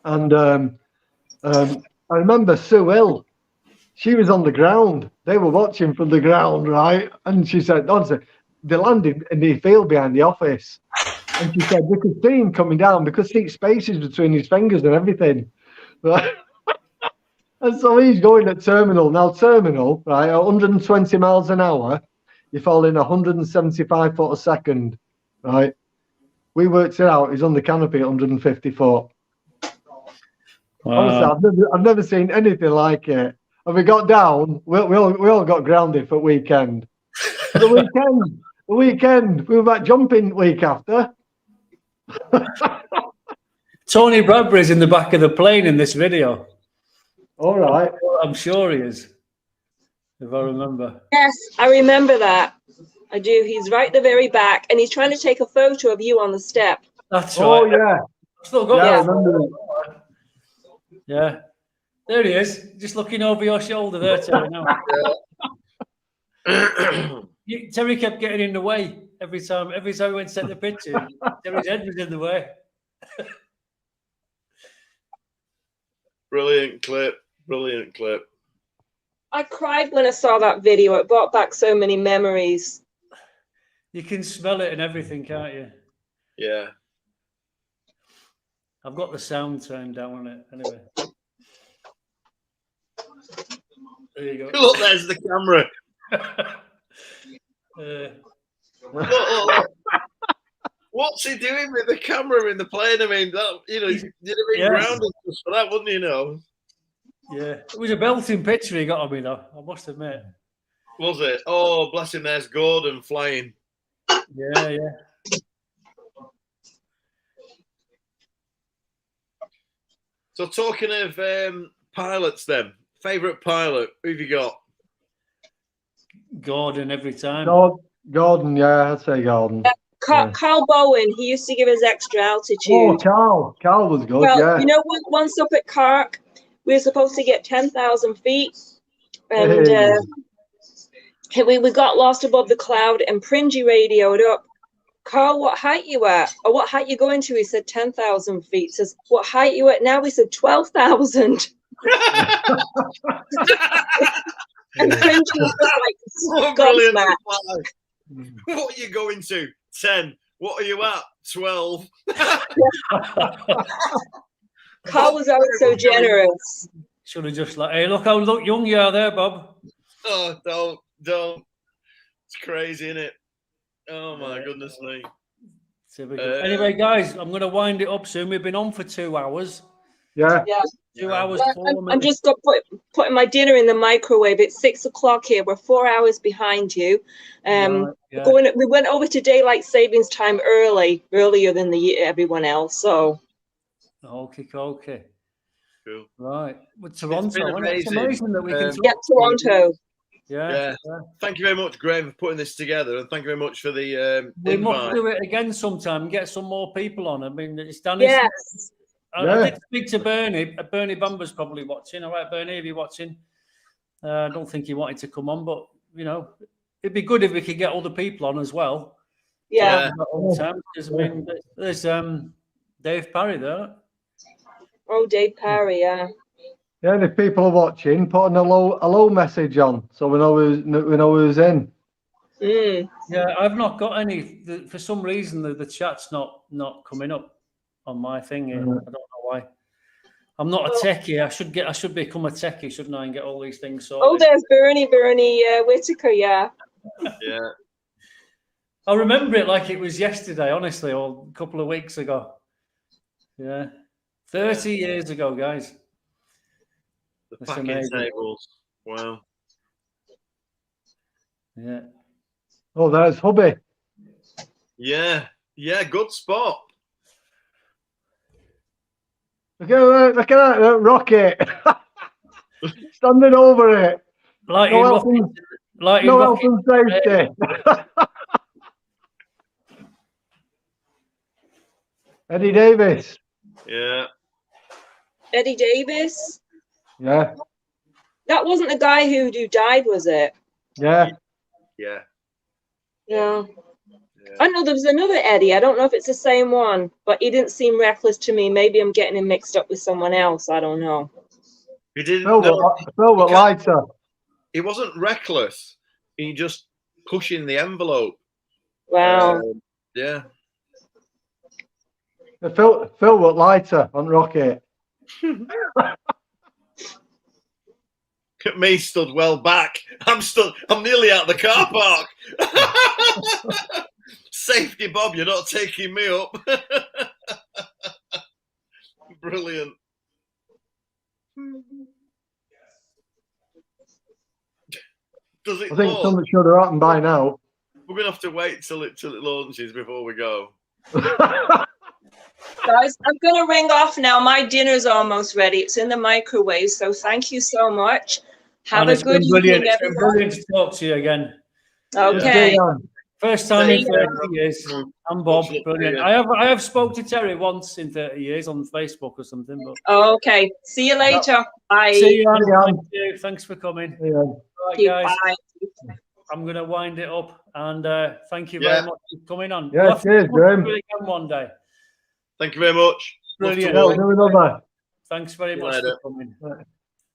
And I remember Sue Hill. She was on the ground. They were watching from the ground, right? And she said, they landed in the field behind the office. And she said, we could see him coming down because see spaces between his fingers and everything. Right? And so he's going at terminal. Now, terminal, right, at 120 miles an hour, you fall in 175 foot a second, right? We worked it out. He's on the canopy at 150 foot. Wow. Honestly, I've never seen anything like it. And we got down. We all got grounded for weekend. The weekend, we were back jumping week after. Tony Bradbury's in the back of the plane in this video. All right. I'm sure he is, if I remember. Yes, I remember that. I do. He's right at the very back, and he's trying to take a photo of you on the step. That's right. Oh, yeah. I've still got I that. remember that. Yeah. There he is, just looking over your shoulder there, Terry. Now. Terry kept getting in the way every time we went to take the picture. Terry's head was in the way. Brilliant clip. I cried when I saw that video. It brought back so many memories. You can smell it and everything, can't you? Yeah. I've got the sound turned down on it anyway. There you go. Look, there's the camera. What's he doing with the camera in the plane? I mean, that you'd have been grounded just for that, wouldn't you know? Yeah, it was a belting picture he got of me, though. I must admit. Was it? Oh, bless him. There's Gordon flying. Yeah. So, talking of pilots, then, favorite pilot, who've you got? Gordon every time. Gordon, yeah, I'd say Gordon. Carl Bowen, he used to give us extra altitude. Oh, Carl was good, well, you know, once up at Cark, we were supposed to get 10,000 feet, and we got lost above the cloud, and Pringy radioed up, Carl, what height you at? Or what height you going to? He said 10,000 feet. He says, what height you at now? We said 12,000. And Pringy was like, brilliant. What are you going to? 10. What are you at? 12. Carl was always so generous. Should have just like, hey, look how young you are there, Bob. Oh, Don't. It's crazy, isn't it? Oh my goodness me. Anyway, guys, I'm going to wind it up soon. We've been on for 2 hours. Yeah. 2 hours, Yeah, 4 I'm minutes. just putting my dinner in the microwave. It's 6 o'clock here. We're 4 hours behind you. Right, yeah. We went over to daylight savings time earlier than everyone else. So Okay. Cool. Right. With Toronto, It's been isn't it? It's amazing. amazing that we can talk. yeah, Toronto. Yeah. Thank you very much, Graham, for putting this together, and thank you very much for the We must invite. do it again sometime and get some more people on. I mean, it's Danny. Yes. I did speak to Bernie. Bernie Bamber's probably watching. All right, Bernie, if you're watching. I don't think he wanted to come on, but, you know, it'd be good if we could get other people on as well. Yeah. All the time, because, I mean, there's Dave Parry there. Oh, Dave Parry, yeah. Yeah, and if people are watching, put an hello message on so we know who's in. Mm. Yeah, I've not got any. For some reason, the chat's not coming up on my thing here. I don't know why. I'm not a techie. I should become a techie, shouldn't I, and get all these things sorted. Oh, there's Bernie Whitaker, yeah. Yeah. I remember it like it was yesterday, honestly, or a couple of weeks ago. Yeah. 30 years ago, guys. The That's packing amazing. tables. Wow. Yeah. Oh, there's Hubby. Yeah. Yeah, good spot. Look at that rocket. Standing over it. Like No health and safety. Eddie Davis. Yeah. Eddie Davis. Yeah. That wasn't the guy who died, was it? Yeah. Yeah. Yeah. I know there was another Eddie. I don't know if it's the same one, but he didn't seem reckless to me. Maybe I'm getting him mixed up with someone else. I don't know. He didn't. Phil lighter. He wasn't reckless. He just pushing the envelope. Wow. Yeah. Phil was lighter on rocket. Look at me stood well back. I'm nearly out the car park. Safety, Bob, you're not taking me up. Brilliant. Does it I think launch? something should have happened by now. We're gonna have to wait till it launches before we go. Guys, I'm going to ring off now. My dinner's almost ready. It's in the microwave. So thank you so much. Have a good evening, It's been everyone. brilliant to talk to you again. Okay. First time in See 30 you. years. I'm Bob. Brilliant. I have spoke to Terry once in 30 years on Facebook or something. But Okay. See you later. Bye. see you, Anne. Thank you. Thanks for coming. Yeah. Right, guys. Bye. I'm going to wind it up, and thank you very much for coming on. Yeah, cheers, Graham. Do it again one day. Thank you very much. Brilliant. Yeah, we'll do another. Thanks very much for coming.